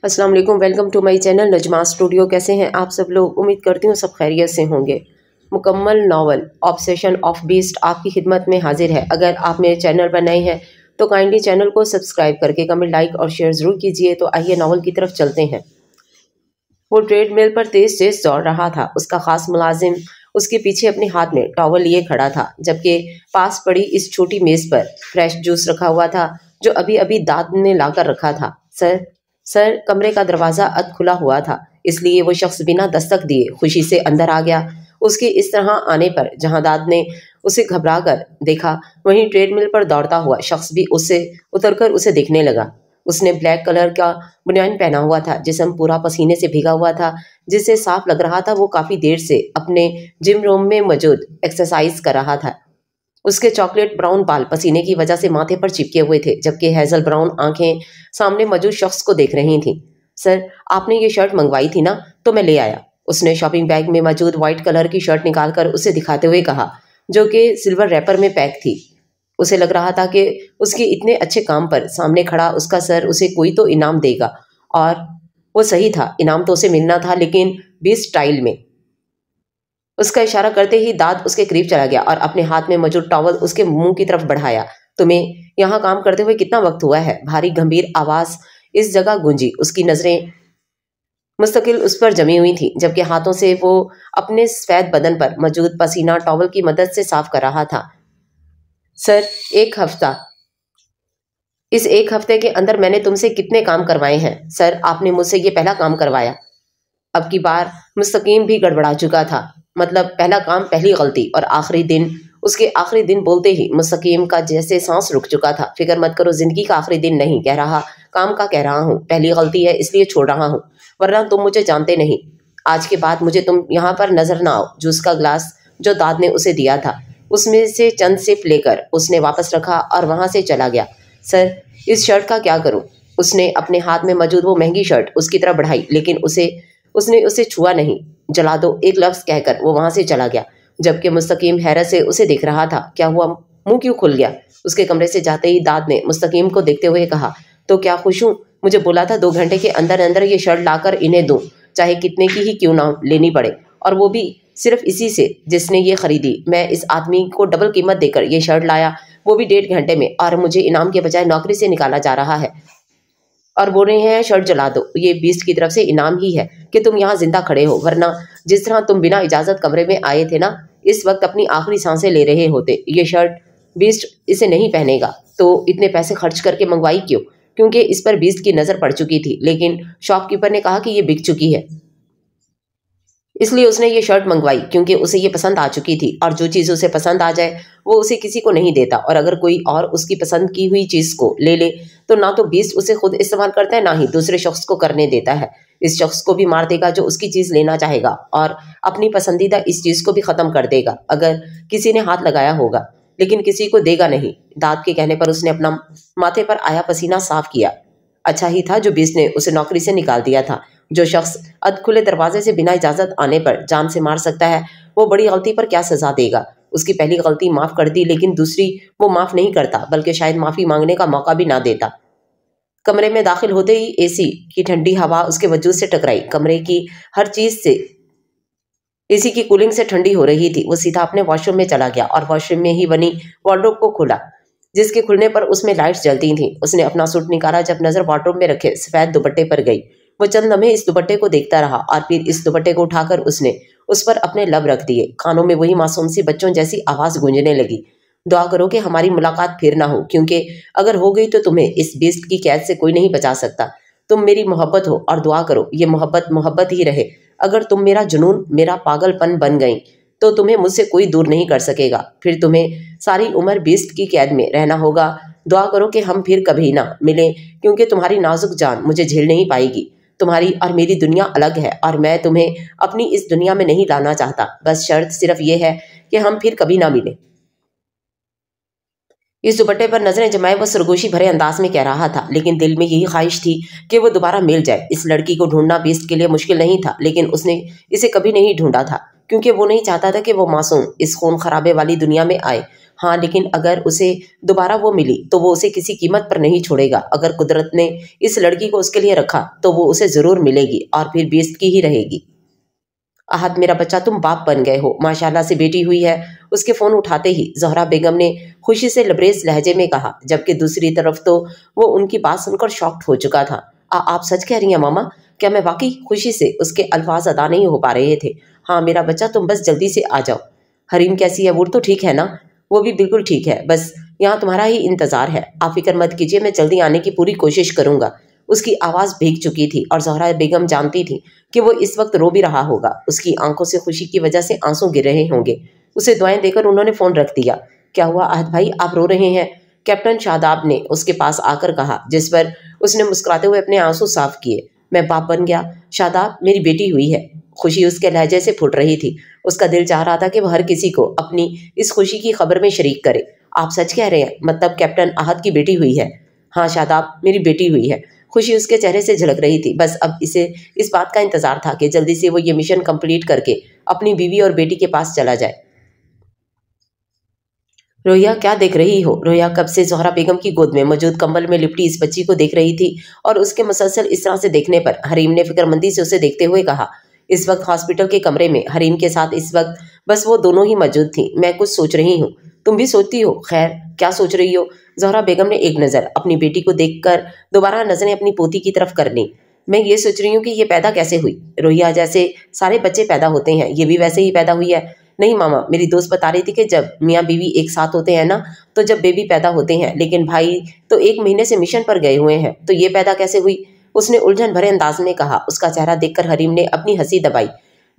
अस्सलाम वालेकुम, welcome to my channel Najma studio. कैसे हैं आप सब लोग? उम्मीद करती हूँ सब खैरियत से होंगे। मुकम्मल नावल ऑब्सेशन ऑफ बीस्ट आपकी खिदमत में हाजिर है। अगर आप मेरे चैनल पर नए हैं तो काइंडली चैनल को सब्सक्राइब करके कमेंट, लाइक और शेयर ज़रूर कीजिए। तो आइए नावल की तरफ चलते हैं। वो ट्रेडमिल पर तेज तेज दौड़ रहा था। उसका खास मुलाजिम उसके पीछे अपने हाथ में टॉवल लिए खड़ा था, जबकि पास पड़ी इस छोटी मेज़ पर फ्रेश जूस रखा हुआ था जो अभी अभी दाद ने लाकर रखा था। सर कमरे का दरवाज़ा अध खुला हुआ था, इसलिए वो शख्स बिना दस्तक दिए खुशी से अंदर आ गया। उसके इस तरह आने पर जहां दाद ने उसे घबरा कर देखा, वहीं ट्रेडमिल पर दौड़ता हुआ शख्स भी उससे उतरकर उसे देखने लगा। उसने ब्लैक कलर का बनियान पहना हुआ था, जिस्म पूरा पसीने से भीगा हुआ था, जिससे साफ लग रहा था वो काफ़ी देर से अपने जिम रूम में मौजूद एक्सरसाइज कर रहा था। उसके चॉकलेट ब्राउन बाल पसीने की वजह से माथे पर चिपके हुए थे, जबकि हेजल ब्राउन आंखें सामने मौजूद शख्स को देख रही थीं। सर, आपने ये शर्ट मंगवाई थी ना, तो मैं ले आया। उसने शॉपिंग बैग में मौजूद व्हाइट कलर की शर्ट निकालकर उसे दिखाते हुए कहा, जो कि सिल्वर रैपर में पैक थी। उसे लग रहा था कि उसके इतने अच्छे काम पर सामने खड़ा उसका सर उसे कोई तो इनाम देगा, और वो सही था, इनाम तो उसे मिलना था, लेकिन बीस्ट स्टाइल में। उसका इशारा करते ही दाद उसके करीब चला गया और अपने हाथ में मौजूद टॉवल उसके मुंह की तरफ बढ़ाया। तुम्हें यहाँ काम करते हुए कितना वक्त हुआ है? भारी गंभीर आवाज इस जगह गूंजी। उसकी नजरें मुस्तकिल उस पर जमी हुई थी, जबकि हाथों से वो अपने सफेद बदन पर मौजूद पसीना टॉवल की मदद से साफ कर रहा था। सर, इस एक हफ्ते के अंदर मैंने तुमसे कितने काम करवाए हैं? सर, आपने मुझसे ये पहला काम करवाया। अब की बार मुस्तकीम भी गड़बड़ा चुका था। मतलब पहला काम, पहली गलती और आखिरी दिन। उसके आखिरी दिन बोलते ही मुस्तकीम का जैसे सांस रुक चुका था। फिक्र मत करो, जिंदगी का आखिरी दिन नहीं कह रहा, काम का कह रहा हूँ। पहली गलती है इसलिए छोड़ रहा हूँ, वरना तुम मुझे जानते नहीं। आज के बाद मुझे तुम यहाँ पर नजर ना आओ। जूस का ग्लास जो दाद ने उसे दिया था, उसमें से चंद सिप लेकर उसने वापस रखा और वहां से चला गया। सर, इस शर्ट का क्या करूं? उसने अपने हाथ में मौजूद वो महंगी शर्ट उसकी तरफ बढ़ाई, लेकिन उसने उसे छुआ नहीं। जला दो, एक लफ्ज कहकर वो वहां से चला गया, जबकि मुस्तकीम हैरत से उसे देख रहा था। क्या हुआ? मुंह क्यों खुल गया? उसके कमरे से जाते ही दाद ने मुस्तकीम को देखते हुए कहा, तो क्या खुश हूं? मुझे बोला था 2 घंटे के अंदर अंदर ये शर्ट लाकर इन्हें दूं, चाहे कितने की ही क्यों ना लेनी पड़े, और वो भी सिर्फ इसी से जिसने ये खरीदी। मैं इस आदमी को डबल कीमत देकर ये शर्ट लाया, वो भी 1.5 घंटे में, और मुझे इनाम के बजाय नौकरी से निकाला जा रहा है और बोल रहे हैं शर्ट जला दो। ये बीस्ट की तरफ से इनाम ही है कि तुम यहाँ जिंदा खड़े हो, वरना जिस तरह तुम बिना इजाजत कमरे में आए थे ना, इस वक्त अपनी आखिरी सांसें ले रहे होते। ये शर्ट बीस्ट इसे नहीं पहनेगा, तो इतने पैसे खर्च करके मंगवाई क्यों? क्योंकि इस पर बीस्ट की नजर पड़ चुकी थी, लेकिन शॉपकीपर ने कहा कि ये बिक चुकी है, इसलिए उसने ये शर्ट मंगवाई, क्योंकि उसे ये पसंद आ चुकी थी। और जो चीज़ उसे पसंद आ जाए वो उसे किसी को नहीं देता, और अगर कोई और उसकी पसंद की हुई चीज़ को ले ले तो ना तो बीस्ट उसे खुद इस्तेमाल करता है, ना ही दूसरे शख्स को करने देता है। इस शख्स को भी मार देगा जो उसकी चीज़ लेना चाहेगा, और अपनी पसंदीदा इस चीज़ को भी ख़त्म कर देगा अगर किसी ने हाथ लगाया होगा, लेकिन किसी को देगा नहीं। दाद के कहने पर उसने अपना माथे पर आया पसीना साफ किया। अच्छा ही था जो बीस्ट ने उसे नौकरी से निकाल दिया था। जो शख्स अध खुले दरवाजे से बिना इजाजत आने पर जान से मार सकता है, वो बड़ी गलती पर क्या सजा देगा? उसकी पहली गलती माफ कर दी, लेकिन दूसरी वो माफ नहीं करता, बल्कि शायद माफी मांगने का मौका भी ना देता। कमरे में दाखिल होते ही एसी की ठंडी हवा उसके वजूद से टकराई। कमरे की हर चीज से एसी की कूलिंग से ठंडी हो रही थी। वो सीधा अपने वॉशरूम में चला गया और वॉशरूम में ही बनी वार्डरोब को खोला, जिसके खुलने पर उसमें लाइट्स जलती थीं। उसने अपना सूट निकाला। जब नजर वार्डरोब में रखे सफेद दुपट्टे पर गई, वो चंद लम्हे इस दुपट्टे को देखता रहा, और फिर इस दुपट्टे को उठाकर उसने उस पर अपने लब रख दिए। कानों में वही मासूम सी बच्चों जैसी आवाज गूंजने लगी, दुआ करो कि हमारी मुलाकात फिर ना हो, क्योंकि अगर हो गई तो तुम्हें इस बीस्ट की कैद से कोई नहीं बचा सकता। तुम मेरी मोहब्बत हो, और दुआ करो ये मोहब्बत मोहब्बत ही रहे। अगर तुम मेरा जुनून, मेरा पागलपन बन गई तो तुम्हें मुझसे कोई दूर नहीं कर सकेगा। फिर तुम्हें सारी उम्र बीस्ट की कैद में रहना होगा। दुआ करो कि हम फिर कभी ना मिलें, क्योंकि तुम्हारी नाजुक जान मुझे झेल नहीं पाएगी। तुम्हारी और मेरी दुनिया अलग है, और मैं तुम्हें अपनी इस दुनिया में नहीं लाना चाहता। बस शर्त सिर्फ ये है कि हम फिर कभी ना मिलें। इस दुपट्टे पर नजरें जमाए वो सरगोशी भरे अंदाज में कह रहा था, लेकिन दिल में यही ख्वाहिश थी कि वो दोबारा मिल जाए। इस लड़की को ढूंढना बीस्ट के लिए मुश्किल नहीं था, लेकिन उसने इसे कभी नहीं ढूंढा था, क्योंकि वो नहीं चाहता था कि वो मासूम इस खून खराबे वाली दुनिया में आए। हाँ, लेकिन अगर उसे दोबारा वो मिली तो वो उसे किसी कीमत पर नहीं छोड़ेगा। अगर कुदरत ने इस लड़की को उसके लिए रखा तो वो उसे जरूर मिलेगी और फिर बेइज्जती ही रहेगी। आहत, मेरा बच्चा, तुम बाप बन गए हो, माशाल्लाह से बेटी हुई है। उसके फोन उठाते ही ज़ोहरा बेगम ने खुशी से लबरेज लहजे में कहा, जबकि दूसरी तरफ तो वो उनकी बात सुनकर शॉक्ड हो चुका था। आप सच कह रही हैं मामा? क्या मैं वाकई? खुशी से उसके अल्फाज अदा नहीं हो पा रहे थे। हाँ मेरा बच्चा, तुम बस जल्दी से आ जाओ। हरीम कैसी है? वो तो ठीक है ना? वो भी बिल्कुल ठीक है, बस यहाँ तुम्हारा ही इंतजार है। आप फिक्र मत कीजिए, मैं जल्दी आने की पूरी कोशिश करूंगा। उसकी आवाज़ भीग चुकी थी और ज़ोहरा बेगम जानती थी कि वो इस वक्त रो भी रहा होगा। उसकी आंखों से खुशी की वजह से आंसू गिर रहे होंगे। उसे दुआएं देकर उन्होंने फ़ोन रख दिया। क्या हुआ आहत भाई, आप रो रहे हैं? कैप्टन शादाब ने उसके पास आकर कहा, जिस पर उसने मुस्कुराते हुए अपने आंसू साफ किए। मैं बाप बन गया शादाब, मेरी बेटी हुई है। खुशी उसके लहजे से फूट रही थी। उसका दिल चाह रहा था कि वह हर किसी को अपनी इस खुशी की खबर में शरीक करे। आप सच कह रहे हैं? मतलब कैप्टन आहत की बेटी हुई है? हाँ शादाब, मेरी बेटी हुई है। खुशी उसके चेहरे से झलक रही थी। बस अब इसे इस बात का इंतजार था कि जल्दी से वो ये मिशन कंप्लीट करके अपनी बीवी और बेटी के पास चला जाए। रोहिया, क्या देख रही हो? रोहिया कब से ज़ोहरा बेगम की गोद में मौजूद कंबल में लिपटी इस बच्ची को देख रही थी और उसके मुसलसल इस तरह से देखने पर हरीम ने फिक्रमंदी से उसे देखते हुए कहा। इस वक्त हॉस्पिटल के कमरे में हरीम के साथ इस वक्त बस वो दोनों ही मौजूद थी। मैं कुछ सोच रही हूँ। तुम भी सोचती हो? खैर, क्या सोच रही हो? ज़ोहरा बेगम ने एक नज़र अपनी बेटी को देखकर दोबारा नजरें अपनी पोती की तरफ कर ली। मैं ये सोच रही हूँ कि ये पैदा कैसे हुई। रोहिया, जैसे सारे बच्चे पैदा होते हैं ये भी वैसे ही पैदा हुई है। नहीं मामा, मेरी दोस्त बता रही थी कि जब मियाँ बीवी एक साथ होते हैं ना, तो जब बेबी पैदा होते हैं, लेकिन भाई तो 1 महीने से मिशन पर गए हुए हैं, तो ये पैदा कैसे हुई? उसने उलझन भरे अंदाज में कहा। उसका चेहरा देखकर हरीम ने अपनी हंसी दबाई,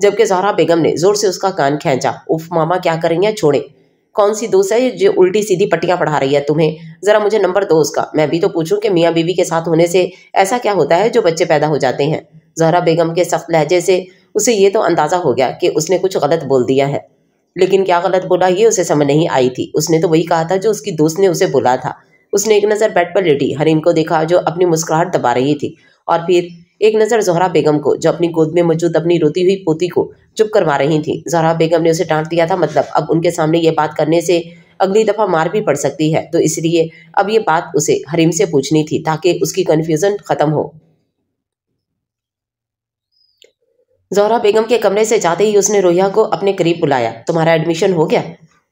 जबकि ज़ोहरा बेगम ने जोर से उसका कान खींचा। उफ मामा, क्या कर रही हैं? छोड़े। कौन सी दोस्त है जो उल्टी सीधी पट्टियां पढ़ा रही है तुम्हें? जरा मुझे नंबर दो उसका, मैं भी तो पूछूं कि मियाँ बीवी के साथ होने से ऐसा क्या होता है जो बच्चे पैदा हो जाते हैं। ज़ोहरा बेगम के सख्त लहजे से उसे ये तो अंदाजा हो गया कि उसने कुछ गलत बोल दिया है, लेकिन क्या गलत बोला ये उसे समझ नहीं आई थी। उसने तो वही कहा था जो उसकी दोस्त ने उसे बोला था। उसने एक नज़र बेड पर लेटी हरीम को देखा जो अपनी मुस्कुराहट दबा रही थी, और फिर एक नज़र ज़ोहरा बेगम को जो अपनी गोद में मौजूद अपनी रोती हुई पोती को चुप करवा रही थी। ज़ोहरा बेगम ने उसे डांट दिया था, मतलब अब उनके सामने ये बात करने से अगली दफ़ा मार भी पड़ सकती है, तो इसलिए अब ये बात उसे हरीम से पूछनी थी ताकि उसकी कन्फ्यूज़न ख़त्म हो। ज़ोहरा बेगम के कमरे से जाते ही उसने रोहिया को अपने करीब बुलाया। तुम्हारा एडमिशन हो गया?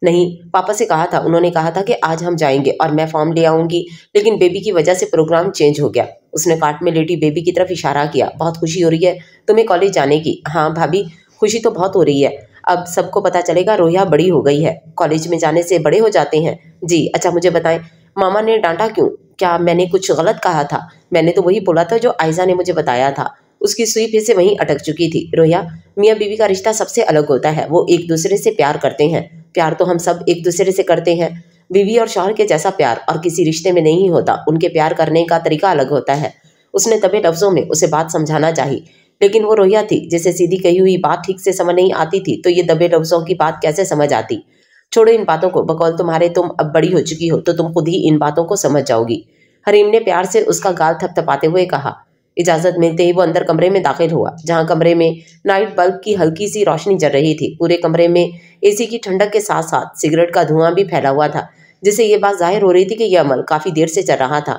नहीं, पापा से कहा था, उन्होंने कहा था कि आज हम जाएंगे और मैं फॉर्म ले आऊंगी, लेकिन बेबी की वजह से प्रोग्राम चेंज हो गया। उसने काट में लेटी बेबी की तरफ इशारा किया। बहुत खुशी हो रही है तुम्हें कॉलेज जाने की? हाँ भाभी, खुशी तो बहुत हो रही है। अब सबको पता चलेगा रोहिया बड़ी हो गई है। कॉलेज में जाने से बड़े हो जाते हैं। जी अच्छा, मुझे बताएं, मामा ने डांटा क्यों? क्या मैंने कुछ गलत कहा था? मैंने तो वही बोला था जो आयजा ने मुझे बताया था। उसकी सुई फिर से वहीं अटक चुकी थी। रोहिया, मियाँ बीवी का रिश्ता सबसे अलग होता है। वो एक दूसरे से प्यार करते हैं। प्यार तो हम सब एक दूसरे से करते हैं। बीवी और शौहर के जैसा प्यार और किसी रिश्ते में नहीं होता। उनके प्यार करने का तरीका अलग होता है। उसने दबे लफ्जों में उसे बात समझाना चाहिए, लेकिन वो रोहिया थी जिसे सीधी कही हुई बात ठीक से समझ नहीं आती थी, तो ये दबे लफ्जों की बात कैसे समझ आती। छोड़ो इन बातों को, बकौल तुम्हारे तुम अब बड़ी हो चुकी हो तो तुम खुद ही इन बातों को समझ जाओगी। हरीम ने प्यार से उसका गाल थपथपाते हुए कहा। इजाजत मिलते ही वो अंदर कमरे में दाखिल हुआ, जहां कमरे में नाइट बल्ब की हल्की सी रोशनी जल रही थी। पूरे कमरे में एसी की ठंडक के साथ साथ सिगरेट का धुआं भी फैला हुआ था, जिससे ये बात जाहिर हो रही थी कि यह अमल काफी देर से चल रहा था।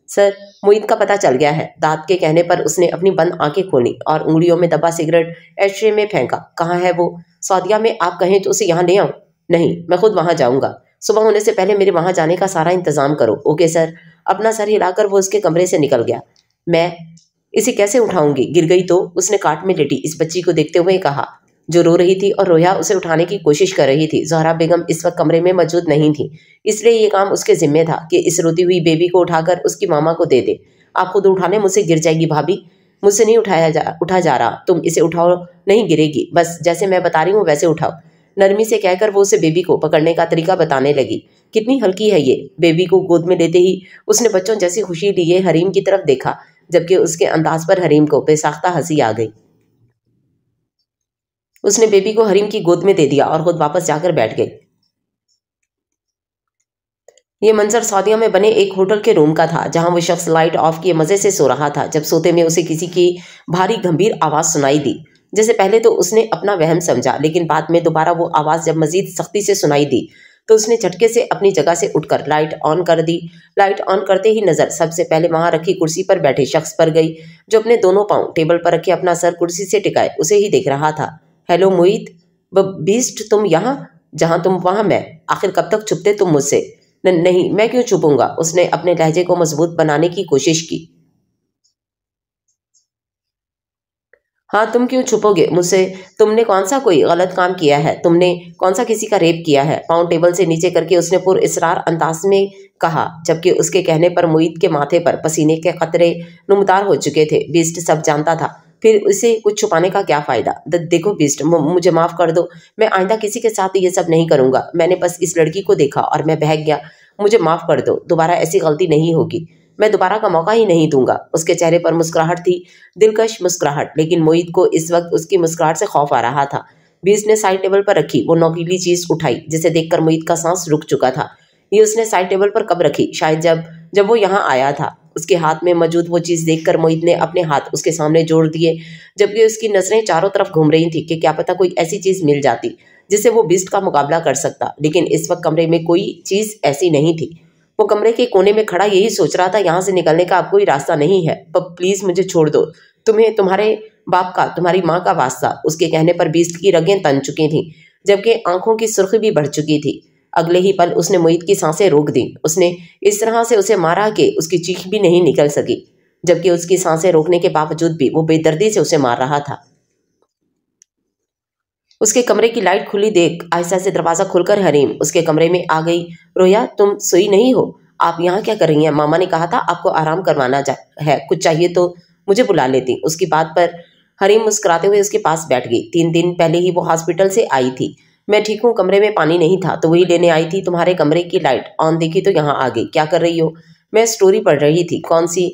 सर, मोहित का पता चल गया है। दाद के कहने पर उसने अपनी बंद आंखें खोली और उंगलियों में दबा सिगरेट एशट्रे में फेंका। कहाँ है वो? सऊदिया में। आप कहें तो उसे यहाँ ले आऊं? नहीं, मैं खुद वहां जाऊंगा। सुबह होने से पहले मेरे वहां जाने का सारा इंतजाम करो। Okay sir. अपना सर हिलाकर वो उसके कमरे से निकल गया। मैं इसे कैसे उठाऊंगी? गिर गई तो? उसने काट में लेटी इस बच्ची को देखते हुए कहा, जो रो रही थी, और रोहिया उसे उठाने की कोशिश कर रही थी। ज़ोहरा बेगम इस वक्त कमरे में मौजूद नहीं थी, इसलिए ये काम उसके जिम्मे था कि इस रोती हुई बेबी को उठाकर उसकी मामा को दे दे। आप खुद उठाने, मुझसे गिर जाएगी भाभी। मुझसे नहीं उठा जा रहा। तुम इसे उठाओ, नहीं गिरेगी। बस जैसे मैं बता रही हूँ वैसे उठाओ। नरमी से कहकर वो उसे बेबी को पकड़ने का तरीका बताने लगी। कितनी हल्की है ये। बेबी को गोद में लेते ही उसने बच्चों जैसी खुशी लिए हरीम की तरफ देखा, जबकि उसके अंदाज पर हरीम को बेसाख्ता हंसी आ गई। उसने बेबी को हरीम की गोद में दे दिया और खुद वापस जाकर बैठ गई। ये मंजर सऊदीया में बने एक होटल के रूम का था, जहां वो शख्स लाइट ऑफ किए मजे से सो रहा था, जब सोते में उसे किसी की भारी गंभीर आवाज सुनाई दी। जैसे पहले तो उसने अपना वहम समझा, लेकिन बाद में दोबारा वो आवाज जब मजीद सख्ती से सुनाई दी तो उसने झटके से अपनी जगह से उठकर लाइट ऑन कर दी। लाइट ऑन करते ही नजर सबसे पहले वहां रखी कुर्सी पर बैठे शख्स पर गई, जो अपने दोनों पांव टेबल पर रखे अपना सर कुर्सी से टिकाए उसे ही देख रहा था। हेलो मोहित, बीस्ट, तुम यहाँ? जहां तुम वहां मैं। आखिर कब तक छुपते तुम मुझसे? नहीं, मैं क्यों छुपूंगा? उसने अपने लहजे को मजबूत बनाने की कोशिश की। हाँ, तुम क्यों छुपोगे मुझसे? तुमने कौन सा कोई गलत काम किया है? तुमने कौन सा किसी का रेप किया है? पाँव टेबल से नीचे करके उसने पुर इसरार अंदाज में कहा, जबकि उसके कहने पर मोहित के माथे पर पसीने के कतरे नुमदार हो चुके थे। बीस्ट सब जानता था, फिर उसे कुछ छुपाने का क्या फायदा? देखो बीस्ट, मुझे माफ कर दो। मैं आइंदा किसी के साथ ये सब नहीं करूंगा। मैंने बस इस लड़की को देखा और मैं बहक गया। मुझे माफ कर दो, दोबारा ऐसी गलती नहीं होगी। मैं दोबारा का मौका ही नहीं दूंगा। उसके चेहरे पर मुस्कुराहट थी, दिलकश मुस्कुराहट, लेकिन मोहित को इस वक्त उसकी मुस्कुराहट से खौफ आ रहा था। बीस ने साइड टेबल पर रखी वो नोकीली चीज उठाई, जिसे देखकर मोहित का सांस रुक चुका था। ये उसने साइड टेबल पर कब रखी? शायद जब वो यहाँ आया था। उसके हाथ में मौजूद वो चीज देखकर मोहित ने अपने हाथ उसके सामने जोड़ दिए, जबकि उसकी नजरें चारों तरफ घूम रही थी कि क्या पता कोई ऐसी चीज मिल जाती जिससे वो बीस्ट का मुकाबला कर सकता। लेकिन इस वक्त कमरे में कोई चीज ऐसी नहीं थी। वो कमरे के कोने में खड़ा यही सोच रहा था, यहाँ से निकलने का अब कोई रास्ता नहीं है। प्लीज मुझे छोड़ दो, तुम्हें तुम्हारे बाप का, तुम्हारी माँ का वास्ता। उसके कहने पर बीस्ट की रगें तन चुकी थीं, जबकि आंखों की सुर्खी भी बढ़ चुकी थी। अगले ही पल उसने मोहित की सांसें रोक दी। उसने इस तरह से उसे मारा कि उसकी चीख भी नहीं निकल सकी, जबकि उसकी सांसें रोकने के बावजूद भी वो बेदर्दी से उसे मार रहा था। उसके कमरे की लाइट खुली देख आहिस्ता से दरवाजा खुलकर हरीम उसके कमरे में आ गई। रोया, तुम सोई नहीं हो? आप यहाँ क्या कर रही हैं? मामा ने कहा था आपको आराम करवाना है, कुछ चाहिए तो मुझे बुला लेती। उसकी बात पर हरीम मुस्कुराते हुए उसके पास बैठ गई। 3 दिन पहले ही वो हॉस्पिटल से आई थी। मैं ठीक हूँ, कमरे में पानी नहीं था तो वही लेने आई थी। तुम्हारे कमरे की लाइट ऑन देखी तो यहाँ आ गई। क्या कर रही हो? मैं स्टोरी पढ़ रही थी। कौन सी?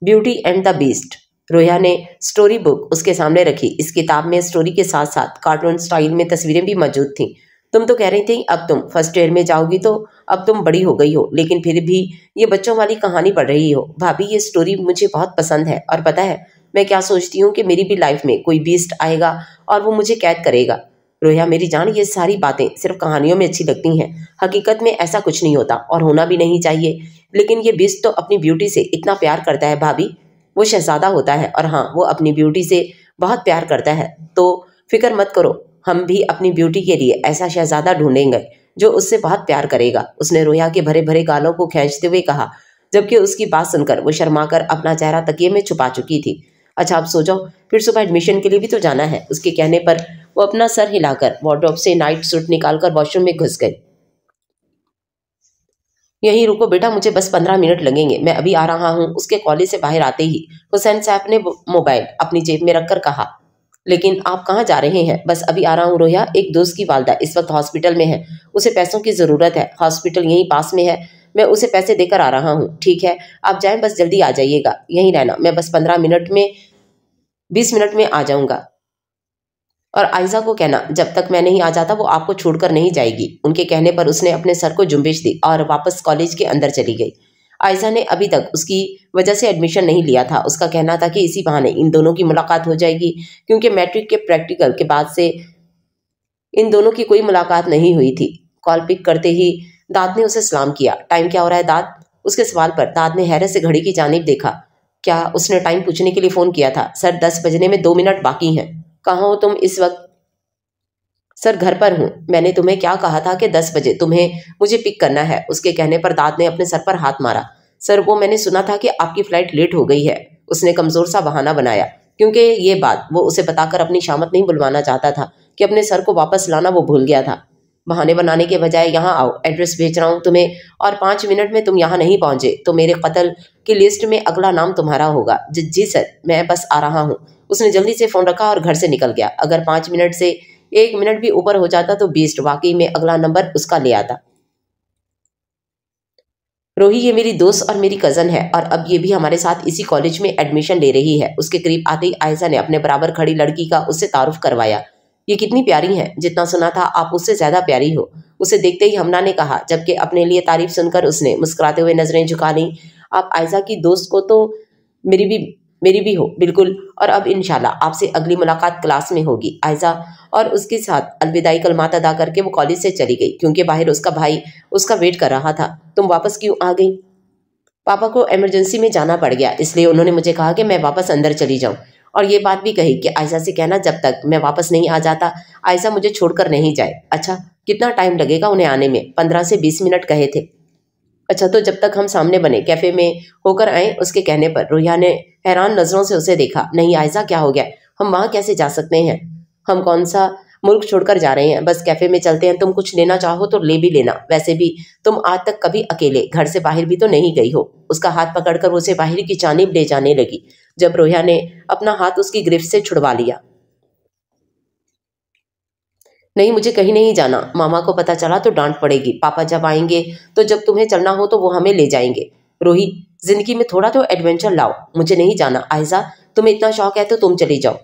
Beauty and the beast. Roya ने स्टोरी बुक उसके सामने रखी। इस किताब में स्टोरी के साथ साथ कार्टून स्टाइल में तस्वीरें भी मौजूद थीं। तुम तो कह रही थी अब तुम फर्स्ट ईयर में जाओगी, तो अब तुम बड़ी हो गई हो, लेकिन फिर भी ये बच्चों वाली कहानी पढ़ रही हो। भाभी, ये स्टोरी मुझे बहुत पसंद है, और पता है मैं क्या सोचती हूँ कि मेरी भी लाइफ में कोई बीस्ट आएगा और वो मुझे कैद करेगा। रोया मेरी जान, ये सारी बातें सिर्फ कहानियों में अच्छी लगती हैं। हकीकत में ऐसा कुछ नहीं होता और होना भी नहीं चाहिए। लेकिन ये बीस्ट तो अपनी ब्यूटी से इतना प्यार करता है भाभी। वो शहजादा होता है, और हाँ, वो अपनी ब्यूटी से बहुत प्यार करता है। तो फिक्र मत करो, हम भी अपनी ब्यूटी के लिए ऐसा शहजादा ढूंढेंगे जो उससे बहुत प्यार करेगा। उसने रोया के भरे भरे गालों को खींचते हुए कहा, जबकि उसकी बात सुनकर वो शर्माकर अपना चेहरा तकिए में छुपा चुकी थी। अच्छा, आप सो जाओ, फिर सुबह एडमिशन के लिए भी तो जाना है। उसके कहने पर वो अपना सर हिलाकर वार्डरोब से नाइट सूट निकालकर वॉशरूम में घुस गई। यहीं रुको बेटा, मुझे बस 15 मिनट लगेंगे, मैं अभी आ रहा हूँ। उसके कॉलेज से बाहर आते ही हुसैन साहब ने मोबाइल अपनी जेब में रखकर कहा, लेकिन आप कहाँ जा रहे हैं? बस अभी आ रहा हूँ रोया, एक दोस्त की वालदा इस वक्त हॉस्पिटल में है, उसे पैसों की ज़रूरत है। हॉस्पिटल यहीं पास में है, मैं उसे पैसे देकर आ रहा हूँ। ठीक है, आप जाएं, बस जल्दी आ जाइएगा, यहीं रहना, मैं बस 15 मिनट में 20 मिनट में आ जाऊँगा। और आयजा को कहना जब तक मैं नहीं आ जाता वो आपको छोड़कर नहीं जाएगी। उनके कहने पर उसने अपने सर को जुम्बिश दी और वापस कॉलेज के अंदर चली गई। आयजा ने अभी तक उसकी वजह से एडमिशन नहीं लिया था। उसका कहना था कि इसी बहाने इन दोनों की मुलाकात हो जाएगी, क्योंकि मैट्रिक के प्रैक्टिकल के बाद से इन दोनों की कोई मुलाकात नहीं हुई थी। कॉल पिक करते ही दाद ने उसे सलाम किया। टाइम क्या हो रहा है दाद? उसके सवाल पर दाद ने हैरत से घड़ी की जानिब देखा। क्या उसने टाइम पूछने के लिए फ़ोन किया था? सर 10 बजने में 2 मिनट बाकी हैं। कहाँ हो तुम इस वक्त? सर घर पर हूँ। मैंने तुम्हें क्या कहा था कि 10 बजे तुम्हें मुझे पिक करना है? उसके कहने पर दाद ने अपने सर पर हाथ मारा। सर वो मैंने सुना था कि आपकी फ्लाइट लेट हो गई है। उसने कमज़ोर सा बहाना बनाया, क्योंकि ये बात वो उसे बताकर अपनी शामत नहीं बुलवाना चाहता था कि अपने सर को वापस लाना वो भूल गया था। बहाने बनाने के बजाय यहाँ आओ, एड्रेस भेज रहा हूँ तुम्हें, और 5 मिनट में तुम यहाँ नहीं पहुँचे तो मेरे कत्ल की लिस्ट में अगला नाम तुम्हारा होगा। जी सर, मैं बस आ रहा हूँ। उसने जल्दी से फ़ोन रखा और घर से निकल गया। अगर 5 मिनट से 1 मिनट भी ऊपर हो जाता तो बीस्ट वाकई में अगला नंबर उसका ले आता। रोही ये मेरी दोस्त और मेरी कज़न है, और अब ये भी हमारे साथ इसी कॉलेज में एडमिशन ले रही है। उसके करीब आते ही आयशा ने अपने बराबर खड़ी लड़की का उससे तारुफ करवाया। ये कितनी प्यारी है, जितना सुना था आप उससे ज़्यादा प्यारी हो। उसे देखते ही हमना ने कहा, जबकि अपने लिए तारीफ सुनकर उसने मुस्कुराते हुए नजरें झुका ली। आप आयशा की दोस्त को तो मेरी भी हो, बिल्कुल। और अब इंशाल्लाह आपसे अगली मुलाकात क्लास में होगी, आयशा। और उसके साथ अलविदाई कलमात अदा करके वो कॉलेज से चली गई, क्योंकि बाहर उसका भाई उसका वेट कर रहा था। तुम वापस क्यों आ गई? पापा को इमरजेंसी में जाना पड़ गया, इसलिए उन्होंने मुझे कहा कि मैं वापस अंदर चली जाऊं। और ये बात भी कही कि आयशा से कहना जब तक मैं वापस नहीं आ जाता आयशा मुझे छोड़कर नहीं जाए। अच्छा, कितना टाइम लगेगा उन्हें आने में? 15 से 20 मिनट कहे थे। अच्छा, तो जब तक हम सामने बने कैफे में होकर आए। उसके कहने पर रोहिया ने हैरान नजरों से उसे देखा। नहीं आयशा, क्या हो गया? हम वहां कैसे जा सकते हैं? हम कौन सा मुल्क छोड़कर जा रहे हैं? बस कैफे में चलते हैं, तुम कुछ लेना चाहो तो ले भी लेना। वैसे भी तुम आज तक कभी अकेले घर से बाहर भी तो नहीं गई हो। उसका हाथ पकड़कर वो उसे बाहर की जानिब ले जाने लगी, जब रोहिया ने अपना हाथ उसकी गिरफ्त से छुड़वा लिया। नहीं, मुझे कहीं नहीं जाना। मामा को पता चला तो डांट पड़ेगी। पापा जब आएंगे तो जब तुम्हें चलना हो तो वो हमें ले जाएंगे। रोही, जिंदगी में थोड़ा तो एडवेंचर लाओ। मुझे नहीं जाना। आयशा, तुम्हें इतना शौक है तो तुम चली जाओ।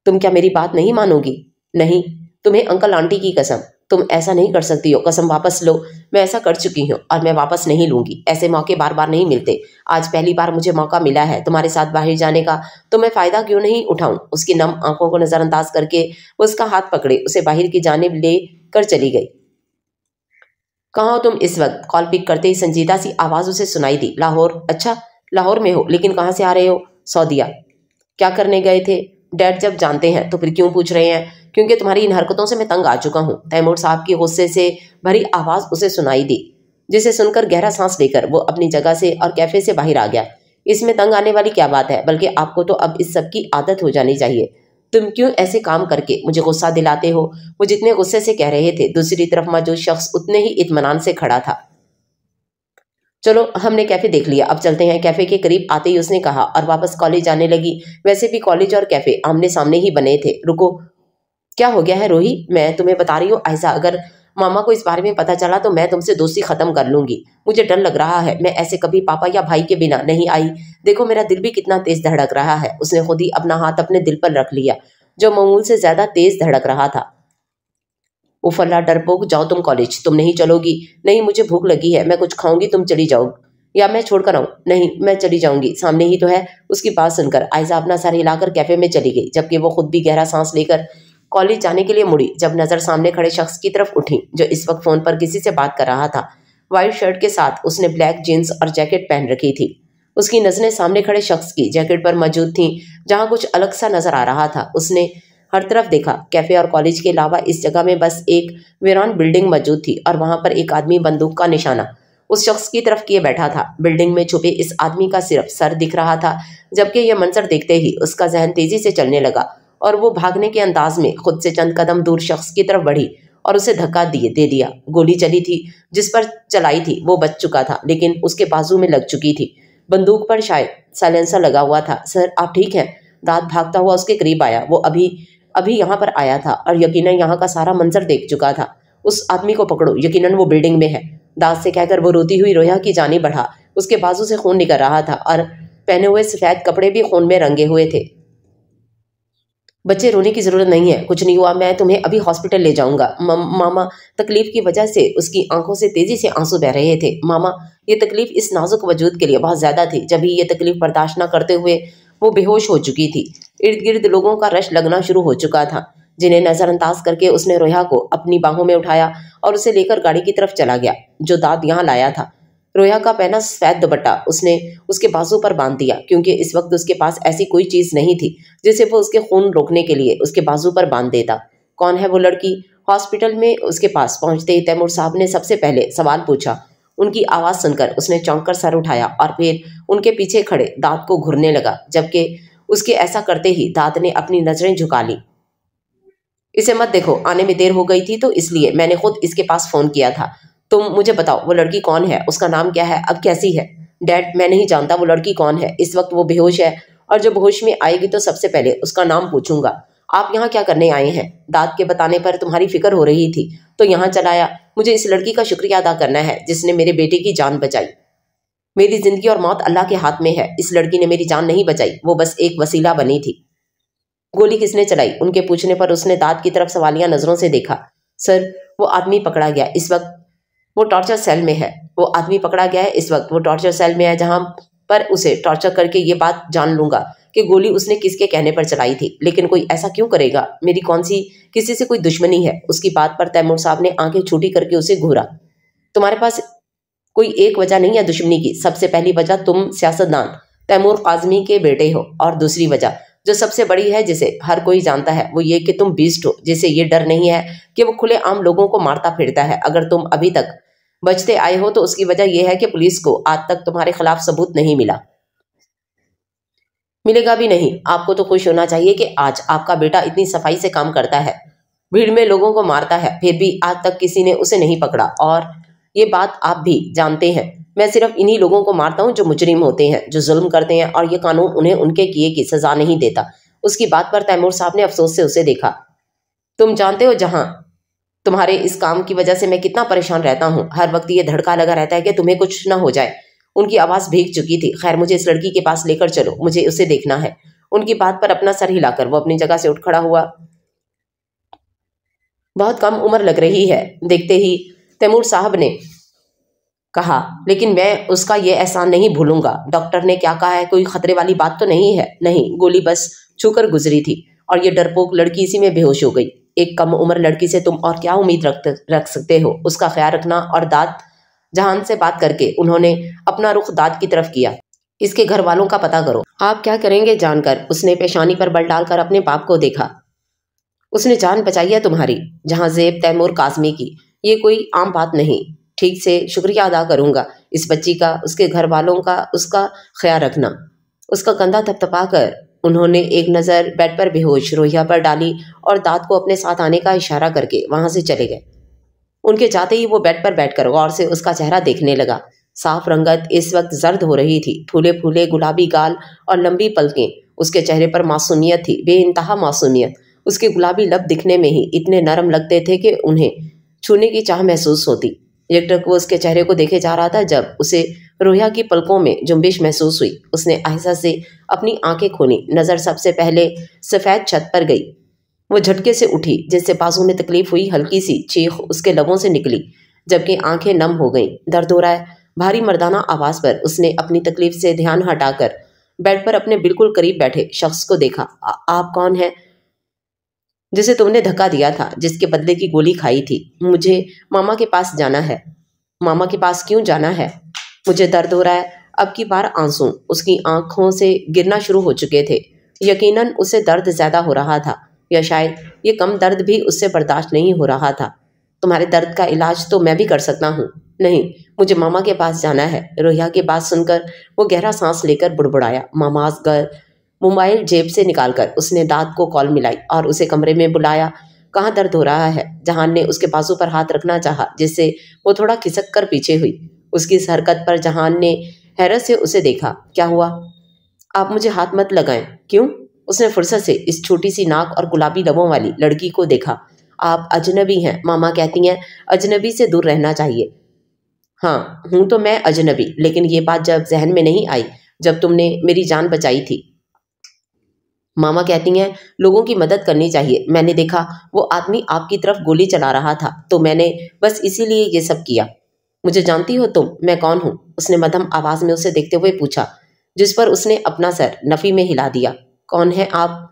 तुम क्या मेरी बात नहीं मानोगी? नहीं, तुम्हें अंकल आंटी की कसम, तुम ऐसा नहीं कर सकती हो। कसम वापस लो। मैं ऐसा कर चुकी हूँ और मैं वापस नहीं लूंगी। ऐसे मौके बार बार नहीं मिलते। आज पहली बार मुझे मौका मिला है तुम्हारे साथ बाहर जाने का, तो मैं फायदा क्यों नहीं उठाऊं? उसकी नम आंखों को नजरअंदाज करके वो उसका हाथ पकड़े उसे बाहर की जानिब ले कर चली गई। कहाँ हो तुम इस वक्त? कॉल पिक करते ही संजीदा सी आवाज उसे सुनाई दी। लाहौर। अच्छा, लाहौर में हो, लेकिन कहाँ से आ रहे हो? सऊदीया। क्या करने गए थे? डैड जब जानते हैं तो फिर क्यों पूछ रहे हैं? क्योंकि तुम्हारी इन हरकतों से मैं तंग आ चुका हूँ। तैमूर साहब की गुस्से से भरी आवाज उसे सुनाई दी, जिसे सुनकर गहरा सांस लेकर वो अपनी जगह से और कैफे से बाहर आ गया। इसमें तंग आने वाली क्या बात है? बल्कि आपको तो अब इस सब की आदत हो जानी चाहिए। तुम क्यों ऐसे काम करके मुझे गुस्सा दिलाते हो? वो जितने गुस्से से कह रहे थे, दूसरी तरफ मौजूद शख्स उतने ही इत्मीनान से खड़ा था। चलो, हमने कैफे देख लिया, अब चलते हैं। कैफे के करीब आते ही उसने कहा और वापस कॉलेज जाने लगी। वैसे भी कॉलेज और कैफे आमने सामने ही बने थे। रुको, क्या हो गया है रोही? मैं तुम्हें बता रही हूँ आयशा, अगर मामा को इस बारे में पता चला तो मैं तुमसे दोस्ती खत्म कर लूंगी। मुझे डर लग रहा है। मैं ऐसे कभी पापा या भाई के बिना नहीं आई। देखो, मेरा दिल भी कितना तेज धड़क रहा है। उसने खुद ही अपना हाथ अपने दिल पर रख लिया, जो मामूल से ज्यादा तेज धड़क रहा था। उफल्ला डरपोक, जाओ तुम कॉलेज। तुम नहीं चलोगी? नहीं, मुझे भूख लगी है, मैं कुछ खाऊंगी, तुम चली जाओ। या मैं छोड़कर आऊं? नहीं, मैं चली जाऊंगी, सामने ही तो है। उसकी बात सुनकर आयशा अपना सर हिलाकर कैफे में चली गई, जबकि वो खुद भी गहरा सांस लेकर कॉलेज जाने के लिए मुड़ी, जब नजर सामने खड़े शख्स की तरफ उठी, जो इस वक्त फोन पर किसी से बात कर रहा था। व्हाइट शर्ट के साथ उसने ब्लैक जीन्स और जैकेट पहन रखी थी। उसकी नजरें सामने खड़े शख्स की जैकेट पर मौजूद थीं, जहां कुछ अलग सा नजर आ रहा था। उसने हर तरफ देखा। कैफे और कॉलेज के अलावा इस जगह में बस एक वीरान बिल्डिंग मौजूद थी, और वहां पर एक आदमी बंदूक का निशाना उस शख्स की तरफ किए बैठा था। बिल्डिंग में छुपे इस आदमी का सिर्फ सर दिख रहा था, जबकि यह मंजर देखते ही उसका जहन तेजी से चलने लगा, और वो भागने के अंदाज में खुद से चंद कदम दूर शख्स की तरफ बढ़ी और उसे धक्का दे दिया। गोली चली थी, जिस पर चलाई थी वो बच चुका था, लेकिन उसके बाजू में लग चुकी थी। बंदूक पर शायद साइलेंसर लगा हुआ था। सर, आप ठीक हैं? दाद भागता हुआ उसके करीब आया। वो अभी अभी यहाँ पर आया था और यकीनन यहाँ का सारा मंजर देख चुका था। उस आदमी को पकड़ो, यकीनन वो बिल्डिंग में है। दाद से कहकर वो रोती हुई रोया की जानिब बढ़ा। उसके बाजू से खून निकल रहा था और पहने हुए सफेद कपड़े भी खून में रंगे हुए थे। बच्चे, रोने की जरूरत नहीं है, कुछ नहीं हुआ, मैं तुम्हें अभी हॉस्पिटल ले जाऊंगा। मामा, तकलीफ की वजह से उसकी आंखों से तेजी से आंसू बह रहे थे। मामा, ये तकलीफ इस नाजुक वजूद के लिए बहुत ज्यादा थी। जब ही ये तकलीफ बर्दाश्त न करते हुए वो बेहोश हो चुकी थी। इर्द गिर्द लोगों का रश लगना शुरू हो चुका था, जिन्हें नजरअंदाज करके उसने रोया को अपनी बाहों में उठाया और उसे लेकर गाड़ी की तरफ चला गया, जो दाद यहाँ लाया था। रोया का पहना सफेद दुपट्टा उसने उसके बाजू पर बांध दिया, क्योंकि इस वक्त उसके पास ऐसी कोई चीज नहीं थी जिसे वो उसके खून रोकने के लिए उसके बाजू पर बांध देता। कौन है वो लड़की? हॉस्पिटल में उसके पास पहुंचते ही तैमूर साहब ने सबसे पहले सवाल पूछा। उनकी आवाज सुनकर उसने चौंक कर सर उठाया और फिर उनके पीछे खड़े दाद को घूरने लगा, जबकि उसके ऐसा करते ही दाद ने अपनी नजरें झुका ली। इसे मत देखो, आने में देर हो गई थी तो इसलिए मैंने खुद इसके पास फोन किया था। तुम मुझे बताओ, वो लड़की कौन है? उसका नाम क्या है? अब कैसी है? डैड, मैं नहीं जानता वो लड़की कौन है। इस वक्त वो बेहोश है, और जब होश में आएगी तो सबसे पहले उसका नाम पूछूंगा। आप यहाँ क्या करने आए हैं? दाद के बताने पर तुम्हारी फिक्र हो रही थी तो यहाँ चलाया। मुझे इस लड़की का शुक्रिया अदा करना है जिसने मेरे बेटे की जान बचाई। मेरी जिंदगी और मौत अल्लाह के हाथ में है। इस लड़की ने मेरी जान नहीं बचाई, वो बस एक वसीला बनी थी। गोली किसने चलाई? उनके पूछने पर उसने दाद की तरफ सवालिया नजरों से देखा। सर, वो आदमी पकड़ा गया, इस वक्त वो टॉर्चर सेल में है। वो आदमी पकड़ा गया है, इस वक्त वो टॉर्चर सेल में है, जहां पर उसे टॉर्चर करके ये बात जान लूंगा कि गोली उसने किसके कहने पर चलाई थी। लेकिन कोई ऐसा क्यों करेगा? मेरी कौन सी किसी से कोई दुश्मनी है? उसकी बात पर तैमूर साहब ने आंखें छोटी करके उसे घूरा। तुम्हारे पास कोई एक वजह नहीं है दुश्मनी की। सबसे पहली वजह, तुम सियासतदान तैमूर काजमी के बेटे हो, और दूसरी वजह जो सबसे बड़ी है, जिसे हर कोई जानता है, वो ये कि तुम बीस्ट हो, जिसे ये डर नहीं है कि वो खुले आम लोगों को मारता फिरता है। अगर तुम अभी तक बचते आए हो तो उसकी वजह यह है कि पुलिस को आज तक तुम्हारे खिलाफ सबूत नहीं मिला, मिलेगा भी नहीं। आपको तो खुश होना चाहिए कि आज आपका बेटा इतनी सफाई से काम करता है, भीड़ में लोगों को मारता है, फिर भी आज तक किसी ने उसे नहीं पकड़ा। और ये बात आप भी जानते हैं, मैं सिर्फ इन्हीं लोगों को मारता हूं जो मुजरिम होते हैं, जो जुल्म करते हैं, और ये कानून उन्हें उनके किए की सजा नहीं देता। उसकी बात पर तैमूर साहब ने अफसोस से उसे देखा। तुम जानते हो जहां तुम्हारे इस काम की वजह से मैं कितना परेशान रहता हूँ। हर वक्त ये धड़का लगा रहता है कि तुम्हें कुछ ना हो जाए। उनकी आवाज भीग चुकी थी। खैर, मुझे इस लड़की के पास लेकर चलो, मुझे उसे देखना है। उनकी बात पर अपना सर हिलाकर वो अपनी जगह से उठ खड़ा हुआ। बहुत कम उम्र लग रही है, देखते ही तैमूर साहब ने कहा, लेकिन मैं उसका ये एहसान नहीं भूलूंगा। डॉक्टर ने क्या कहा है? कोई खतरे वाली बात तो नहीं है? नहीं, गोली बस छूकर गुजरी थी और ये डरपोक लड़की इसी में बेहोश हो गई। एक कम उम्र लड़की से तुम और क्या उम्मीद रख सकते हो? उसका ख्याल रखना। और दाद जहान से बात करके उन्होंने अपना रुख दाद की तरफ किया। इसके घर वालों का पता करो। आप क्या करेंगे जानकर? उसने पेशानी पर बल डालकर अपने बाप को देखा। उसने जान बचाई है तुम्हारी, जहां जेब तैमूर काजमी की। ये कोई आम बात नहीं। ठीक से शुक्रिया अदा करूंगा इस बच्ची का, उसके घर वालों का। उसका ख्याल रखना। उसका कंधा थपथपा कर उन्होंने एक नज़र बेड पर बेहोश रोहिया पर डाली और दाद को अपने साथ आने का इशारा करके वहां से चले गए। उनके जाते ही वो बेड पर बैठकर गौर से उसका चेहरा देखने लगा। साफ रंगत इस वक्त जर्द हो रही थी, फूले फूले गुलाबी गाल और लंबी पलकें। उसके चेहरे पर मासूमियत थी, बेइंतहा मासूमियत। उसके गुलाबी लब दिखने में ही इतने नरम लगते थे कि उन्हें छूने की चाह महसूस होती। एकटक वो उसके चेहरे को देखे जा रहा था जब उसे रोहिया की पलकों में जुम्बिश महसूस हुई। उसने आहिस्ता से अपनी आंखें खोली। नज़र सबसे पहले सफ़ेद छत पर गई। वो झटके से उठी, जिससे बाजू में तकलीफ हुई। हल्की सी चीख उसके लबों से निकली, जबकि आंखें नम हो गईं। दर्द हो रहा है, भारी मर्दाना आवाज़ पर उसने अपनी तकलीफ से ध्यान हटाकर बेड पर अपने बिल्कुल करीब बैठे शख्स को देखा। आप कौन हैं जिसे तुमने धक्का दिया था, जिसके बदले की गोली खाई थी? मुझे मामा के पास जाना है। मामा के पास क्यों जाना है? मुझे दर्द हो रहा है। अब की बार आंसू उसकी आंखों से गिरना शुरू हो चुके थे। यकीनन उसे दर्द ज्यादा हो रहा था, या शायद ये कम दर्द भी उससे बर्दाश्त नहीं हो रहा था। तुम्हारे दर्द का इलाज तो मैं भी कर सकता हूँ। नहीं, मुझे मामा के पास जाना है। रोहिया की बात सुनकर वो गहरा सांस लेकर बुड़बुड़ाया। मामाज घर मोबाइल जेब से निकालकर उसने दाद को कॉल मिलाई और उसे कमरे में बुलाया। कहाँ दर्द हो रहा है? जहान ने उसके बाजू पर हाथ रखना चाहा, जिससे वो थोड़ा खिसक कर पीछे हुई। उसकी इस हरकत पर जहान ने हैरत से उसे देखा। क्या हुआ? आप मुझे हाथ मत लगाएं। क्यों? उसने फुर्सत से इस छोटी सी नाक और गुलाबी लबों वाली लड़की को देखा। आप अजनबी हैं, मामा कहती हैं अजनबी से दूर रहना चाहिए। हाँ, हूँ तो मैं अजनबी, लेकिन ये बात जब जहन में नहीं आई जब तुमने मेरी जान बचाई थी। मामा कहती हैं लोगों की मदद करनी चाहिए। मैंने देखा वो आदमी आपकी तरफ गोली चला रहा था, तो मैंने बस इसीलिए ये सब किया। मुझे जानती हो तुम मैं कौन हूँ? उसने मध्यम आवाज में उसे देखते हुए पूछा, जिस पर उसने अपना सर नफी में हिला दिया। कौन है आप?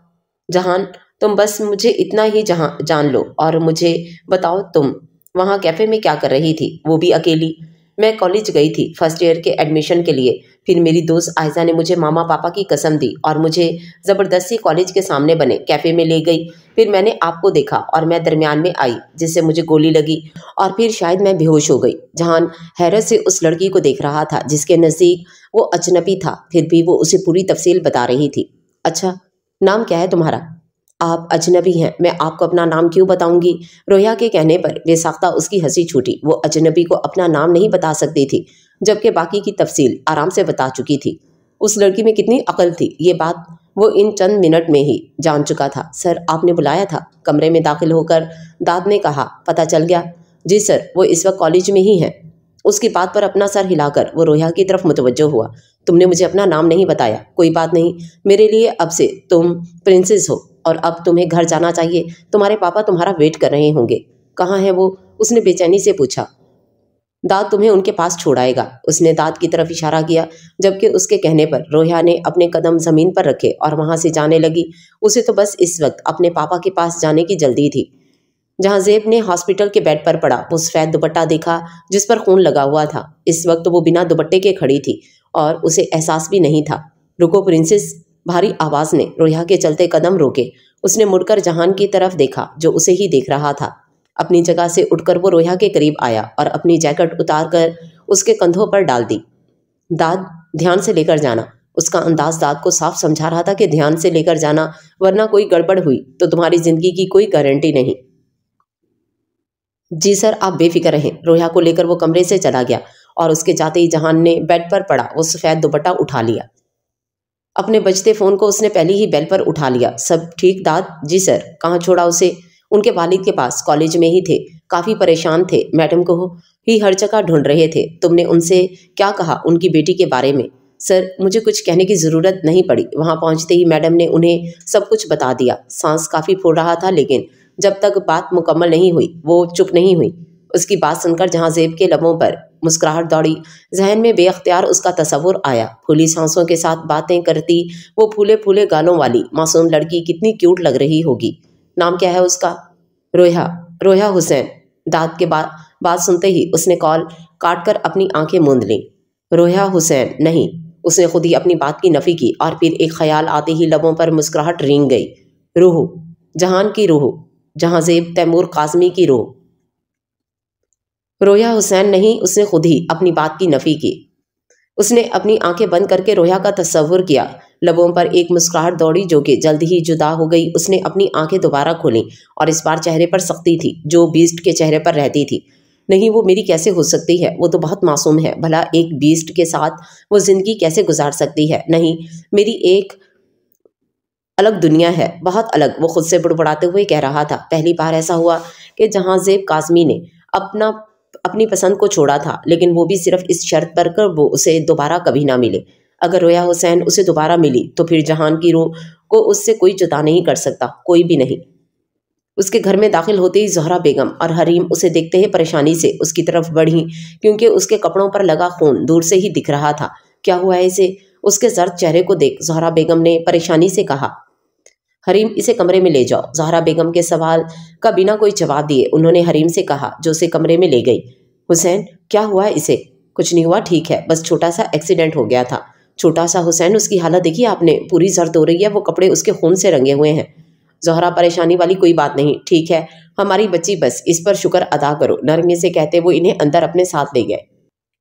जहान, तुम बस मुझे इतना ही जान लो और मुझे बताओ तुम वहाँ कैफे में क्या कर रही थी, वो भी अकेली? मैं कॉलेज गई थी फर्स्ट ईयर के एडमिशन के लिए। फिर मेरी दोस्त आयजा ने मुझे मामा पापा की कसम दी और मुझे ज़बरदस्ती कॉलेज के सामने बने कैफ़े में ले गई। फिर मैंने आपको देखा और मैं दरमियान में आई, जिससे मुझे गोली लगी और फिर शायद मैं बेहोश हो गई। जहान हैरत से उस लड़की को देख रहा था जिसके नज़दीक वो अजनबी था, फिर भी वो उसे पूरी तफसील बता रही थी। अच्छा, नाम क्या है तुम्हारा? आप अजनबी हैं, मैं आपको अपना नाम क्यों बताऊंगी? रोहिया के कहने पर बेसाख्ता उसकी हंसी छूटी। वो अजनबी को अपना नाम नहीं बता सकती थी, जबकि बाकी की तफसील आराम से बता चुकी थी। उस लड़की में कितनी अकल थी, ये बात वो इन चंद मिनट में ही जान चुका था। सर, आपने बुलाया था? कमरे में दाखिल होकर दाद ने कहा। पता चल गया? जी सर, वो इस वक्त कॉलेज में ही हैं। उसकी बात पर अपना सर हिलाकर वो रोहिया की तरफ मुतवज्जो हुआ। तुमने मुझे अपना नाम नहीं बताया। कोई बात नहीं, मेरे लिए अब से तुम प्रिंसेस हो और अब तुम्हें घर जाना चाहिए। तुम्हारे पापा तुम्हारा वेट कर रहे होंगे। कहाँ है वो? उसने बेचैनी से पूछा। داد تمہیں ان کے پاس چھوڑائے گا۔ اس نے داد کی طرف اشارہ کیا، جبکہ اس کے کہنے پر رویا نے اپنے قدم زمین پر رکھے اور وہاں سے جانے لگی۔ اسے تو بس اس وقت اپنے پاپا کے پاس جانے کی جلدی تھی۔ جہاں زیب نے ہاسپٹل کے بیڈ پر پڑا، وہ سفید دوپٹہ دیکھا جس پر خون لگا ہوا تھا۔ اس وقت وہ بنا دوپٹے کے کھڑی تھی اور اسے احساس بھی نہیں تھا۔ رکو پرنسس، بھاری آواز نے رویا کے چلتے قدم روکے۔ اس نے مڑ کر جہان کی طرف دیکھا جو اسے ہی دیکھ رہا تھا۔ اپنی جگہ سے اٹھ کر وہ رویا کے قریب آیا اور اپنی جیکٹ اتار کر اس کے کندھوں پر ڈال دی۔ داد، دھیان سے لے کر جانا۔ اس کا انداز داد کو صاف سمجھا رہا تھا کہ دھیان سے لے کر جانا، ورنہ کوئی گڑبڑ ہوئی تو تمہاری زندگی کی کوئی گارنٹی نہیں۔ جی سر، آپ بے فکر رہیں۔ رویا کو لے کر وہ کمرے سے چلا گیا اور اس کے جاتے ہی جہان نے بیڈ پر پڑا وہ سفید دوپٹہ اٹھا لیا۔ اپنے بجتے فون کو اس نے پہلی ہی بیل پر اٹھا لیا۔ سب ٹھیک داد؟ جی سر۔ کہاں چھوڑا اسے؟ ان کے والد کے پاس، کالج میں ہی تھے، کافی پریشان تھے، میڈم کو ہی ہر جگہ ڈھونڈ رہے تھے۔ تم نے ان سے کیا کہا ان کی بیٹی کے بارے میں؟ سر، مجھے کچھ کہنے کی ضرورت نہیں پڑی۔ وہاں پہنچتے ہی میڈم نے انہیں سب کچھ بتا دیا۔ سانس کافی پھول رہا تھا، لیکن جب تک بات مکمل نہیں ہوئی وہ چپ نہیں ہوئی۔ اس کی بات سن کر جہاں زیب کے لبوں پر مسکراہٹ دوڑی، ذہن میں بے اختیار اس کا تصور آیا۔ پھولی سانسوں کے ساتھ باتیں کرتی وہ پھولے پھولے گالوں والی معصوم لڑکی کتنی کیوٹ لگ رہی ہوگی۔ نام کیا ہے اس کا؟ رویا۔ رویا حسین۔ داد کے بات سنتے ہی اس نے کال کاٹ کر اپنی آنکھیں موند لیں۔ رویا حسین نہیں۔ اس نے خود ہی اپنی بات کی نفی کی اور پھر ایک خیال آتے ہی لبوں پر مسکراہٹ رینگ گئی۔ روح، جہان کی روح، جہاں زیب تیمور قاسمی کی روح۔ رویا حسین نہیں، اس نے خود ہی اپنی بات کی نفی کی۔ اس نے اپنی آنکھیں بند کر کے رویا کا تصور کیا۔ لبوں پر ایک مسکراہٹ دوڑی جو کہ جلد ہی جدا ہو گئی۔ اس نے اپنی آنکھیں دوبارہ کھولیں اور اس بار چہرے پر سختی تھی جو بیسٹ کے چہرے پر رہتی تھی۔ نہیں، وہ میری کیسے ہو سکتی ہے؟ وہ تو بہت معصوم ہے۔ بھلا ایک بیسٹ کے ساتھ وہ زندگی کیسے گزار سکتی ہے؟ نہیں، میری ایک الگ دنیا ہے، بہت الگ، وہ خود سے بڑبڑاتے ہوئے کہہ رہا تھا۔ پہلی بار ایسا ہوا کہ جہاں زیب قاسمی نے اپنی پسند کو چھوڑا تھا، لیکن وہ بھی صرف اس شرط پر کہ وہ اسے دوبارہ کبھی نہ ملے۔ اگر رویا حسین اسے دوبارہ ملی تو پھر جہان کی روح کو اس سے کوئی جدا نہیں کر سکتا، کوئی بھی نہیں۔ اس کے گھر میں داخل ہوتے ہی زہرا بیگم اور حریم اسے دیکھتے ہی پریشانی سے اس کی طرف بڑھی، کیونکہ اس کے کپڑوں پر لگا خون دور سے ہی دکھ رہا تھا۔ کیا ہوا ہے اسے؟ اس کے زرد چہرے کو دیکھ زہرا بیگم نے پریشانی سے کہا۔ حریم، اسے کمرے میں لے جاؤ۔ زہرا بیگم کے سوال کا بنا کوئی جواب دیے انہوں نے حریم سے کہا، جو اسے کمرے میں لے گئی۔ حسین، کیا ہوا ہے اسے؟ کچھ نہیں ہوا، ٹھیک ہے، بس چھوٹا سا ایکسیڈنٹ ہو گیا تھا۔ چھوٹا سا؟ حسین، اس کی حالت دیکھی آپ نے؟ پوری زرد ہو رہی ہے، وہ کپڑے اس کے خون سے رنگے ہوئے ہیں۔ زہرا، پریشانی والی کوئی بات نہیں، ٹھیک ہے ہماری بچی، بس اس پر شکر ادا کرو، نرمی سے کہتے وہ انہیں اندر اپنے ساتھ لے گئے۔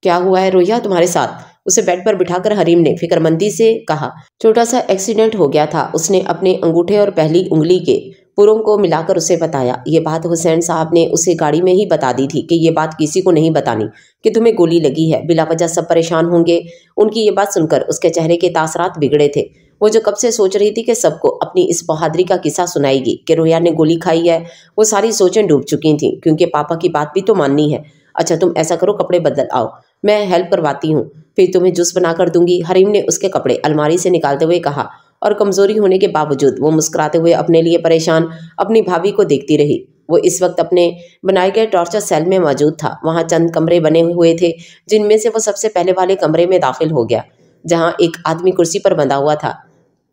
کیا ہوا ہے رویا تمہارے ساتھ؟ اسے بیڈ پر بٹھا کر حریم نے فکر مندی سے کہا۔ چھوٹا سا ایکسیڈنٹ ہو گیا تھا، اس نے اپنے انگوٹھے اور پہلی انگلی کے پروں کو ملا کر اسے بتایا۔ یہ بات حسین صاحب نے اسے گاڑی میں ہی بتا دی تھی کہ یہ بات کسی کو نہیں بتانی کہ تمہیں گولی لگی ہے، بلا وجہ سب پریشان ہوں گے۔ ان کی یہ بات سن کر اس کے چہرے کے تاثرات بگڑے تھے۔ وہ جو کب سے سوچ رہی تھی کہ سب کو اپنی اس بہادری کا قصہ سنائے گی کہ رویا نے گولی کھائی ہے، وہ ساری سوچیں ڈوب چکی تھیں، کیونکہ پاپا کی بات بھی تو ماننی ہے۔ اچھا تم ایسا کرو، کپڑے بدل آؤ، میں ہیلپ کرواتی ہوں، پھر تمہیں جوس بنا کر دوں گی۔ حریم نے اس کے کپڑے الماری سے نکالتے ہوئے کہا، اور کمزوری ہونے کے باوجود وہ مسکراتے ہوئے اپنے لیے پریشان اپنی بھابھی کو دیکھتی رہی۔ وہ اس وقت اپنے بنائے گئے ٹارچر سیل میں موجود تھا۔ وہاں چند کمرے بنے ہوئے تھے، جن میں سے وہ سب سے پہلے والے کمرے میں داخل ہو گیا، جہاں ایک آدمی کرسی پر بندھا ہوا تھا۔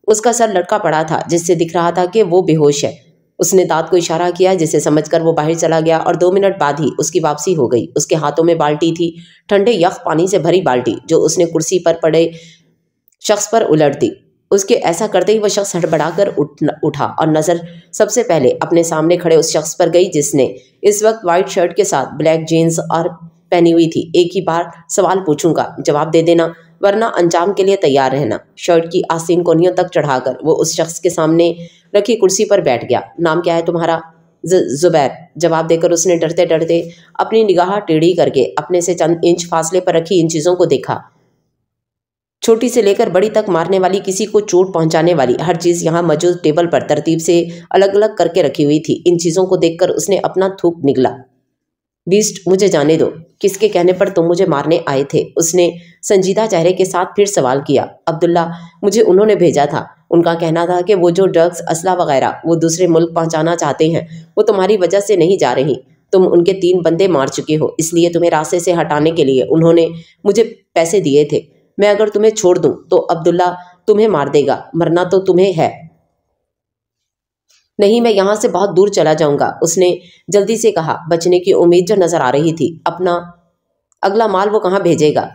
اس کا سر لٹکا پڑا تھا، جس سے دکھ رہا تھا کہ وہ بے ہوش ہے۔ اس نے داد کو اشارہ کیا، جسے سمجھ کر وہ باہر چلا گیا اور 2 منٹ بعد ہی اس کی واپسی ہو گئی۔ اس کے ہاتھوں میں بالٹی تھی، ٹھنڈے یخ پانی سے بھری بالٹی، جو اس نے کرسی پر پڑے شخص پر الٹ دی۔ اس کے ایسا کرتے ہی وہ شخص ہڑبڑا کر اٹھا اور نظر سب سے پہلے اپنے سامنے کھڑے اس شخص پر گئی، جس نے اس وقت وائٹ شرٹ کے ساتھ بلیک جینز اور پہنی ہوئی تھی۔ ایک ہی بار سوال پوچھوں گا، جواب دے دینا، ورنہ انجام کے لیے تیار رہنا۔ شرٹ کی آستین کونیوں تک چڑھا کر وہ اس شخص کے سامنے رکھی کرسی پر بیٹھ گیا۔ نام کیا ہے تمہارا؟ زبیر، جواب دے کر اس نے ڈرتے ڈرتے اپنی نگاہ ٹیڑھی کر کے اپنے سے چند انچ فاصلے پر رکھی ان چیزوں کو دیکھا۔ چھوٹی سے لے کر بڑی تک مارنے والی، کسی کو چوٹ پہنچانے والی ہر چیز یہاں موجود ٹیبل پر ترتیب سے الگ الگ کر کے رکھی ہوئی تھی۔ ان چیزوں کو دیکھ کر اس نے اپنا تھوک نگلا۔ بیسٹ، مجھے جانے دو، کس کے کہنے پر تم مجھے مارنے آئے تھے؟ اس نے سنجیدہ چہرے کے ساتھ پھر سوال کیا۔ عبداللہ، مجھے انہوں نے بھیجا تھا، ان کا کہنا تھا کہ وہ جو ڈرگز، اسلحہ وغیرہ وہ دوسرے ملک پہنچانا چاہتے ہیں، وہ تمہاری وجہ سے نہیں جا رہی، تم ان کے 3 بندے مار چکے ہو، اس لیے تمہیں راستے سے ہٹانے کے لیے انہوں نے مجھے پیسے دیے تھے۔ میں اگر تمہیں چھوڑ دوں تو عبداللہ تمہیں مار دے گا، مرنا تو تمہیں ہے۔ نہیں، میں یہاں سے بہت دور چلا جاؤں گا، اس نے جلدی سے کہا، بچنے کی امید جو نظر آ رہی تھی۔ اپنا اگلا مال وہ کہاں بھیجے گا؟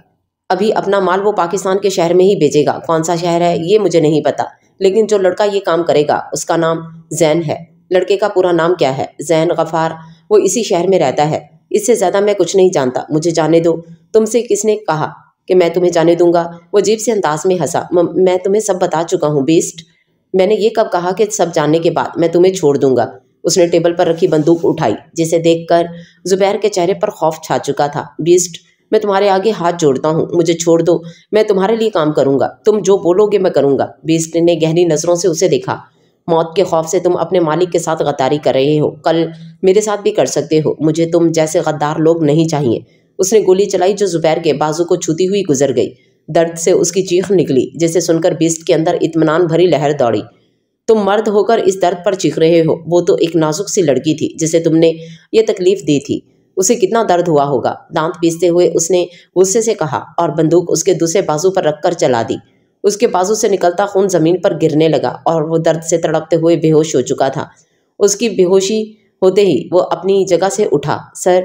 ابھی اپنا مال وہ پاکستان کے شہر میں ہی بھیجے گا۔ کون سا شہر ہے یہ مجھے نہیں پتا، لیکن جو لڑکا یہ کام کرے گا اس کا نام زین ہے۔ لڑکے کا پورا نام کیا ہے؟ زین غفار، وہ اسی شہر میں رہتا ہے۔ اس سے زیادہ میں کچھ نہیں جانتا، مجھے جانے دو۔ تم سے کس نے کہا کہ میں تمہیں جانے دوں گا؟ وہ عجیب سے انداز میں ہنسا۔ میں تمہیں سب بتا چکا ہوں بیسٹ، میں نے یہ کب کہا کہ سب جاننے کے بعد میں تمہیں چھوڑ دوں گا؟ اس نے ٹیبل پر رکھی بندوق اٹھائی، جسے دیکھ کر زبیر کے چہرے پر خوف چھا چکا تھا۔ بیسٹ، میں تمہارے آگے ہاتھ جوڑتا ہوں، مجھے چھوڑ دو، میں تمہارے لیے کام کروں گا، تم جو بولو گے میں کروں گا۔ بیسٹ نے گہری نظروں سے اسے دیکھا۔ موت کے خوف سے تم اپنے مالک کے ساتھ غداری کر رہے ہو، کل میرے ساتھ بھی کر سکتے ہو، مجھے تم جیسے غدار لوگ نہیں چاہیے۔ اس نے گولی چلائی جو زبیر کے بازو کو چھوتی ہوئی گزر گئی۔ درد سے اس کی چیخ نکلی، جسے سن کر بیسٹ کے اندر اطمینان بھری لہر دوڑی۔ تم مرد ہو کر اس درد پر چیخ رہے ہو، وہ تو ایک نازک سی لڑکی تھی جسے تم نے یہ تکلیف دی تھی، اسے کتنا درد ہوا ہوگا۔ دانت پیستے ہوئے اس نے غصے سے کہا اور بندوق اس کے دوسرے بازو پر رکھ کر چلا دی۔ اس کے بازو سے نکلتا خون زمین پر گرنے لگا اور وہ درد سے تڑپتے ہوئے بے ہوش ہو چکا تھا۔ اس کی بے ہوشی ہوتے ہی وہ اپنی جگہ سے اٹھا۔ سر،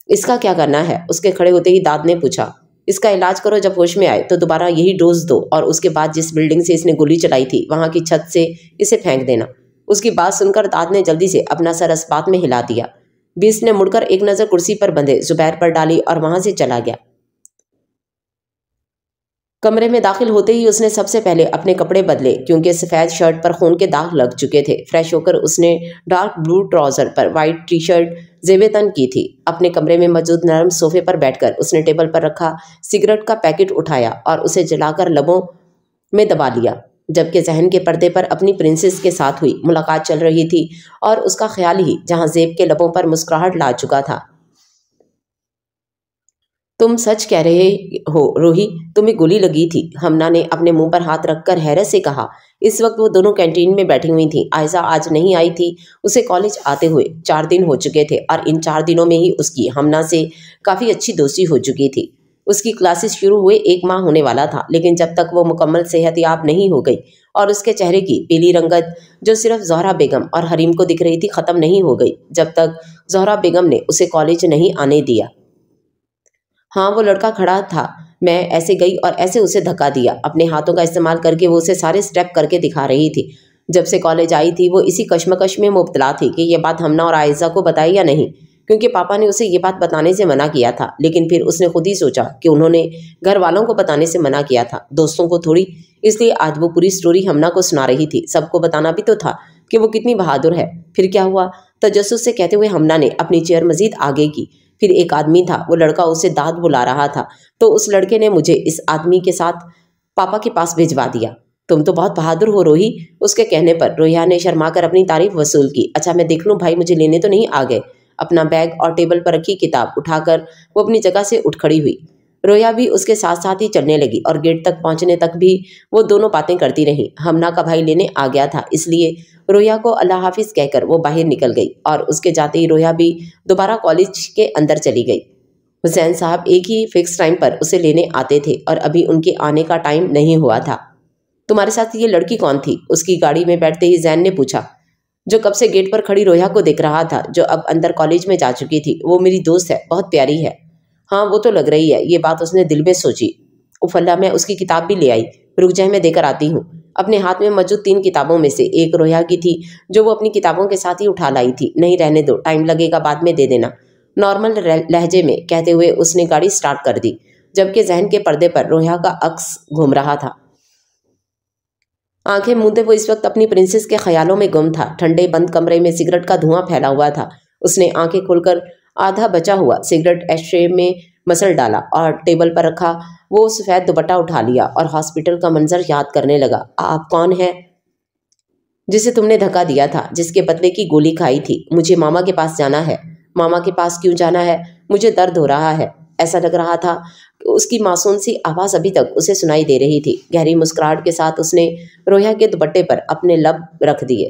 اس کا کیا کرنا ہے؟ اس کے کھڑے ہوتے ہی داد نے پوچھا۔ اس کا علاج کرو، جب ہوش میں آئے تو دوبارہ یہی ڈوز دو، اور اس کے بعد جس بلڈنگ سے اس نے گولی چلائی تھی وہاں کی چھت سے اسے پھینک دینا۔ اس کی بات سن کر داد نے جلدی سے اپنا سر اسبات میں ہلا دیا۔ بیس نے مڑ کر ایک نظر کرسی پر بندھے زبیر پر ڈالی اور وہاں سے چلا گیا۔ کمرے میں داخل ہوتے ہی اس نے سب سے پہلے اپنے کپڑے بدلے، کیونکہ سفید شرٹ پر خون کے داغ لگ چکے تھے۔ فریش ہو کر اس نے ڈارک بلو ٹراؤزر پر وائٹ ٹی شرٹ زیب تن کی تھی۔ اپنے کمرے میں موجود نرم صوفے پر بیٹھ کر اس نے ٹیبل پر رکھا سگریٹ کا پیکٹ اٹھایا اور اسے جلا کر لبوں میں دبا لیا، جبکہ ذہن کے پردے پر اپنی پرنسس کے ساتھ ہوئی ملاقات چل رہی تھی اور اس کا خیال ہی جہاں زیب کے لبوں پر مسکراہٹ لا چکا تھا۔ تم سچ کہہ رہے ہو روحی، تمہیں گولی لگی تھی؟ ہمنا نے اپنے منہ پر ہاتھ رکھ کر حیرت سے کہا۔ اس وقت وہ دونوں کینٹین میں بیٹھی ہوئی تھیں۔ عائزہ آج نہیں آئی تھی، اسے کالج آتے ہوئے 4 دن ہو چکے تھے اور ان 4 دنوں میں ہی اس کی ہمنا سے کافی اچھی دوستی ہو چکی تھی۔ اس کی کلاسز شروع ہوئے 1 ماہ ہونے والا تھا، لیکن جب تک وہ مکمل صحت یاب نہیں ہو گئی اور اس کے چہرے کی پیلی رنگت جو صرف زہرا بیگم اور حریم کو دکھ رہی تھی ختم نہیں ہو گئی، جب تک زہرا بیگم نے اسے کالج نہیں آنے دیا۔ ہاں، وہ لڑکا کھڑا تھا، میں ایسے گئی اور ایسے اسے دھکا دیا۔ اپنے ہاتھوں کا استعمال کر کے وہ اسے سارے سٹیپ کر کے دکھا رہی تھی۔ جب سے کالج آئی تھی وہ اسی کشمکش میں مبتلا تھی کہ یہ بات ہمنا اور عائزہ کو بتائی یا نہیں، کیونکہ پاپا نے اسے یہ بات بتانے سے منع کیا تھا، لیکن پھر اس نے خود ہی سوچا کہ انہوں نے گھر والوں کو بتانے سے منع کیا تھا، دوستوں کو تھوڑی۔ اس لیے آج وہ پوری سٹوری ہمنا کو سنا رہی تھی۔ سب کو بتانا بھی تو تھا کہ وہ کتنی بہادر ہے۔ پھر کیا ہوا؟ تجسس سے کہتے ہوئے ہمنا نے اپنی چیئر مزید آگے کی۔ پھر ایک آدمی تھا، وہ لڑکا اسے داد بلا رہا تھا، تو اس لڑکے نے مجھے اس آدمی کے ساتھ پاپا کے پاس بھیجوا دیا۔ تم تو بہت بہادر ہو روحی۔ اس کے کہنے پر رویا نے شرما کر اپنی تعریف وصول کی۔ اچھا میں دیکھ لوں بھائی مجھے لینے تو نہیں آ گئے؟ اپنا بیگ اور ٹیبل پر رکھی کتاب اٹھا کر وہ اپنی جگہ سے اٹھ کھڑی ہوئی۔ رویا بھی اس کے ساتھ ساتھ ہی چلنے لگی اور گیٹ تک پہنچنے تک بھی وہ دونوں باتیں کرتی رہیں۔ ہمنا کا بھائی لینے آ گیا تھا، اس لیے رویا کو اللہ حافظ کہہ کر وہ باہر نکل گئی اور اس کے جاتے ہی رویا بھی دوبارہ کالج کے اندر چلی گئی۔ حسین صاحب ایک ہی فکس ٹائم پر اسے لینے آتے تھے اور ابھی ان کے آنے کا ٹائم نہیں ہوا تھا۔ تمہارے ساتھ یہ لڑکی کون تھی؟ اس کی گاڑی میں بیٹھتے ہی زین نے پوچھا، جو کب سے گیٹ پر کھڑی رویا کو دیکھ رہا تھا، جو اب اندر کالج میں جا چکی تھی۔ وہ میری دوست ہے، بہت پیاری ہے۔ ہاں وہ تو لگ رہی ہے، یہ بات اس نے دل میں سوچی۔ اف اللہ، میں اس کی کتاب بھی لے آئی، رک جائے میں دے کر آتی ہوں۔ اپنے ہاتھ میں موجود 3 کتابوں میں سے ایک رویا کی تھی جو وہ اپنی کتابوں کے ساتھ ہی اٹھا لائی تھی۔ نہیں رہنے دو، ٹائم لگے گا، بعد میں دے دینا، نارمل لہجے میں کہتے ہوئے اس نے گاڑی سٹارٹ کر دی، جبکہ ذہن کے پردے پر رویا کا عکس گھوم رہا تھا۔ آنکھیں مونتے وہ اس وقت اپنی پرنسس کے خیالوں میں گم تھا۔ ٹھنڈے بند کمرے میں سگریٹ کا دھواں پھیلا ہوا تھا۔ اس نے آنکھیں کھول کر آدھا بچا ہوا سگریٹ ایشٹرے میں مسل ڈالا اور ٹیبل پر رکھا وہ سفید دوپٹہ اٹھا لیا اور ہاسپٹل کا منظر یاد کرنے لگا۔ آپ کون ہیں؟ جسے تم نے دھکا دیا تھا، جس کے بدلے کی گولی کھائی تھی۔ مجھے ماما کے پاس جانا ہے۔ ماما کے پاس کیوں جانا ہے؟ مجھے درد ہو رہا ہے۔ ایسا لگ رہا تھا کہ اس کی معصوم سی آواز ابھی تک اسے سنائی دے رہی تھی۔ گہری مسکراہٹ کے ساتھ اس نے رویا کے دوپٹے پر اپنے لب رکھ دیے۔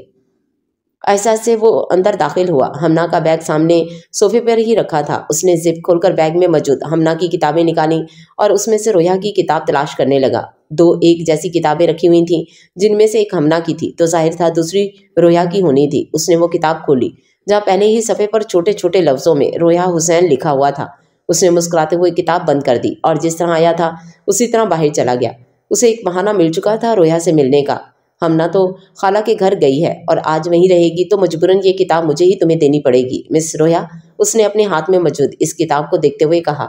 احساس سے وہ اندر داخل ہوا۔ ہمنا کا بیگ سامنے صوفے پر ہی رکھا تھا۔ اس نے زپ کھول کر بیگ میں موجود ہمنا کی کتابیں نکالیں اور اس میں سے رویا کی کتاب تلاش کرنے لگا۔ دو ایک جیسی کتابیں رکھی ہوئی تھیں، جن میں سے ایک ہمنا کی تھی تو ظاہر تھا دوسری رویا کی ہونی تھی۔ اس نے وہ کتاب کھولی جہاں پہلے ہی صفحے پر چھوٹے چھوٹے لفظوں میں رویا حسین لکھا ہوا تھا۔ اس نے مسکراتے ہوئے کتاب بند کر دی اور جس طرح آیا تھا اسی طرح باہر چلا گیا۔ اسے ایک بہانہ مل چکا تھا رویا سے ملنے کا۔ ہمنا تو خالہ کے گھر گئی ہے اور آج وہیں رہے گی، تو مجبوراً یہ کتاب مجھے ہی تمہیں دینی پڑے گی مس رویا۔ اس نے اپنے ہاتھ میں موجود اس کتاب کو دیکھتے ہوئے کہا۔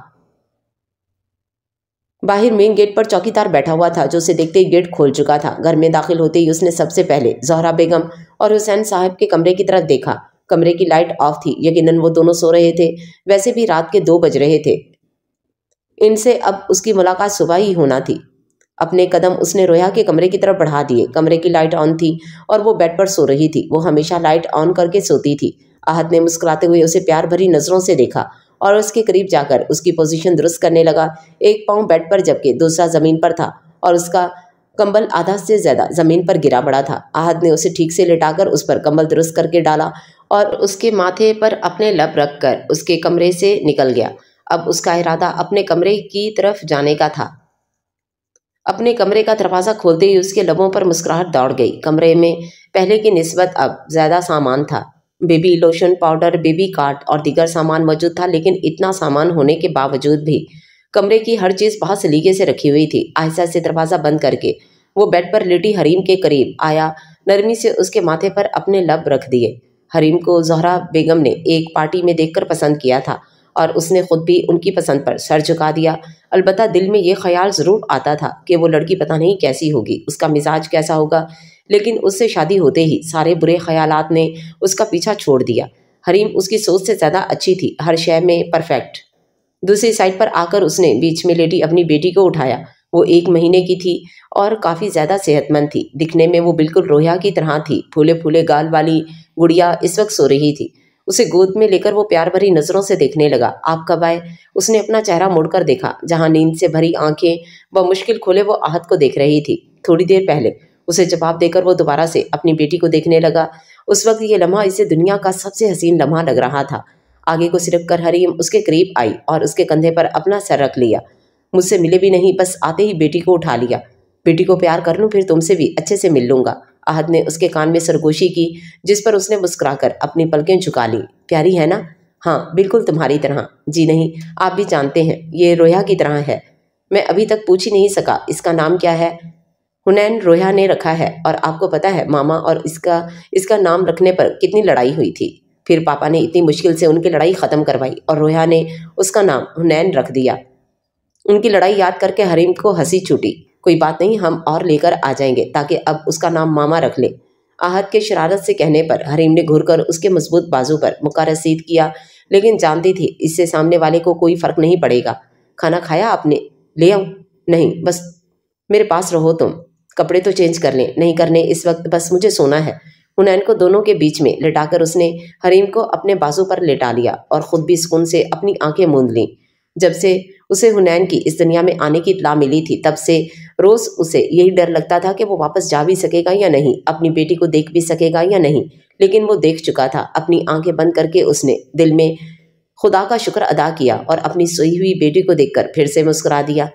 باہر مین گیٹ پر چوکیدار بیٹھا ہوا تھا جو اسے دیکھتے ہی گیٹ کھول چکا تھا۔ گھر میں داخل ہوتے ہی اس نے سب سے پہلے زہرا بیگم اور حسین صاحب کے کمرے کی طرف دیکھا۔ کمرے کی لائٹ آف تھی، یقیناً وہ دونوں سو رہے تھے۔ ویسے بھی رات کے 2 بج رہے تھے۔ ان سے اب اس کی ملاقات صبح ہی ہونا تھی۔ اپنے قدم اس نے رویا کے کمرے کی طرف بڑھا دیے۔ کمرے کی لائٹ آن تھی اور وہ بیڈ پر سو رہی تھی۔ وہ ہمیشہ لائٹ آن کر کے سوتی تھی۔ احد نے مسکراتے ہوئے اسے پیار بھری نظروں سے دیکھا اور اس کے قریب جا کر اس کی پوزیشن درست کرنے لگا۔ ایک پاؤں بیڈ پر جبکہ دوسرا زمین پر تھا اور اس کا کمبل آدھا سے زیادہ زمین پر گرا پڑا تھا۔ احد نے اسے ٹھیک سے لٹا کر اس پر کمبل درست کر کے ڈالا اور اس کے ماتھے پر اپنے لب رکھ کر اس کے کمرے سے نکل گیا۔ اب اس کا ارادہ اپنے کمرے کی طرف جانے کا تھا۔ اپنے کمرے کا دروازہ کھولتے ہی اس کے لبوں پر مسکراہٹ دوڑ گئی۔ کمرے میں پہلے کی نسبت اب زیادہ سامان تھا۔ بیبی لوشن، پاؤڈر، بیبی کاٹ اور دیگر سامان موجود تھا، لیکن اتنا سامان ہونے کے باوجود بھی کمرے کی ہر چیز بہت سلیقے سے رکھی ہوئی تھی۔ آہستہ سے دروازہ بند کر کے وہ بیڈ پر لیٹی حریم کے قریب آیا، نرمی سے اس کے ماتھے پر اپنے لب رکھ دیے۔ حریم کو زہرا بیگم نے ایک پارٹی میں دیکھ کر پسند کیا تھا اور اس نے خود بھی ان کی پسند پر سر جھکا دیا۔ البتہ دل میں یہ خیال ضرور آتا تھا کہ وہ لڑکی پتہ نہیں کیسی ہوگی، اس کا مزاج کیسا ہوگا، لیکن اس سے شادی ہوتے ہی سارے برے خیالات نے اس کا پیچھا چھوڑ دیا۔ حریم اس کی سوچ سے زیادہ اچھی تھی، ہر شے میں پرفیکٹ۔ دوسری سائڈ پر آ کر اس نے بیچ میں لیٹی اپنی بیٹی کو اٹھایا۔ وہ 1 مہینے کی تھی اور کافی زیادہ صحت مند تھی۔ دکھنے میں وہ بالکل رویا کی طرح تھی۔ پھولے پھولے گال والی گڑیا اس وقت سو رہی تھی۔ اسے گود میں لے کر وہ پیار بھری نظروں سے دیکھنے لگا۔ آپ کب آئے؟ اس نے اپنا چہرہ موڑ کر دیکھا جہاں نیند سے بھری آنکھیں بمشکل کھولے وہ احد کو دیکھ رہی تھی۔ تھوڑی دیر پہلے اسے جواب دے کر وہ دوبارہ سے اپنی بیٹی کو دیکھنے لگا۔ اس وقت یہ لمحہ اسے دنیا کا سب سے حسین لمحہ لگ رہا تھا۔ آگے کو سرک کر حریم اس کے قریب آئی اور اس کے کندھے پر اپنا سر رکھ لیا۔ مجھ سے ملے بھی نہیں، بس آتے ہی بیٹی کو اٹھا لیا۔ بیٹی کو پیار کر لوں پھر تم سے بھی اچھے سے مل لوں گا۔ احد نے اس کے کان میں سرگوشی کی جس پر اس نے مسکرا کر اپنی پلکیں جھکا لیں۔ پیاری ہے نا؟ ہاں بالکل تمہاری طرح۔ جی نہیں، آپ بھی جانتے ہیں یہ رویا کی طرح ہے۔ میں ابھی تک پوچھ ہی نہیں سکا اس کا نام کیا ہے۔ حنین رویا نے رکھا ہے، اور آپ کو پتہ ہے ماما اور اس کا نام رکھنے پر کتنی لڑائی ہوئی تھی۔ پھر پاپا نے اتنی مشکل سے ان کی لڑائی ختم کروائی اور رویا نے اس کا نام حنین رکھ دیا۔ ان کی لڑائی یاد کر کے حریم کو ہنسی چھوٹی۔ کوئی بات نہیں، ہم اور لے کر آ جائیں گے تاکہ اب اس کا نام ماما رکھ لے۔ احد کے شرارت سے کہنے پر حریم نے گھر کر اس کے مضبوط بازو پر مکہ رسید کیا، لیکن جانتی تھی اس سے سامنے والے کو کوئی فرق نہیں پڑے گا۔ کھانا کھایا آپ نے؟ لے آؤں؟ نہیں، بس میرے پاس رہو تم۔ کپڑے تو چینج کر لیں۔ نہیں کرنے اس وقت، بس مجھے سونا ہے۔ حنین کو دونوں کے بیچ میں لٹا کر اس نے حریم کو اپنے بازو پر لٹا لیا اور خود بھی سکون سے اپنی آنکھیں موند لیں۔ جب سے اسے حنین کی اس دنیا میں آنے کی اطلاع ملی تھی تب سے روز اسے یہی ڈر لگتا تھا کہ وہ واپس جا بھی سکے گا یا نہیں، اپنی بیٹی کو دیکھ بھی سکے گا یا نہیں، لیکن وہ دیکھ چکا تھا۔ اپنی آنکھیں بند کر کے اس نے دل میں خدا کا شکر ادا کیا اور اپنی سوئی ہوئی بیٹی کو دیکھ کر پھر سے مسکرا دیا۔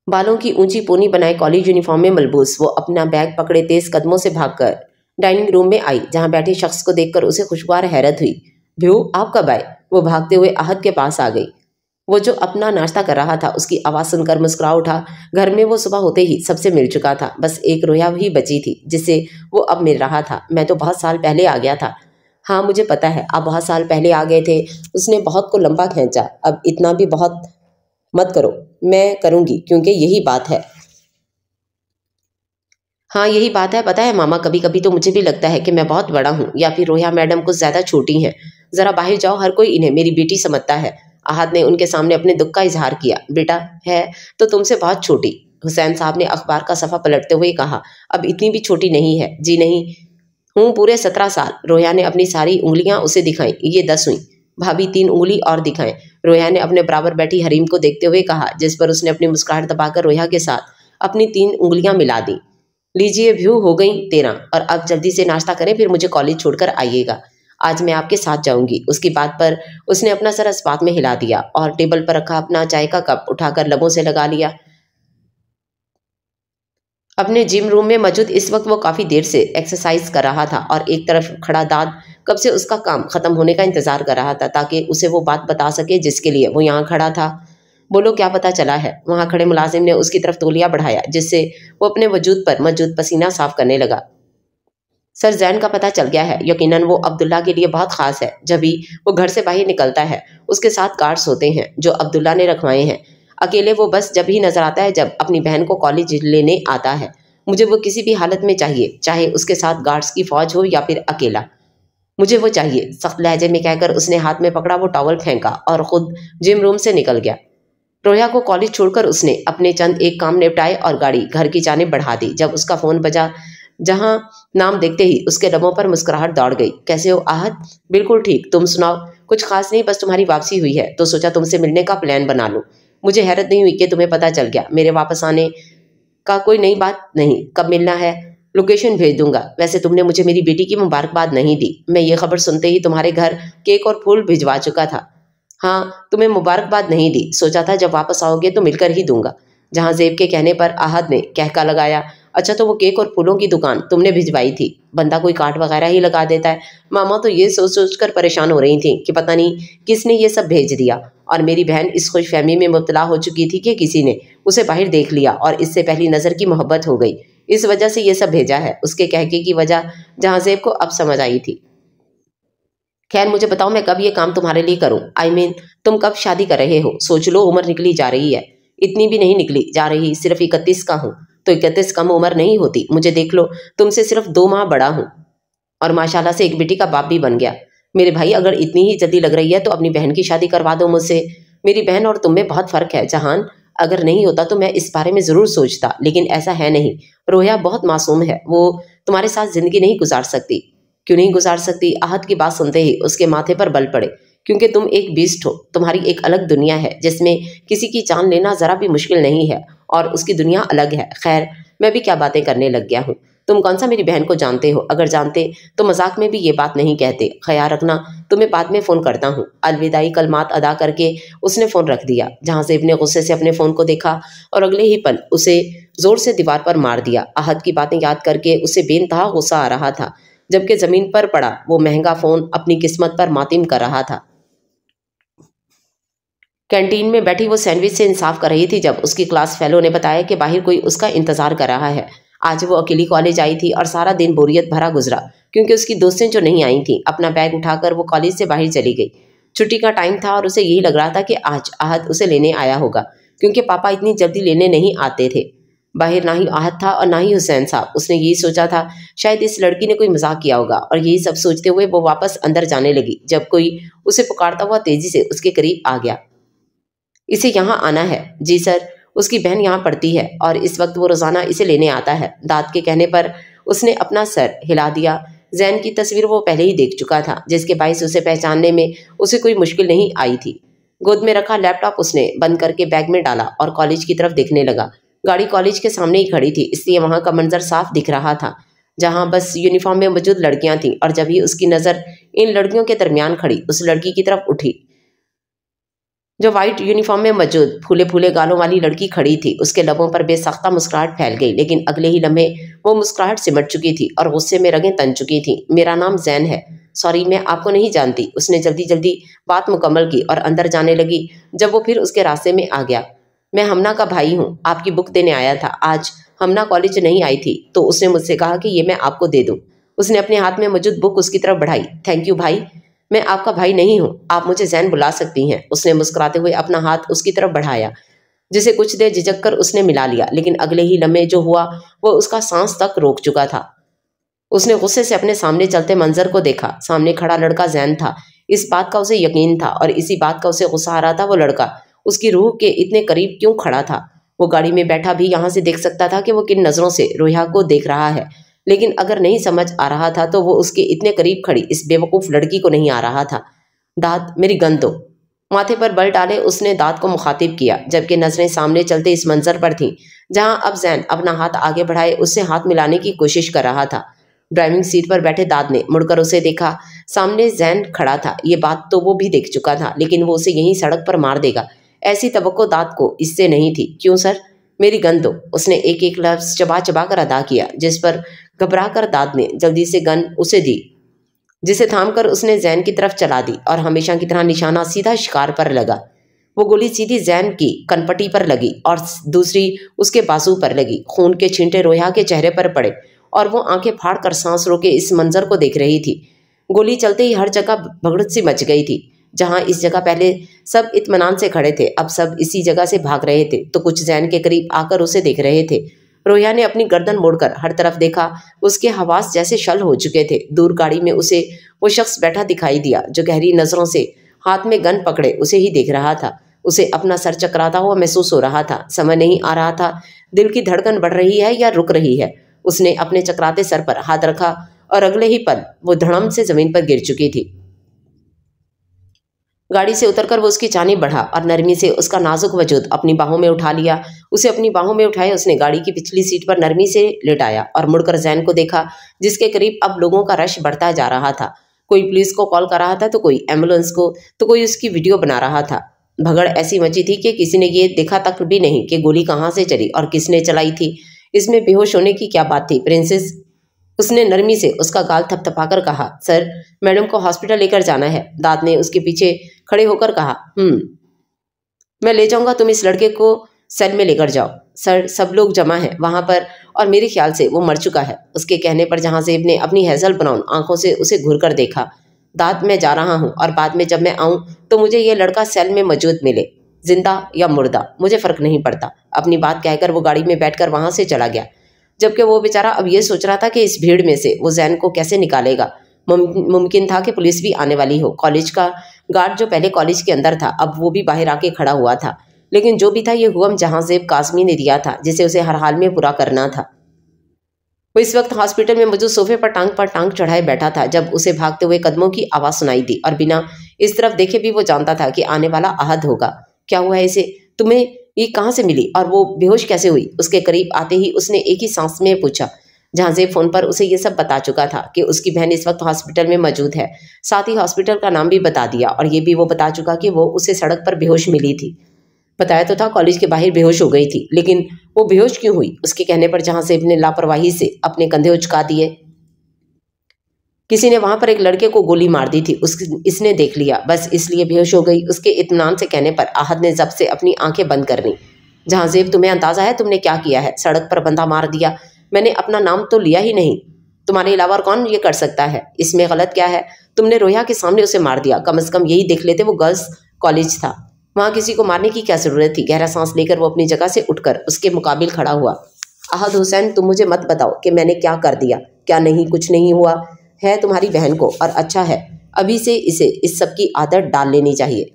بالوں کی اونچی پونی بنائے کالج یونیفارم میں ملبوس وہ اپنا بیگ پکڑے تیز قدموں سے بھاگ کر ڈائننگ روم میں آئی، جہاں بیٹھے شخص کو دیکھ کر اسے خوشگوار حیرت ہوئی۔ بھیو، آپ کب آئے؟ وہ بھاگتے ہوئے احد کے پاس آ گئی۔ وہ جو اپنا ناشتہ کر رہا تھا اس کی آواز سن کر مسکرا اٹھا۔ گھر میں وہ صبح ہوتے ہی سب سے مل چکا تھا، بس ایک رویا ہی بچی تھی جس سے وہ اب مل رہا تھا۔ میں تو بہت سال پہلے آ گیا تھا۔ ہاں مجھے پتا ہے، آپ بہت سال پہلے آ گئے تھے۔ اس نے بہت کو لمبا کھینچا۔ اب اتنا بھی بہت مت کرو، میں کروں گی کیونکہ یہی بات ہے۔ ہاں یہی بات ہے، پتہ ہے ماما کبھی کبھی تو مجھے بھی لگتا ہے کہ میں بہت بڑا ہوں یا پھر رویا میڈم کچھ زیادہ چھوٹی ہیں۔ ذرا باہر جاؤ، ہر کوئی انہیں میری بیٹی سمجھتا ہے۔ احد نے ان کے سامنے اپنے دکھ کا اظہار کیا۔ بیٹا ہے تو تم سے بہت چھوٹی، حسین صاحب نے اخبار کا صفحہ پلٹتے ہوئے کہا۔ اب اتنی بھی چھوٹی نہیں ہے۔ جی نہیں ہوں، پورے 17 سال۔ رویا نے اپنی ساری انگلیاں اسے دکھائیں۔ یہ 10 ہوئیں۔ بھابھی 3 انگلی اور دکھائیں۔ رویا نے اپنے برابر بیٹھی حریم کو دیکھتے ہوئے کہا، جس پر اس نے اپنی مسکراہٹ دبا کر رویا کے ساتھ اپنی 3 انگلیاں ملا دیں۔ लीजिए व्यू हो गई 13 और अब जल्दी से नाश्ता करें, फिर मुझे कॉलेज छोड़कर आइएगा। आज मैं आपके साथ जाऊंगी। उसकी बात पर उसने अपना सर इस बात में हिला दिया और टेबल पर रखा अपना चाय का कप उठाकर लबों से लगा लिया। अपने जिम रूम में मौजूद इस वक्त वो काफ़ी देर से एक्सरसाइज कर रहा था और एक तरफ खड़ा दाद कब से उसका काम ख़त्म होने का इंतज़ार कर रहा था ताकि उसे वो बात बता सके जिसके लिए वो यहाँ खड़ा था। बोलो, क्या पता चला है? वहाँ खड़े मुलाजिम ने उसकी तरफ तौलिया बढ़ाया जिससे वो अपने वजूद पर मौजूद पसीना साफ करने लगा। सर, जैन का पता चल गया है। यकीनन वो अब्दुल्ला के लिए बहुत ख़ास है। जब भी वो घर से बाहर निकलता है उसके साथ गार्ड्स होते हैं जो अब्दुल्ला ने रखवाए हैं। अकेले वो बस जब ही नजर आता है जब अपनी बहन को कॉलेज लेने आता है। मुझे वो किसी भी हालत में चाहिए, चाहे उसके साथ गार्ड्स की फौज हो या फिर अकेला। मुझे वो चाहिए, सख्त लहजे में कहकर उसने हाथ में पकड़ा वो टॉवल फेंका और खुद जिम रूम से निकल गया। रोया को कॉलेज छोड़कर उसने अपने चंद एक काम निपटाए और गाड़ी घर की जानिब बढ़ा दी। जब उसका फोन बजा, जहां नाम देखते ही उसके लबों पर मुस्कुराहट दौड़ गई। कैसे हो आहत? बिल्कुल ठीक, तुम सुनाओ? कुछ खास नहीं, बस तुम्हारी वापसी हुई है तो सोचा तुमसे मिलने का प्लान बना लूं। मुझे हैरत नहीं हुई कि तुम्हें पता चल गया। मेरे वापस आने का कोई नई बात नहीं। कब मिलना है? लोकेशन भेज दूंगा। वैसे तुमने मुझे मेरी बेटी की मुबारकबाद नहीं दी। मैं ये खबर सुनते ही तुम्हारे घर केक और फूल भिजवा चुका था। हाँ, तुम्हें मुबारकबाद नहीं दी, सोचा था जब वापस आओगे तो मिलकर ही दूंगा। जहां जेब के कहने पर आहत ने कहका लगाया, अच्छा तो वो केक और फूलों की दुकान तुमने भिजवाई थी? बंदा कोई कार्ड वगैरह ही लगा देता है। मामा तो ये सोच सोच कर परेशान हो रही थी कि पता नहीं किसने ये सब भेज दिया और मेरी बहन इस खुशफहमी में मुब्तला हो चुकी थी कि किसी ने उसे बाहर देख लिया और इससे पहली नज़र की मोहब्बत हो गई। इस वजह से ये सब भेजा है। उसके कहके की वजह जहां जेब को अब समझ आई थी। खैर मुझे बताओ, मैं कब ये काम तुम्हारे लिए करूं? तुम कब शादी कर रहे हो? सोच लो, उम्र निकली जा रही है। इतनी भी नहीं निकली जा रही, सिर्फ 31 का हूं। तो 31 कम उम्र नहीं होती? मुझे देख लो, तुमसे सिर्फ 2 माह बड़ा हूं और माशाल्लाह से एक बेटी का बाप भी बन गया। मेरे भाई, अगर इतनी ही जल्दी लग रही है तो अपनी बहन की शादी करवा दो मुझसे। मेरी बहन और तुम में बहुत फर्क है जहान। अगर नहीं होता तो मैं इस बारे में जरूर सोचता, लेकिन ऐसा है नहीं। रोया बहुत मासूम है, वो तुम्हारे साथ जिंदगी नहीं गुजार सकती। क्यों नहीं गुजार सकती? आहत की बात सुनते ही उसके माथे पर बल पड़े। क्योंकि तुम एक बीस्ट हो। तुम्हारी एक अलग दुनिया है जिसमें किसी की जान लेना जरा भी मुश्किल नहीं है और उसकी दुनिया अलग है। खैर, मैं भी क्या बातें करने लग गया हूँ। तुम कौन सा मेरी बहन को जानते हो? अगर जानते तो मजाक में भी ये बात नहीं कहते। ख्याल रखना, तुम्हें बाद में फ़ोन करता हूँ। अलविदाई कलमात अदा करके उसने फ़ोन रख दिया। जहाँ से अपने गुस्से से अपने फ़ोन को देखा और अगले ही पल उसे ज़ोर से दीवार पर मार दिया। आहत की बातें याद करके उसे बेनतहा गुस्सा आ रहा था। जबकि ज़मीन पर पड़ा वो महंगा फ़ोन अपनी किस्मत पर मातिम कर रहा था। कैंटीन में बैठी वो सैंडविच से इंसाफ कर रही थी जब उसकी क्लास फेलो ने बताया कि बाहर कोई उसका इंतजार कर रहा है। आज वो अकेली कॉलेज आई थी और सारा दिन बोरियत भरा गुजरा क्योंकि उसकी दोस्तें जो नहीं आई थीं। अपना बैग उठाकर वो कॉलेज से बाहर चली गई। छुट्टी का टाइम था और उसे यही लग रहा था कि आज आहत उसे लेने आया होगा क्योंकि पापा इतनी जल्दी लेने नहीं आते थे। बाहर ना ही आहत था और ना ही हुसैन साहब। उसने यही सोचा था शायद इस लड़की ने कोई मजाक किया होगा और यही सब सोचते हुए वो वापस अंदर जाने लगी जब कोई उसे पुकारता हुआ तेजी से उसके करीब आ गया। इसे यहाँ आना है। जी सर, उसकी बहन यहाँ पढ़ती है और इस वक्त वो रोज़ाना इसे लेने आता है। दाद के कहने पर उसने अपना सर हिला दिया। जैन की तस्वीर वो पहले ही देख चुका था जिसके बाइस उसे पहचानने में उसे कोई मुश्किल नहीं आई थी। गोद में रखा लैपटॉप उसने बंद करके बैग में डाला और कॉलेज की तरफ देखने लगा। गाड़ी कॉलेज के सामने ही खड़ी थी इसलिए वहाँ का मंजर साफ दिख रहा था जहाँ बस यूनिफॉर्म में मौजूद लड़कियाँ थीं। और जब ही उसकी नज़र इन लड़कियों के दरमियान खड़ी उस लड़की की तरफ उठी जो वाइट यूनिफॉर्म में मौजूद फूले फूले गालों वाली लड़की खड़ी थी। उसके लबों पर बेसख्ता मुस्कुराहट फैल गई, लेकिन अगले ही लम्हे वो मुस्कुराहट सिमट चुकी थी और गुस्से में रगें तन चुकी थी। मेरा नाम जैन है। सॉरी, मैं आपको नहीं जानती। उसने जल्दी जल्दी बात मुकम्मल की और अंदर जाने लगी जब वो फिर उसके रास्ते में आ गया। मैं हमना का भाई हूँ, आपकी बुक देने आया था। आज हमना कॉलेज नहीं आई थी तो उसने मुझसे कहा कि ये मैं आपको दे दूँ। उसने अपने हाथ में मौजूद बुक उसकी तरफ बढ़ाई। थैंक यू भाई, मैं आपका भाई नहीं हूँ, आप मुझे जैन बुला सकती हैं। उसने मुस्कुराते हुए अपना हाथ उसकी तरफ बढ़ाया जिसे कुछ देर झिझक कर उसने मिला लिया, लेकिन अगले ही लम्हे जो हुआ वो उसका सांस तक रोक चुका था। उसने गुस्से से अपने सामने चलते मंजर को देखा। सामने खड़ा लड़का जैन था। इस बात का उसे यकीन था और इसी बात का उसे गुस्सा आ रहा था। वो लड़का उसकी रूह के इतने करीब क्यों खड़ा था? वो गाड़ी में बैठा भी यहाँ से देख सकता था कि वो किन नज़रों से रोया को देख रहा है, लेकिन अगर नहीं समझ आ रहा था तो वो उसके इतने करीब खड़ी इस बेवकूफ़ लड़की को नहीं आ रहा था। दाद, मेरी गन दो। ماتھے پر بل ڈالے اس نے داد کو مخاطب کیا، جبکہ نظریں سامنے چلتے اس منظر پر تھیں جہاں اب زین اپنا ہاتھ آگے بڑھائے اس سے ہاتھ ملانے کی کوشش کر رہا تھا۔ ڈرائیونگ سیٹ پر بیٹھے داد نے مڑ کر اسے دیکھا۔ سامنے زین کھڑا تھا۔ یہ بات تو وہ بھی دیکھ چکا تھا، لیکن وہ اسے یہیں سڑک پر مار دے گا ایسی توقع داد کو اس سے نہیں تھی۔ کیوں سر؟ میری گن دو، اس نے ایک ایک لفظ چبا چبا کر ادا کیا، جس پر گھبرا کر داد نے جلدی سے گن اسے دی، جسے تھام کر اس نے زین کی طرف چلا دی اور ہمیشہ کی طرح نشانہ سیدھا شکار پر لگا۔ وہ گولی سیدھی زین کی کنپٹی پر لگی اور دوسری اس کے بازو پر لگی۔ خون کے چھینٹے رویا کے چہرے پر پڑے اور وہ آنکھیں پھاڑ کر سانس روکے اس منظر کو دیکھ رہی تھی۔ گولی چلتے ہی ہر جگہ بھگڑت سی مچ گئی تھی۔ جہاں اس جگہ پہلے سب اطمینان سے کھڑے تھے، اب سب اسی جگہ سے بھاگ رہے تھے تو کچھ زین کے قریب آ کر اسے دیکھ رہے تھے۔ رویا نے اپنی گردن موڑ کر ہر طرف دیکھا۔ اس کے حواس جیسے شل ہو چکے تھے۔ دور گاڑی میں اسے وہ شخص بیٹھا دکھائی دیا جو گہری نظروں سے ہاتھ میں گن پکڑے اسے ہی دیکھ رہا تھا۔ اسے اپنا سر چکراتا ہوا محسوس ہو رہا تھا۔ سمجھ نہیں آ رہا تھا دل کی دھڑکن بڑھ رہی ہے یا رک رہی ہے۔ اس نے اپنے چکراتے سر پر ہاتھ رکھا اور اگلے ہی پل وہ دھڑم سے زمین پر گر چکی تھی۔ گاڑی سے اتر کر وہ اس کی جانب بڑھا اور نرمی سے اس کا نازک وجود اپنی باہوں میں اٹھا لیا۔ اسے اپنی باہوں میں اٹھائے اس نے گاڑی کی پچھلی سیٹ پر نرمی سے لٹایا اور مڑ کر زین کو دیکھا، جس کے قریب اب لوگوں کا رش بڑھتا جا رہا تھا۔ کوئی پولیس کو کال کر رہا تھا تو کوئی ایمبولینس کو، تو کوئی اس کی ویڈیو بنا رہا تھا۔ بھگڑ ایسی مچی تھی کہ کسی نے یہ دیکھا تک بھی نہیں کہ گولی کہاں سے چلی اور کس نے چلائی تھی۔ اس میں بے ہوش ہونے کی کیا بات تھی پرنسس؟ اس نے نرمی سے اس کا گال تھپ تھپا کر کہا۔ سر، میڈم کو ہاسپٹل لے کر جانا ہے، داد نے اس کے پیچھے کھڑے ہو کر کہا۔ میں لے جاؤں گا، تم اس لڑکے کو سیل میں لے کر جاؤ۔ سر، سب لوگ جمع ہیں وہاں پر اور میرے خیال سے وہ مر چکا ہے۔ اس کے کہنے پر جہاں زیب نے اپنی ہیزل براؤن آنکھوں سے اسے گھور کر دیکھا۔ داد، میں جا رہا ہوں اور بعد میں جب میں آؤں تو مجھے یہ لڑکا سیل میں موجود ملے، زندہ یا مردہ مجھے فرق نہیں پڑتا۔ اپنی بات کہہ کر وہ گاڑی میں بیٹھ کر وہاں سے چلا گیا، جبکہ وہ بیچارہ اب یہ سوچ رہا تھا کہ اس بھیڑ میں سے وہ زین کو کیسے نکالے گا۔ ممکن تھا کہ پولیس بھی آنے والی ہو۔ کالج کا گارڈ جو پہلے کالج کے اندر تھا اب وہ بھی باہر آ کے کھڑا ہوا تھا، لیکن جو بھی تھا یہ حکم جہاں زیب کاظمی نے دیا تھا جسے اسے ہر حال میں پورا کرنا تھا۔ وہ اس وقت ہاسپٹل میں موجود صوفے پر ٹانگ چڑھائے بیٹھا تھا جب اسے بھاگتے ہوئے قدموں کی آواز سنائی دی اور بنا اس طرف دیکھے بھی وہ جانتا تھا کہ آنے والا احد ہوگا۔ کیا ہوا ہے اسے؟ تمہیں یہ کہاں سے ملی اور وہ بے ہوش کیسے ہوئی؟ اس کے قریب آتے ہی اس نے ایک ہی سانس میں پوچھا۔ جہاں زیب فون پر اسے یہ سب بتا چکا تھا کہ اس کی بہن اس وقت ہاسپٹل میں موجود ہے، ساتھ ہی ہاسپٹل کا نام بھی بتا دیا اور یہ بھی وہ بتا چکا کہ وہ اسے سڑک پر بے ہوش ملی تھی۔ بتایا تو تھا کالج کے باہر بے ہوش ہو گئی تھی، لیکن وہ بے ہوش کیوں ہوئی؟ اس کے کہنے پر جہاں زیب نے لاپرواہی سے اپنے کندھے اچکا دیے۔ کسی نے وہاں پر ایک لڑکے کو گولی مار دی تھی، اس نے دیکھ لیا، بس اس لیے بے ہوش ہو گئی۔ اس کے اطمینان سے کہنے پر احد نے ضبط سے اپنی آنکھیں بند کر لیں۔ جہاں زیب، تمہیں اندازہ ہے تم نے کیا کیا ہے؟ سڑک پر بندہ مار دیا۔ میں نے اپنا نام تو لیا ہی نہیں، تمہارے علاوہ اور کون یہ کر سکتا ہے؟ اس میں غلط کیا ہے؟ تم نے رویا کے سامنے اسے مار دیا، کم از کم یہی دیکھ لیتے وہ گرلز کالج تھا، وہاں کسی کو مارنے کی کیا ضرورت تھی؟ گہرا سانس لے کر وہ اپنی جگہ سے اٹھ کر اس کے مقابل کھڑا ہوا۔ احد حسین، تم مجھے مت بتاؤ کہ میں نے کیا کر دیا۔ کیا نہیں؟ کچھ نہیں ہوا ہے تمہاری بہن کو، اور اچھا ہے، ابھی سے اسے اس سب کی عادت ڈال لینی چاہیے۔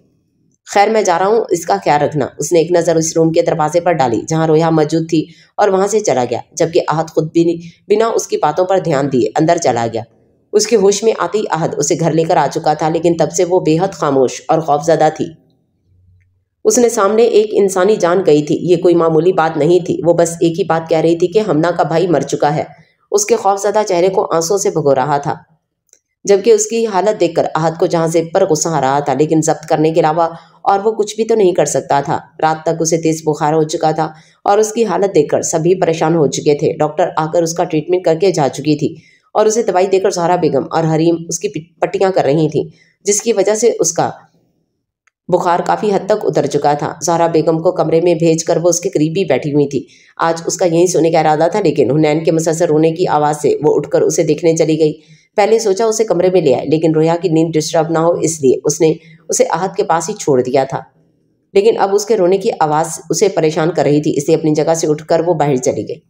خیر، میں جا رہا ہوں، اس کا خیال رکھنا۔ اس نے ایک نظر اس روم کے دروازے پر ڈالی جہاں رویا موجود تھی اور وہاں سے چلا گیا، جبکہ احد خود بھی بنا اس کی باتوں پر دھیان دیے اندر چلا گیا۔ اس کے ہوش میں آتی احد اسے گھر لے کر آ چکا تھا، لیکن تب سے وہ بے حد خاموش اور خوفزدہ تھی۔ اس نے سامنے ایک انسانی جان گئی تھی، یہ کوئی معمولی بات نہیں تھی۔ وہ بس ایک ہی بات کہہ رہی تھی کہ ہمنا کا بھائی مر چکا ہے۔ اس کے خوفزدہ چہرے کو آنسوں سے بھگو رہا تھا، جبکہ اس کی حالت دیکھ کر احد کو جہاں زیب پر غصہ آ رہا تھا، لیکن ضبط کرنے کے علاوہ اور وہ کچھ بھی تو نہیں کر سکتا تھا۔ رات تک اسے تیز بخار ہو چکا تھا اور اس کی حالت دیکھ کر سبھی پریشان ہو چکے تھے۔ ڈاکٹر آ کر اس کا ٹریٹمنٹ کر کے جا چکی تھی اور اسے دوائی دے کر زہرا بیگم اور حریم اس کی پٹیاں کر رہی تھیں، جس کی وجہ سے اس کا بخار کافی حد تک اتر چکا تھا۔ زہرا بیگم کو کمرے میں بھیج کر وہ اس کے قریب بھی بیٹھی ہوئی تھی۔ آج اس کا یہیں سونے کا ارادہ تھا، لیکن حنین کے مسلسل رونے کی آواز سے وہ اٹھ کر اسے دیکھنے چلی گئی۔ پہلے سوچا اسے کمرے میں لے آئے، لیکن رویا کی نیند ڈسٹرب نہ ہو اس لیے اس نے اسے احد کے پاس ہی چھوڑ دیا تھا، لیکن اب اس کے رونے کی آواز اسے پریشان کر رہی تھی، اس لیے اپنی جگہ سے اٹھ کر وہ باہر چلی گئی۔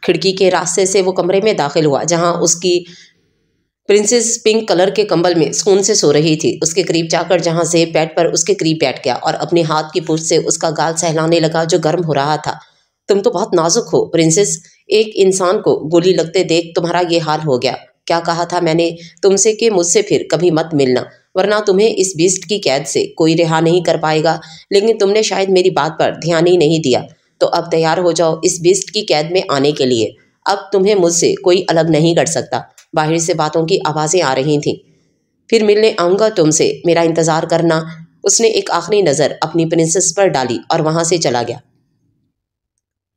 کھڑکی کے راستے سے وہ کمرے میں داخل ہوا جہاں اس کی پرنسس پنک کلر کے کمبل میں سکون سے سو رہی تھی۔ اس کے قریب جا کر جہاں زیب بیڈ پر اس کے قریب بیٹھ گیا اور اپنے ہاتھ کی پشت سے اس کا گال سہلانے لگا جو گرم ہو رہا تھا۔ تم تو بہت نازک ہو پرنسس، ایک انسان کو گولی لگتے دیکھ تمہارا یہ حال ہو گیا۔ کیا کہا تھا میں نے تم سے کہ مجھ سے پھر کبھی مت ملنا؟ ورنہ تمہیں اس بیسٹ کی قید سے کوئی رہا نہیں کر پائے گا، لیکن تم نے شاید میری بات پر دھیان ہی نہیں دیا۔ تو اب تیار ہو جاؤ اس بیسٹ کی قید میں آنے کے لیے، اب تمہیں مجھ سے کوئی الگ نہیں کر سکتا۔ باہر سے باتوں کی آوازیں آ رہی تھیں۔ پھر ملنے آؤں گا تم سے، میرا انتظار کرنا۔ اس نے ایک آخری نظر اپنی پرنسس پر ڈالی اور وہاں سے چلا گیا۔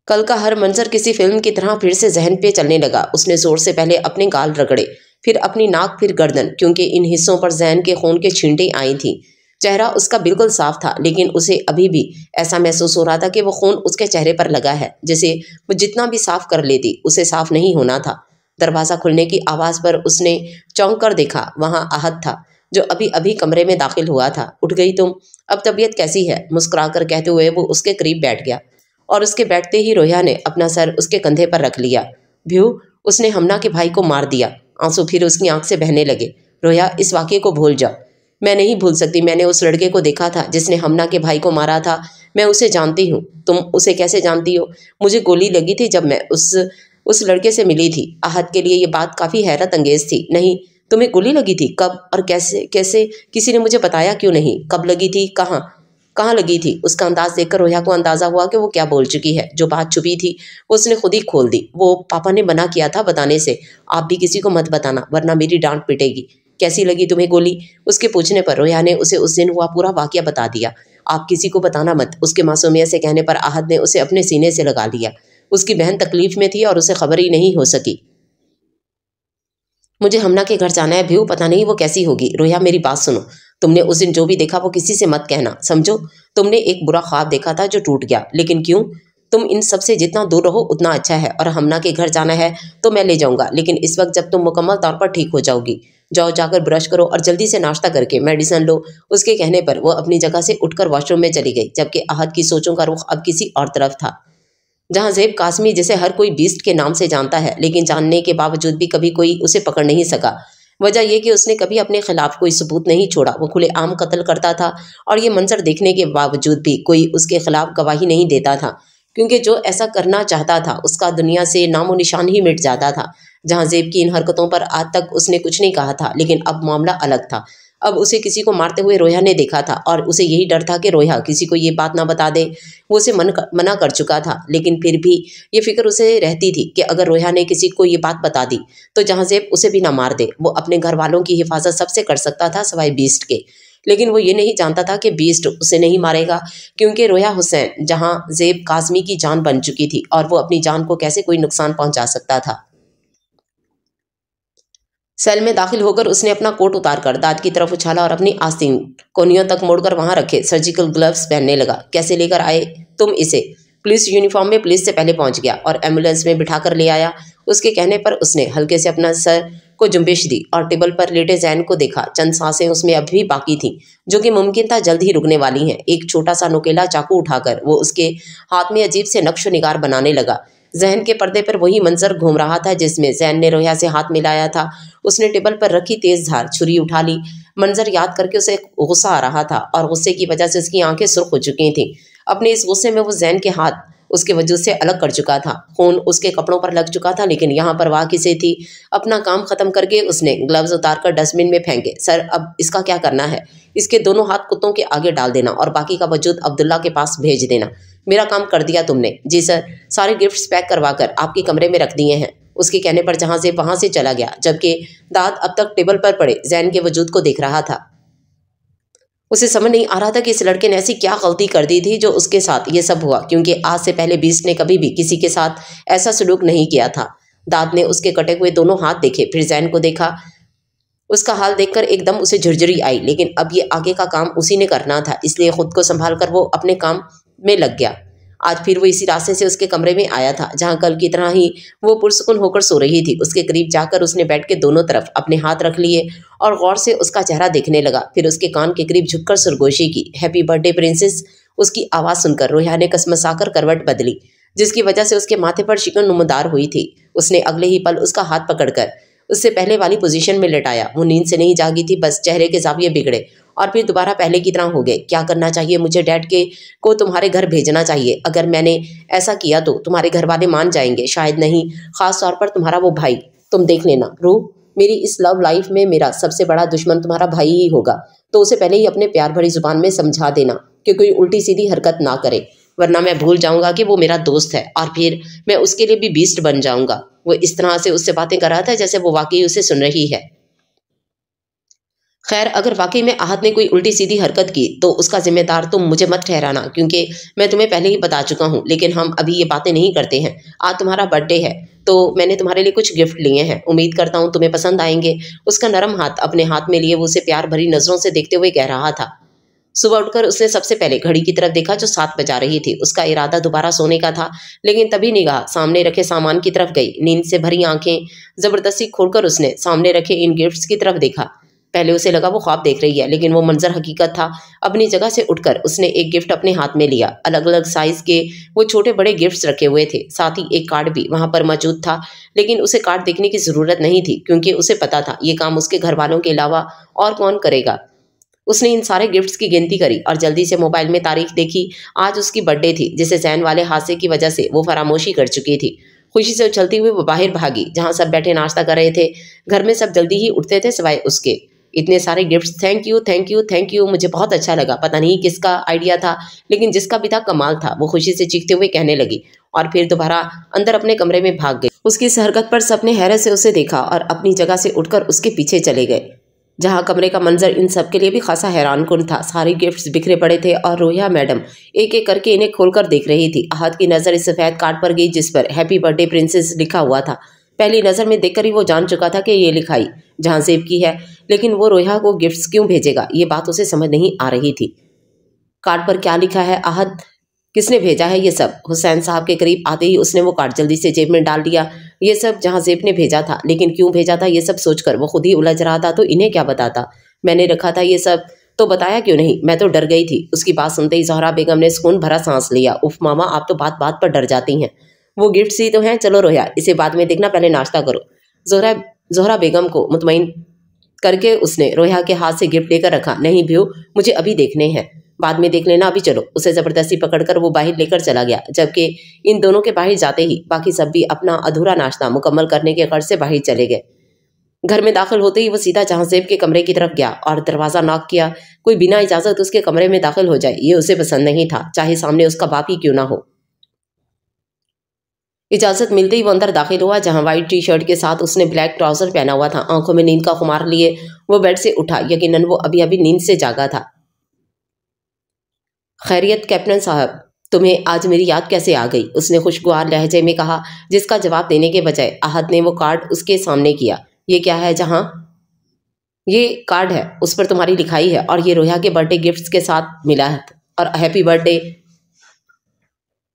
کل کا ہر منظر کسی فلم کی طرح پھر سے ذہن پہ چلنے لگا۔ اس نے زور سے پہلے اپنے گال رگڑے، پھر اپنی ناک، پھر گردن، کیونکہ ان حصوں پر ذہن کے خون کے چھینٹیں آئی تھیں۔ چہرہ اس کا بالکل صاف تھا، لیکن اسے ابھی بھی ایسا محسوس ہو رہا تھا کہ وہ خون اس کے چہرے پر لگا ہے، جسے وہ جتنا بھی صاف کر لیتی اسے صاف نہیں ہونا تھا۔ دروازہ کھلنے کی آواز پر اس نے چونک کر دیکھا، وہاں احد تھا جو ابھی ابھی کمرے میں داخل ہوا تھا۔ اٹھ گئی تم؟ اب طبیعت کیسی ہے؟ مسکرا کر کہتے ہوئے وہ اس کے قریب بیٹھ گیا، اور اس کے بیٹھتے ہی رویا نے اپنا سر اس کے کندھے پر رکھ لیا۔ بھیو، اس نے ہمنا کے بھائی کو مار دیا۔ آنسو پھر اس کی آنکھ سے بہنے لگے۔ رویا، اس واقعے کو بھول جاؤ۔ میں نہیں بھول سکتی، میں نے اس لڑکے کو دیکھا تھا جس نے ہمنا کے بھائی کو مارا تھا، میں اسے جانتی ہوں۔ تم اسے کیسے جانتی ہو؟ مجھے گولی لگی تھی جب میں اس لڑکے سے ملی تھی۔ احد کے لیے یہ بات کافی حیرت انگیز تھی۔ نہیں، تمہیں گولی لگی تھی؟ کب اور کیسے کسی نے مجھے بتایا کیوں نہیں؟ کب لگی تھی؟ کہاں لگی تھی؟ اس کا انداز دیکھ کر رویا کو اندازہ ہوا کہ وہ کیا بول چکی ہے۔ جو بات چھپی تھی وہ اس نے خود ہی کھول دی۔ وہ پاپا نے منع کیا تھا بتانے سے۔ آپ بھی کسی کو مت بتانا ورنہ میری ڈانٹ پٹے گی۔ کیسی لگی تمہیں گولی؟ اس کے پوچھنے پر رویا نے اسے اس دن ہوا پورا واقعہ بتا دیا۔ آپ کسی کو بتانا مت، اس کے معصومیت سے کہنے پر احد نے اسے اپنے سینے سے لگا لیا۔ اس کی بہن تکلیف میں تھی اور اسے خبر ہی نہیں ہو سکی۔ مجھے ہمنا کے گھر جانا ہے بھیو، پتہ نہیں وہ کیسی ہوگی۔ رویا، میری بات سنو، تم نے اس دن جو بھی دیکھا وہ کسی سے مت کہنا، سمجھو؟ تم نے ایک برا خواب دیکھا تھا جو ٹوٹ گیا، لیکن کیوں؟ تم ان سب سے جتنا دور رہو اتنا اچھا ہے، اور ہمنا کے گھر جانا ہے تو میں لے جاؤں گا، لیکن اس وقت جب تم مکمل طور پر ٹھیک ہو جاؤ گی، جاؤ جا کر برش کرو اور جلدی سے ناشتہ کر کے میڈیسن لو۔ اس کے کہنے پر وہ اپنی جگہ سے اٹھ کر واش روم میں چلی گئی، جبکہ احد کی سوچوں کا رخ اب کسی اور طرف تھا، جہاں زیب قاسمی، جسے ہر کوئی بیسٹ کے نام سے جانتا ہے، لیکن جاننے کے باوجود بھی کبھی کوئی اسے پکڑ نہیں سکا۔ وجہ یہ کہ اس نے کبھی اپنے خلاف کوئی ثبوت نہیں چھوڑا، وہ کھلے عام قتل کرتا تھا، اور یہ منظر دیکھنے کے باوجود بھی کوئی اس کے خلاف گواہی نہیں دیتا تھا، کیونکہ جو ایسا کرنا چاہتا تھا اس کا دنیا سے نام و نشان ہی مٹ جاتا تھا۔ جہاں زیب کی ان حرکتوں پر آج تک اس نے کچھ نہیں کہا تھا، لیکن اب معاملہ الگ تھا۔ اب اسے کسی کو مارتے ہوئے رویا نے دیکھا تھا، اور اسے یہی ڈر تھا کہ رویا کسی کو یہ بات نہ بتا دے۔ وہ اسے منع کر چکا تھا، لیکن پھر بھی یہ فکر اسے رہتی تھی کہ اگر رویا نے کسی کو یہ بات بتا دی تو جہاں زیب اسے بھی نہ مار دے۔ وہ اپنے گھر والوں کی حفاظت سب سے کر سکتا تھا سوائے بیسٹ کے، لیکن وہ یہ نہیں جانتا تھا کہ بیسٹ اسے نہیں مارے گا، کیونکہ رویا حسین جہاں زیب قاسمی کی جان بن چکی تھی، اور وہ اپنی جان کو کیسے کوئی نقصان پہنچا سکتا تھا۔ سیل میں داخل ہو کر اس نے اپنا کوٹ اتار کر دانت کی طرف اچھالا اور اپنی آستین کونیوں تک موڑ کر وہاں رکھے سرجیکل گلوز پہننے لگا۔ کیسے لے کر آئے تم اسے؟ پولیس یونیفارم میں پولیس سے پہلے پہنچ گیا اور ایمبولینس میں بٹھا کر لے آیا۔ اس کے کہنے پر اس نے ہلکے سے اپنا سر کو جنبش دی اور ٹیبل پر لیٹے زین کو دیکھا۔ چند سانسیں اس میں اب بھی باقی تھیں، جو کہ ممکن تھا جلد ہی رکنے والی ہیں۔ ایک چھوٹا سا نوکیلا چاقو اٹھا کر وہ اس کے ہاتھ میں عجیب سے نقش و نگار بنانے لگا۔ ذہن کے پردے پر وہی منظر گھوم رہا تھا جس میں زین نے رویا سے ہاتھ ملایا تھا۔ اس نے ٹیبل پر رکھی تیز دھار چھری اٹھا لی۔ منظر یاد کر کے اسے غصہ آ رہا تھا، اور غصے کی وجہ سے اس کی آنکھیں سرخ ہو چکی تھیں۔ اپنے اس غصے میں وہ زین کے ہاتھ اس کے وجود سے الگ کر چکا تھا۔ خون اس کے کپڑوں پر لگ چکا تھا، لیکن یہاں پرواہ کسے تھی؟ اپنا کام ختم کر کے اس نے گلوز اتار کر ڈسٹ بن میں پھینکے۔ سر، اب اس کا کیا کرنا ہے؟ اس کے دونوں ہاتھ کتوں کے آگے ڈال دینا اور باقی کا وجود عبداللہ کے پاس بھیج دینا۔ میرا کام کر دیا تم نے؟ جی سر۔ سارے گفٹس پیک کروا کر آپ کے کمرے میں رکھ دیے ہیں۔ اس کے کہنے پر جہاں سے وہاں سے چلا گیا، جبکہ داد اب تک ٹیبل پر پڑے زین کے وجود کو دیکھ رہا تھا۔ اسے سمجھ نہیں آ رہا تھا کہ اس لڑکے نے ایسی کیا غلطی کر دی تھی جو اس کے ساتھ یہ سب ہوا، کیونکہ آج سے پہلے بیسٹ نے کبھی بھی کسی کے ساتھ ایسا سلوک نہیں کیا تھا۔ داد نے اس کے کٹے ہوئے دونوں ہاتھ دیکھے، پھر زین کو دیکھا۔ اس کا حال دیکھ کر ایک دم اسے جھرجھری آئی، لیکن اب یہ آگے کا کام اسی نے کرنا تھا، اس لیے خود کو سنبھال کر وہ اپنے کام میں لگ گیا۔ آج پھر وہ اسی راستے سے اس کے کمرے میں آیا تھا، جہاں کل کی طرح ہی وہ پرسکون ہو کر سو رہی تھی۔ اس کے قریب جا کر اس نے بیڈ کے دونوں طرف اپنے ہاتھ رکھ لیے اور غور سے اس کا چہرہ دیکھنے لگا، پھر اس کے کان کے قریب جھک کر سرگوشی کی۔ Happy birthday princess. اس کی آواز سن کر رویا نے کسمسا کر کروٹ بدلی، جس کی وجہ سے اس کے ماتھے پر شکن نمودار ہوئی تھی۔ اس نے اگلے ہی پل اس کا ہاتھ پکڑ کر اس سے پہلے والی پوزیشن میں لٹایا۔ وہ نیند سے نہیں جاگی تھی، بس چہرے کے زاویے بگڑے اور پھر دوبارہ پہلے کی طرح ہو گئے۔ کیا کرنا چاہیے مجھے؟ ڈیڈ کو تمہارے گھر بھیجنا چاہیے۔ اگر میں نے ایسا کیا تو تمہارے گھر والے مان جائیں گے، شاید نہیں، خاص طور پر تمہارا وہ بھائی۔ تم دیکھ لینا۔ روح میری اس لو لائف میں میرا سب سے بڑا دشمن تمہارا بھائی ہی ہوگا، تو اسے پہلے ہی اپنے پیار بھری زبان میں سمجھا دینا کہ کوئی الٹی سیدھی حرکت نہ کرے، ورنہ میں بھول جاؤں گا کہ وہ میرا دوست ہے اور پھر میں اس کے لیے بھی بیسٹ بن جاؤں گا۔ وہ اس طرح سے اس سے باتیں کر رہا تھا جیسے وہ واقعی اسے سن رہی ہے۔ خیر، اگر واقعی میں احد نے کوئی الٹی سیدھی حرکت کی تو اس کا ذمہ دار تم مجھے مت ٹھہرانا، کیونکہ میں تمہیں پہلے ہی بتا چکا ہوں، لیکن ہم ابھی یہ باتیں نہیں کرتے ہیں۔ آج تمہارا برتھ ڈے ہے تو میں نے تمہارے لیے کچھ گفٹ لیے ہیں، امید کرتا ہوں تمہیں پسند آئیں گے۔ اس کا نرم ہاتھ اپنے ہاتھ میں لیے وہ اسے پیار بھری نظروں سے دیکھتے ہوئے کہہ رہا تھا۔ صبح اٹھ کر اس نے سب سے پہلے گھڑی کی طرف دیکھا جو 7 بجا رہی تھی۔ اس کا ارادہ دوبارہ سونے کا تھا، لیکن تبھی نگاہ سامنے رکھے سامان کی طرف گئی۔ نیند سے بھری آنکھیں زبردستی کھول کر اس نے سامنے رکھے ان گفٹس کی طرف دیکھا۔ پہلے اسے لگا وہ خواب دیکھ رہی ہے، لیکن وہ منظر حقیقت تھا۔ اپنی جگہ سے اٹھ کر اس نے ایک گفٹ اپنے ہاتھ میں لیا۔ الگ الگ سائز کے وہ چھوٹے بڑے گفٹس رکھے ہوئے تھے، ساتھ ہی ایک کارڈ بھی وہاں پر موجود تھا، لیکن اسے کارڈ دیکھنے کی ضرورت نہیں تھی کیونکہ اسے پتا تھا یہ کام اس کے گھر والوں کے علاوہ اور کون کرے گا۔ اس نے ان سارے گفٹس کی گنتی کری اور جلدی سے موبائل میں تاریخ دیکھی۔ آج اس کی برتھ ڈے تھی، جسے ذہن والے حادثے کی وجہ سے وہ فراموشی کر چکی تھی۔ خوشی سے اچھلتی ہوئی وہ باہر بھاگی جہاں سب بیٹھے ناشتہ کر رہے تھے۔ گھر میں سب جلدی ہی اٹھتے تھے سوائے اس کے۔ اتنے سارے gifts, thank you thank you thank you, مجھے بہت اچھا لگا۔ پتہ نہیں کس کا آئیڈیا تھا، لیکن جس کا بھی تھا کمال تھا۔ وہ خوشی سے چیختے ہوئے کہنے لگی اور پھر دوبارہ اندر اپنے کمرے میں بھاگ گئی۔ اس کی اس حرکت پر سب نے حیرت سے اسے دیکھا اور اپنی جگہ سے اٹھ کر اس کے پیچھے چلے گئے، جہاں کمرے کا منظر ان سب کے لیے بھی خاصا حیران کن تھا۔ سارے گفٹس بکھرے پڑے تھے اور رویا میڈم ایک ایک کر کے انہیں کھول کر دیکھ رہی تھی۔ احد کی نظر اس سفید کارڈ پر گئی جس پر ہیپی برتھ ڈے پرنسس لکھا ہوا تھا۔ پہلی نظر میں دیکھ کر ہی وہ جان چکا تھا کہ یہ لکھائی جہاں زیب کی ہے، لیکن وہ رویا کو گفٹس کیوں بھیجے گا، یہ بات اسے سمجھ نہیں آ رہی تھی۔ کارڈ پر کیا لکھا ہے، احد کس نے بھیجا ہے یہ سب؟ حسین صاحب کے قریب آتے ہی اس نے وہ کارڈ جلدی سے جیب میں ڈال دیا۔ یہ سب جہاں زیب نے بھیجا تھا، لیکن کیوں بھیجا تھا یہ سب سوچ کر وہ خود ہی الجھ رہا تھا۔ تو انہیں کیا بتاتا، میں نے رکھا تھا یہ سب تو بتایا کیوں نہیں، میں تو ڈر گئی تھی۔ اس کی بات سنتے ہی زہرا بیگم نے سکون بھرا سانس لیا۔ اف ماما، آپ تو بات بات پر ڈر جاتی ہیں، وہ گفٹس ہی تو ہیں، چلو رویا اسے بعد میں دیکھنا، پہلے ناشتہ کرو۔ زہرا بیگم کو مطمئن کر کے اس نے رویا کے ہاتھ سے گفٹ لے کر رکھا۔ نہیں بھیو، مجھے ابھی دیکھنے ہیں، بعد میں دیکھ لینا، ابھی چلو۔ اسے زبردستی پکڑ کر وہ باہر لے کر چلا گیا، جبکہ ان دونوں کے باہر جاتے ہی باقی سب بھی اپنا ادھورا ناشتہ مکمل کرنے کے غرض سے باہر چلے گئے۔ گھر میں داخل ہوتے ہی وہ سیدھا جہاں زیب کے کمرے کی طرف گیا اور دروازہ ناک کیا۔ کوئی بنا اجازت اس کے کمرے میں داخل ہو جائے یہ اسے پسند نہیں تھا، چاہے سامنے اس کا باپ ہی کیوں نہ ہو۔ اجازت ملتے ہی وہ اندر داخل ہوا، جہاں وائٹ ٹی شرٹ کے ساتھ اس نے بلیک ٹراؤزر پہنا ہوا تھا۔ آنکھوں میں نیند کا خمار لیے وہ بیڈ سے اٹھا، یقیناً وہ ابھی ابھی نیند سے جاگا تھا۔ خیریت کیپٹن صاحب، تمہیں آج میری یاد کیسے آ گئی؟ اس نے خوشگوار لہجے میں کہا، جس کا جواب دینے کے بجائے احد نے وہ کارڈ اس کے سامنے کیا۔ یہ کیا ہے جہاں؟ یہ کارڈ ہے، اس پر تمہاری لکھائی ہے اور یہ رویا کے برتھ ڈے گفٹس کے ساتھ ملا ہے، اور ہیپی برتھ ڈے۔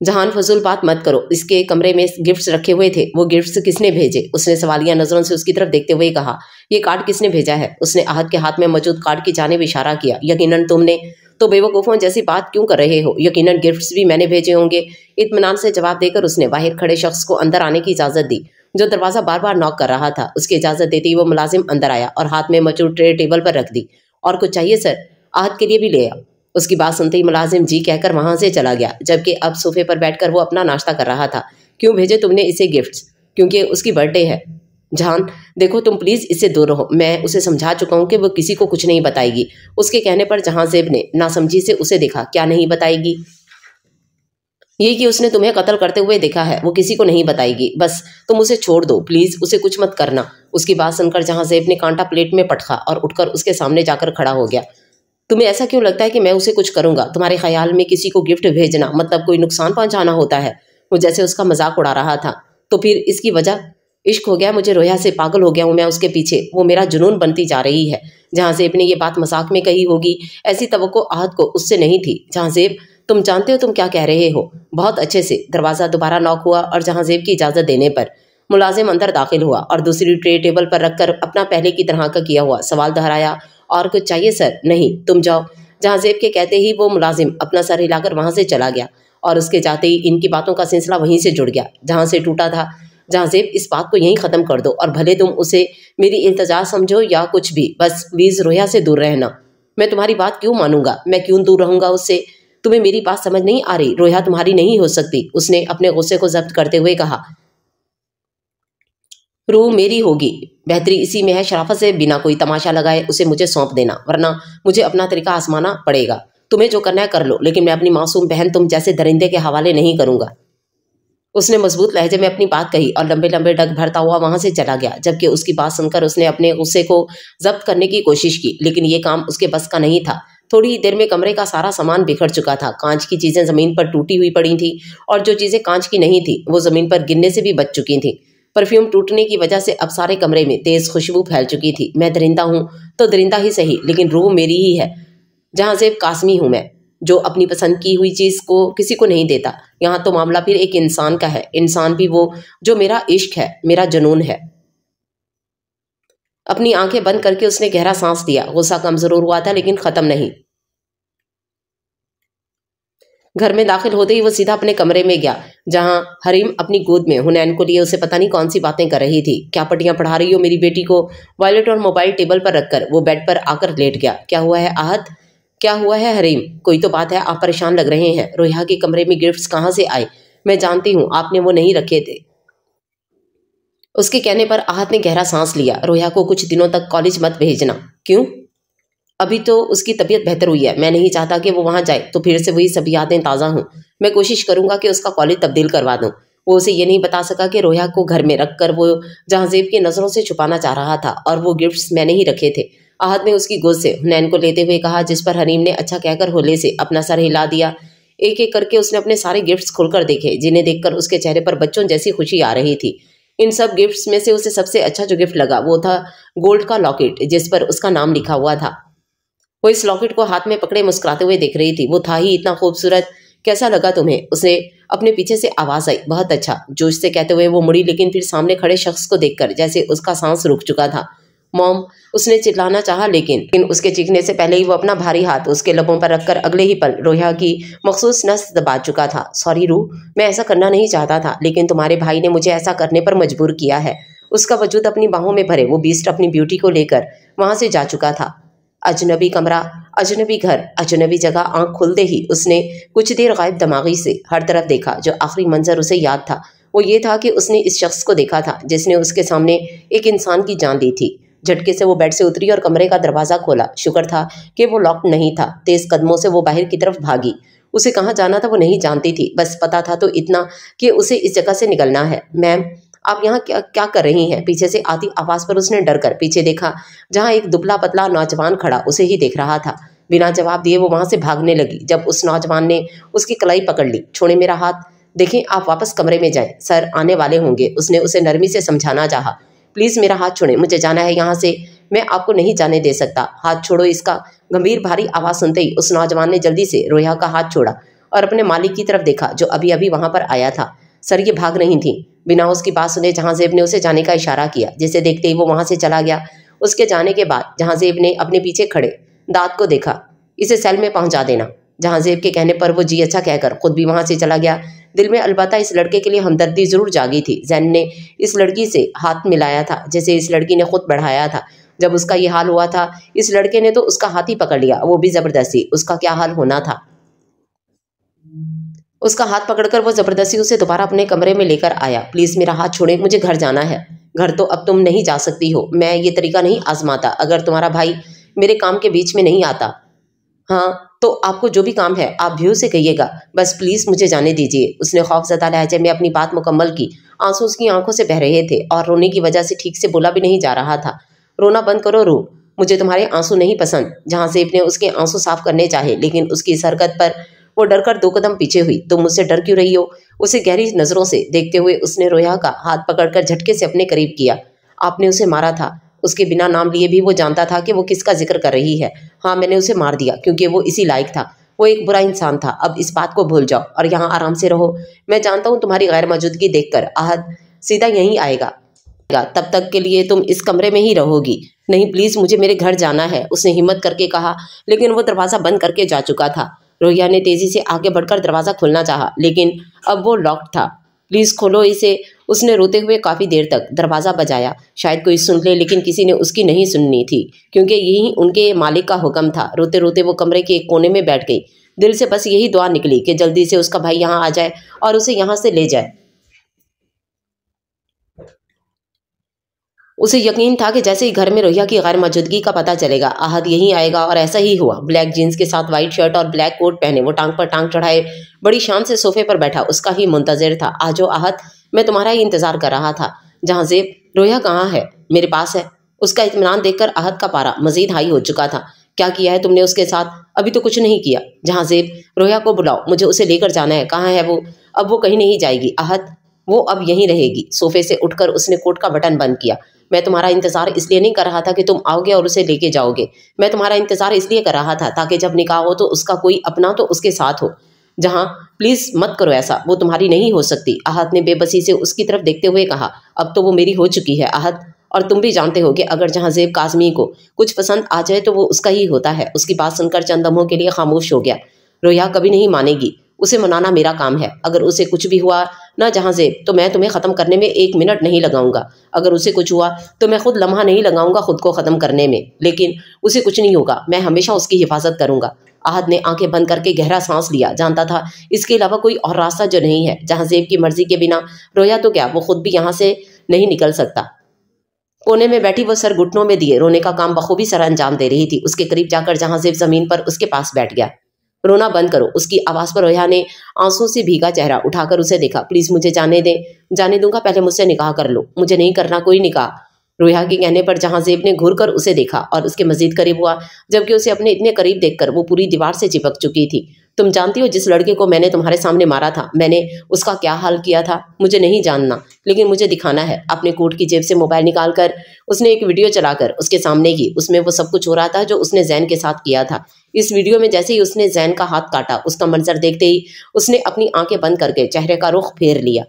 جہان فضول بات مت کرو، اس کے کمرے میں گفٹس رکھے ہوئے تھے، وہ گفٹس کس نے بھیجے؟ اس نے سوالیہ نظروں سے اس کی طرف دیکھتے ہوئے کہا۔ یہ کارڈ کس نے بھیجا ہے؟ اس نے احد کے ہاتھ میں موجود کارڈ کی جانب اشارہ کیا۔ یقیناً تم نے، تو بے وقوفوں جیسی بات کیوں کر رہے ہو؟ یقیناً گفٹس بھی میں نے بھیجے ہوں گے، اطمینان سے جواب دے کر اس نے باہر کھڑے شخص کو اندر آنے کی اجازت دی جو دروازہ بار بار ناک کر رہا تھا۔ اس کی اجازت دیتے ہی وہ ملازم اندر آیا اور ہاتھ میں موجود ٹرے ٹیبل پر رکھ دی۔ اور کچھ چاہیے سر؟ احد کے لیے بھی لے آؤ۔ اس کی بات سنتے ہی ملازم جی کہہ کر وہاں سے چلا گیا، جبکہ اب صوفے پر بیٹھ کر وہ اپنا ناشتہ کر رہا تھا۔ کیوں بھیجے تم نے اسے گفٹس؟ کیونکہ اس کی برتھ ڈے ہے۔ جہان دیکھو، تم پلیز اس سے دور رہو، میں اسے سمجھا چکا ہوں کہ وہ کسی کو کچھ نہیں بتائے گی۔ اس کے کہنے پر جہاں زیب نے ناسمجھی سے اسے دیکھا۔ کیا نہیں بتائے گی؟ یہ کہ اس نے تمہیں قتل کرتے ہوئے دیکھا ہے، وہ کسی کو نہیں بتائے گی۔ بس تم اسے چھوڑ دو پلیز، اسے کچھ مت کرنا۔ اس کی بات سن کر جہاں زیب نے کانٹا پلیٹ میں پٹخا اور اٹھ کر اس کے سامنے جا کر کھڑا ہو گیا۔ تمہیں ایسا کیوں لگتا ہے کہ میں اسے کچھ کروں گا؟ تمہارے خیال میں کسی کو گفٹ بھیجنا مطلب کوئی نقصان پہنچانا ہوتا ہے؟ وہ جیسے اس کا مذاق اڑا رہا تھا۔ تو پھر اس کی وجہ؟ عشق ہو گیا مجھے رویا سے، پاگل ہو گیا ہوں میں اس کے پیچھے، وہ میرا جنون بنتی جا رہی ہے۔ جہاں زیب نے یہ بات مذاق میں کہی ہوگی، ایسی توقع احد کو اس سے نہیں تھی۔ جہاں زیب، تم جانتے ہو تم کیا کہہ رہے ہو؟ بہت اچھے سے۔ دروازہ دوبارہ ناک ہوا اور جہاں زیب کی اجازت دینے پر ملازم اندر داخل ہوا اور دوسری ٹرے ٹیبل پر رکھ کر اپنا پہلے کی طرح کا کیا ہوا سوال دہرایا۔ اور کچھ چاہیے سر؟ نہیں، تم جاؤ۔ جہاں زیب کے کہتے ہی وہ ملازم اپنا سر ہلا کر وہاں سے چلا گیا اور اس کے جاتے ہی ان کی باتوں کا سلسلہ وہیں سے جڑ گیا جہاں سے ٹوٹا تھا۔ جہاں زیب، اس بات کو یہیں ختم کر دو، اور بھلے تم اسے میری التجا سمجھو یا کچھ بھی، بس پلیز رویا سے دور رہنا۔ میں تمہاری بات کیوں مانوں گا؟ میں کیوں دور رہوں گا اس سے؟ تمہیں میری بات سمجھ نہیں آ رہی؟ رویا تمہاری نہیں ہو سکتی، اس نے اپنے غصے کو ضبط کرتے ہوئے کہا۔ روح میری ہوگی، बेहतरी इसी में है शराफत से बिना कोई तमाशा लगाए उसे मुझे सौंप देना, वरना मुझे अपना तरीका आजमाना पड़ेगा। तुम्हें जो करना है कर लो, लेकिन मैं अपनी मासूम बहन तुम जैसे दरिंदे के हवाले नहीं करूंगा। उसने मजबूत लहजे में अपनी बात कही और लंबे लंबे डग भरता हुआ वहां से चला गया। जबकि उसकी बात सुनकर उसने अपने गुस्से को जब्त करने की कोशिश की, लेकिन ये काम उसके बस का नहीं था। थोड़ी ही देर में कमरे का सारा सामान बिखर चुका था। कांच की चीजें जमीन पर टूटी हुई पड़ी थी और जो चीजें कांच की नहीं थी वो जमीन पर गिरने से भी बच चुकी थी। परफ्यूम टूटने की वजह से अब सारे कमरे में तेज खुशबू फैल चुकी थी। मैं दरिंदा हूँ तो दरिंदा ही सही, लेकिन रूह मेरी ही है। जहां ज़ेब कासमी हूं मैं, जो अपनी पसंद की हुई चीज को किसी को नहीं देता। यहाँ तो मामला फिर एक इंसान का है, इंसान भी वो जो मेरा इश्क है, मेरा जुनून है। अपनी आंखें बंद करके उसने गहरा सांस लिया। गुस्सा कम जरूर हुआ था लेकिन खत्म नहीं। घर में दाखिल होते ही वो सीधा अपने कमरे में गया, जहां हरीम अपनी गोद में हुनैन को लिए उसे पता नहीं कौन सी बातें कर रही थी। क्या पट्टियां पढ़ा रही हो मेरी बेटी को? वॉलेट और मोबाइल टेबल पर रखकर वो बेड पर आकर लेट गया। क्या हुआ है आहत? क्या हुआ है हरीम? कोई तो बात है, आप परेशान लग रहे हैं। रोहिया के कमरे में गिफ्ट्स कहाँ से आए? मैं जानती हूँ आपने वो नहीं रखे थे। उसके कहने पर आहत ने गहरा सांस लिया। रोहिया को कुछ दिनों तक कॉलेज मत भेजना। क्यों? अभी तो उसकी तबीयत बेहतर हुई है। मैं नहीं चाहता कि वो वहां जाए तो फिर से वही सभी यादें ताज़ा हों। मैं कोशिश करूंगा कि उसका कॉलेज तब्दील करवा दूं। वो उसे ये नहीं बता सका कि रोहिया को घर में रखकर वो जहांजेब की नजरों से छुपाना चाह रहा था, और वो गिफ्ट्स मैंने ही रखे थे। आहत ने उसकी गोद से हुनैन को लेते हुए कहा, जिस पर हरीम ने अच्छा कहकर होले से अपना सर हिला दिया। एक एक करके उसने अपने सारे गिफ्ट्स खोलकर देखे, जिन्हें देखकर उसके चेहरे पर बच्चों जैसी खुशी आ रही थी। इन सब गिफ्ट्स में से उसे सबसे अच्छा जो गिफ्ट लगा वो था गोल्ड का लॉकेट, जिस पर उसका नाम लिखा हुआ था। वो इस लॉकेट को हाथ में पकड़े मुस्कुराते हुए देख रही थी। वो था ही इतना खूबसूरत। कैसा लगा तुम्हें? उसे अपने पीछे से आवाज आई। बहुत अच्छा, जोश से कहते हुए वो मुड़ी, लेकिन फिर सामने खड़े शख्स को देखकर जैसे उसका सांस रुक चुका था। मॉम, उसने चिल्लाना चाहा, लेकिन उसके चीखने से पहले ही वो अपना भारी हाथ उसके लबों पर रखकर अगले ही पल रोहिया की मखसूस नस दबा चुका था। सॉरी रूह, मैं ऐसा करना नहीं चाहता था, लेकिन तुम्हारे भाई ने मुझे ऐसा करने पर मजबूर किया है। उसका वजूद अपनी बाहों में भरे वो बीस्ट अपनी ब्यूटी को लेकर वहां से जा चुका था। अजनबी कमरा, अजनबी घर, अजनबी जगह। आंख खुलते ही उसने कुछ देर गायब दिमागी से हर तरफ देखा। जो आखिरी मंजर उसे याद था वो ये था कि उसने इस शख्स को देखा था जिसने उसके सामने एक इंसान की जान ली थी। झटके से वो बेड से उतरी और कमरे का दरवाजा खोला। शुक्र था कि वो लॉक नहीं था। तेज कदमों से वो बाहर की तरफ भागी। उसे कहाँ जाना था वो नहीं जानती थी, बस पता था तो इतना कि उसे इस जगह से निकलना है। मैम, आप यहाँ क्या क्या कर रही हैं? पीछे से आती आवाज पर उसने डर कर पीछे देखा, जहाँ एक दुबला पतला नौजवान खड़ा उसे ही देख रहा था। बिना जवाब दिए वो वहां से भागने लगी। जब उस नौजवान ने उसकी कलाई पकड़ ली। छोड़े मेरा हाथ, देखें आप वापस कमरे में जाएं, सर आने वाले होंगे। उसने उसे नरमी से समझाना चाहा। प्लीज मेरा हाथ छोड़ें, मुझे जाना है यहाँ से, मैं आपको नहीं जाने दे सकता। हाथ छोड़ो। इसका गंभीर भारी आवाज सुनते ही उस नौजवान ने जल्दी से रोहिया का हाथ छोड़ा और अपने मालिक की तरफ देखा, जो अभी अभी वहां पर आया था। सर, ये भाग रही थी। बिना उसकी बात सुने जहांजेब ने उसे जाने का इशारा किया, जिसे देखते ही वो वहां से चला गया। उसके जाने के बाद जहांजेब ने अपने पीछे खड़े दाद को देखा। इसे सेल में पहुंचा देना। जहांजेब के कहने पर वो जी अच्छा कहकर खुद भी वहां से चला गया। दिल में अलबत्ता इस लड़के के लिए हमदर्दी जरूर जागी थी। जैन ने इस लड़की से हाथ मिलाया था जैसे इस लड़की ने खुद बढ़ाया था। जब उसका ये हाल हुआ था, इस लड़के ने तो उसका हाथ ही पकड़ लिया, वो भी जबरदस्ती। उसका क्या हाल होना था? उसका हाथ पकड़कर वो जबरदस्ती उसे दोबारा अपने कमरे में लेकर आया। प्लीज मेरा हाथ छोड़े, मुझे घर जाना है। घर तो अब तुम नहीं जा सकती हो। मैं ये तरीका नहीं आजमाता। अगर तुम्हारा भाई मेरे काम के बीच में नहीं आता, हाँ, तो आपको जो भी काम है आप व्यू से कहिएगा। बस प्लीज मुझे जाने दीजिए। उसने खौफजदा लहजे में अपनी बात मुकम्मल की। आंसू उसकी आंखों से बह रहे थे और रोने की वजह से ठीक से बोला भी नहीं जा रहा था। रोना बंद करो रू, मुझे तुम्हारे आंसू नहीं पसंद। जहांजेब ने उसके आंसू साफ करने चाहे, लेकिन उसकी इस हरकत पर वो डरकर 2 कदम पीछे हुई। तुम मुझसे डर क्यों रही हो? उसे गहरी नजरों से देखते हुए उसने रोहिया का हाथ पकड़कर झटके से अपने करीब किया। आपने उसे मारा था। उसके बिना नाम लिए भी वो जानता था कि वो किसका जिक्र कर रही है। हाँ, मैंने उसे मार दिया क्योंकि वो इसी लायक था। वो एक बुरा इंसान था। अब इस बात को भूल जाओ और यहाँ आराम से रहो। मैं जानता हूँ तुम्हारी गैर मौजूदगी देखकर आहत सीधा यहीं आएगा। तब तक के लिए तुम इस कमरे में ही रहोगी। नहीं प्लीज, मुझे मेरे घर जाना है, उसने हिम्मत करके कहा, लेकिन वो दरवाजा बंद करके जा चुका था। रोहिया ने तेजी से आगे बढ़कर दरवाजा खोलना चाहा, लेकिन अब वो लॉक्ड था। प्लीज खोलो इसे, उसने रोते हुए काफी देर तक दरवाजा बजाया। शायद कोई सुन ले, लेकिन किसी ने उसकी नहीं सुननी थी, क्योंकि यही उनके मालिक का हुक्म था। रोते रोते वो कमरे के एक कोने में बैठ गई। दिल से बस यही दुआ निकली कि जल्दी से उसका भाई यहाँ आ जाए और उसे यहाँ से ले जाए। उसे यकीन था कि जैसे ही घर में रोहिया की गैर मौजूदगी का पता चलेगा आहत यहीं आएगा, और ऐसा ही हुआ। ब्लैक जीन्स के साथ वाइट शर्ट और ब्लैक कोट पहने वो टांग पर टांग चढ़ाए बड़ी शान से सोफे पर बैठा उसका ही मुंतजिर था। आजो आहत, मैं तुम्हारा ही इंतजार कर रहा था। जहाँ जेब, रोहिया कहाँ है? मेरे पास है। उसका इत्मीनान देखकर आहत का पारा मजीद हाई हो चुका था। क्या किया है तुमने उसके साथ? अभी तो कुछ नहीं किया। जहाँ जेब, रोहिया को बुलाओ, मुझे उसे लेकर जाना है। कहाँ है वो? अब वो कहीं नहीं जाएगी आहत, वो अब यहीं रहेगी। सोफे से उठकर उसने कोट का बटन बंद किया। मैं तुम्हारा इंतजार इसलिए नहीं कर रहा था कि तुम आओगे और उसे लेके जाओगे। मैं तुम्हारा इंतजार इसलिए कर रहा था ताकि जब निकाह हो तो उसका कोई अपना तो उसके साथ हो। जहाँ, प्लीज मत करो ऐसा, वो तुम्हारी नहीं हो सकती। आहत ने बेबसी से उसकी तरफ देखते हुए कहा। अब तो वो मेरी हो चुकी है आहत, और तुम भी जानते हो कि अगर जहाँ जेब काज़मी को कुछ पसंद आ जाए तो वो उसका ही होता है। उसकी बात सुनकर चंद लम्हों के लिए खामोश हो गया। रोहिया कभी नहीं मानेगी, उसे मनाना मेरा काम है। अगर उसे कुछ भी हुआ ना जहाँ जेब, तो मैं तुम्हें ख़त्म करने में 1 मिनट नहीं लगाऊंगा। अगर उसे कुछ हुआ तो मैं खुद लम्हा नहीं लगाऊंगा खुद को ख़त्म करने में। लेकिन उसे कुछ नहीं होगा, मैं हमेशा उसकी हिफाजत करूंगा। आहत ने आंखें बंद करके गहरा सांस लिया। जानता था इसके अलावा कोई और रास्ता जो नहीं है। जहाँ जेब की मर्जी के बिना रोया तो क्या, वो खुद भी यहाँ से नहीं निकल सकता। कोने में बैठी वो सर घुटनों में दिए रोने का काम बखूबी सर अंजाम दे रही थी। उसके करीब जाकर जहाँ जेब जमीन पर उसके पास बैठ गया। रोना बंद करो, उसकी आवाज़ पर रोया ने आंसू से भीगा चेहरा उठाकर उसे देखा। प्लीज़ मुझे जाने दें। जाने दूंगा, पहले मुझसे निकाह कर लो। मुझे नहीं करना कोई निकाह। रोया के कहने पर जहाँ जेब ने घूर कर उसे देखा और उसके मजीद करीब हुआ, जबकि उसे अपने इतने करीब देखकर वो पूरी दीवार से चिपक चुकी थी। तुम जानती हो जिस लड़के को मैंने तुम्हारे सामने मारा था, मैंने उसका क्या हाल किया था? मुझे नहीं जानना, लेकिन मुझे दिखाना है। अपने कोट की जेब से मोबाइल निकालकर उसने एक वीडियो चलाकर उसके सामने की। उसमें वो सब कुछ हो रहा था जो उसने जैन के साथ किया था। इस वीडियो में जैसे ही उसने जैन का हाथ काटा, उसका मंजर देखते ही उसने अपनी आंखें बंद करके चेहरे का रुख फेर लिया।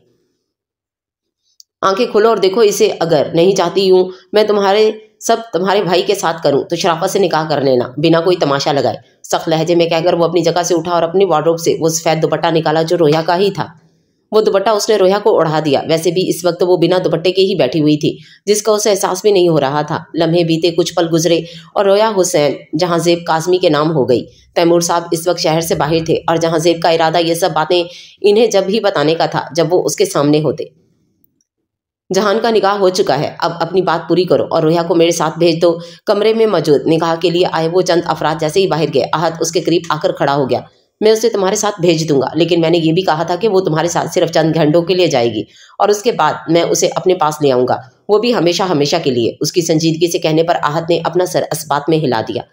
आंखें खोलो और देखो इसे। अगर नहीं चाहती हूँ मैं तुम्हारे भाई के साथ करूं तो शराफत से निकाह कर लेना, बिना कोई तमाशा लगाए। सख्त लहजे में कहकर वो अपनी जगह से उठा और अपनी वार्डरोब से वो सफेद दुपट्टा निकाला जो रोया का ही था। वो दुपट्टा उसने रोया को ओढ़ा दिया। वैसे भी इस वक्त वो बिना दुपट्टे के ही बैठी हुई थी, जिसका उसे एहसास भी नहीं हो रहा था। लम्हे बीते, कुछ पल गुजरे और रोया हुसैन जहाँ जेब काज़मी के नाम हो गई। तैमूर साहब इस वक्त शहर से बाहर थे और जहाँ जेब का इरादा ये सब बातें इन्हें जब ही बताने का था जब वो उसके सामने होते। जहान का निकाह हो चुका है, अब अपनी बात पूरी करो और रोया को मेरे साथ भेज दो। कमरे में मौजूद निकाह के लिए आए वो चंद अफराद जैसे ही बाहर गए, आहत उसके करीब आकर खड़ा हो गया। मैं उसे तुम्हारे साथ भेज दूंगा, लेकिन मैंने ये भी कहा था कि वो तुम्हारे साथ सिर्फ चंद घंटों के लिए जाएगी और उसके बाद मैं उसे अपने पास ले आऊंगा, वो भी हमेशा हमेशा के लिए। उसकी संजीदगी से कहने पर आहत ने अपना सर इस बात में हिला दिया।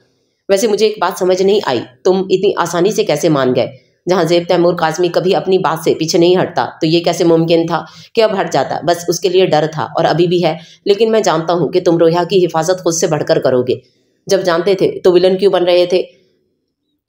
वैसे मुझे एक बात समझ नहीं आई, तुम इतनी आसानी से कैसे मान गए? जहाँ जेब तैमूर काज़मी कभी अपनी बात से पीछे नहीं हटता, तो ये कैसे मुमकिन था कि अब हट जाता? बस उसके लिए डर था और अभी भी है, लेकिन मैं जानता हूँ कि तुम रोया की हिफाजत खुद से बढ़कर करोगे। जब जानते थे तो विलन क्यों बन रहे थे?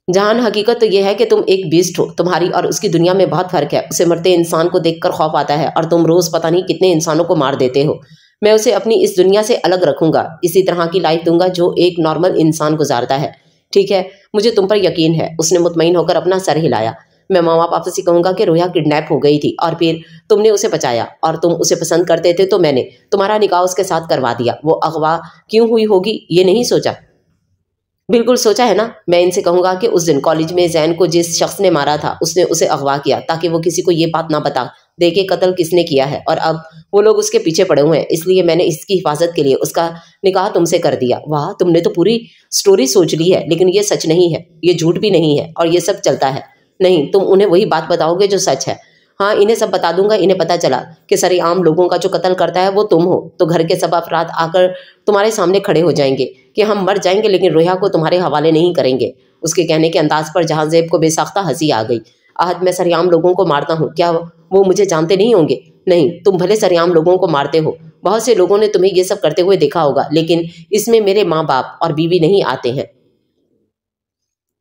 जहान, हकीकत तो यह है कि तुम एक बीस्ट हो। तुम्हारी और उसकी दुनिया में बहुत फर्क है। उसे मरते इंसान को देखकर खौफ आता है और तुम रोज़ पता नहीं कितने इंसानों को मार देते हो। मैं उसे अपनी इस दुनिया से अलग रखूंगा, इसी तरह की लाइफ दूंगा जो एक नॉर्मल इंसान गुजारता है। ठीक है, मुझे तुम पर यकीन है। उसने मुतमईन होकर अपना सर हिलाया। मैं माँ बाप से कहूँगा कि रोया किडनैप हो गई थी और फिर तुमने उसे बचाया, और तुम उसे पसंद करते थे तो मैंने तुम्हारा निकाह उसके साथ करवा दिया। वो अगवा क्यों हुई होगी ये नहीं सोचा? बिल्कुल सोचा है ना। मैं इनसे कहूँगा कि उस दिन कॉलेज में जैन को जिस शख्स ने मारा था उसने उसे अगवा किया, ताकि वो किसी को ये बात ना बता दे कि कत्ल किसने किया है, और अब वो लोग उसके पीछे पड़े हुए हैं। इसलिए मैंने इसकी हिफाजत के लिए उसका निकाह तुमसे कर दिया। वाह, तुमने तो पूरी स्टोरी सोच ली है, लेकिन ये सच नहीं है, ये झूठ भी नहीं है, और ये सब चलता है। नहीं, तुम उन्हें वही बात बताओगे जो सच है। हाँ, इन्हें सब बता दूंगा। इन्हें पता चला कि सरेआम लोगों का जो कत्ल करता है वो तुम हो, तो घर के सब अफराद आकर तुम्हारे सामने खड़े हो जाएंगे कि हम मर जाएंगे लेकिन रोया को तुम्हारे हवाले नहीं करेंगे। उसके कहने के अंदाज पर जहाँ जेब को बेसाख्ता हंसी आ गई। आहत, मैं सरेआम लोगों को मारता हूँ, क्या वो मुझे जानते नहीं होंगे? नहीं, तुम भले सरेआम लोगों को मारते हो, बहुत से लोगों ने तुम्हें ये सब करते हुए देखा होगा, लेकिन इसमें मेरे माँ बाप और बीवी नहीं आते हैं।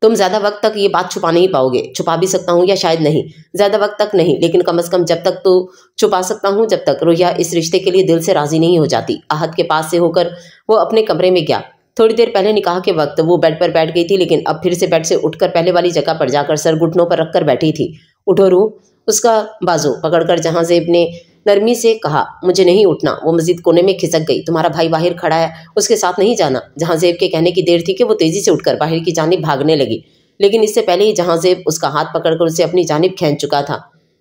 तुम ज़्यादा वक्त तक ये बात छुपा नहीं पाओगे। छुपा भी सकता हूँ या शायद नहीं, ज़्यादा वक्त तक नहीं, लेकिन कम से कम जब तक तो छुपा सकता हूँ जब तक रोया इस रिश्ते के लिए दिल से राज़ी नहीं हो जाती। आहत के पास से होकर वो अपने कमरे में गया। थोड़ी देर पहले निकाह के वक्त वो बेड पर बैठ गई थी, लेकिन अब फिर से बेड से उठकर पहले वाली जगह पर जाकर सर घुटनों पर रखकर बैठी थी। उठो रूह, उसका बाजू पकड़कर जहाँ जेब ने नरमी से कहा। मुझे नहीं उठना। वो मजीद कोने में खिसक गई। तुम्हारा भाई बाहर खड़ा है, उसके साथ नहीं जाना। जहाँ जेब के कहने की देर थी कि वो तेजी से उठकर बाहर की जानिब भागने लगी, लेकिन इससे पहले ही जहाँ जेब उसका हाथ पकड़कर उसे अपनी जानिब खींच चुका था।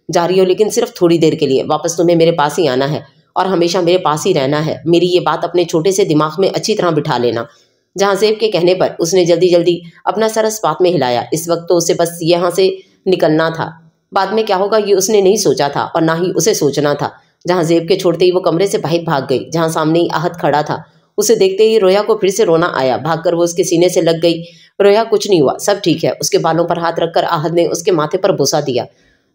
जा रही हो, लेकिन सिर्फ थोड़ी देर के लिए, वापस तुम्हें मेरे पास ही आना है। اور ہمیشہ میرے پاس ہی رہنا ہے۔ میری یہ بات اپنے چھوٹے سے دماغ میں اچھی طرح بٹھا لینا۔ جہاں زیب کے کہنے پر اس نے جلدی جلدی اپنا سر اس بات میں ہلایا۔ اس وقت تو اسے بس یہاں سے نکلنا تھا، بعد میں کیا ہوگا یہ اس نے نہیں سوچا تھا اور نہ ہی اسے سوچنا تھا۔ جہاں زیب کے چھوڑتے ہی وہ کمرے سے باہر بھاگ گئی، جہاں سامنے ہی احد کھڑا تھا۔ اسے دیکھتے ہی رویا کو پھر سے رونا آیا، بھاگ کر وہ اس کے سینے سے لگ گئی۔ رویا کچھ نہیں ہوا، سب ٹھیک ہے۔ اس کے بالوں پر ہاتھ رکھ کر احد نے اس کے ماتھے پر بوسہ دیا۔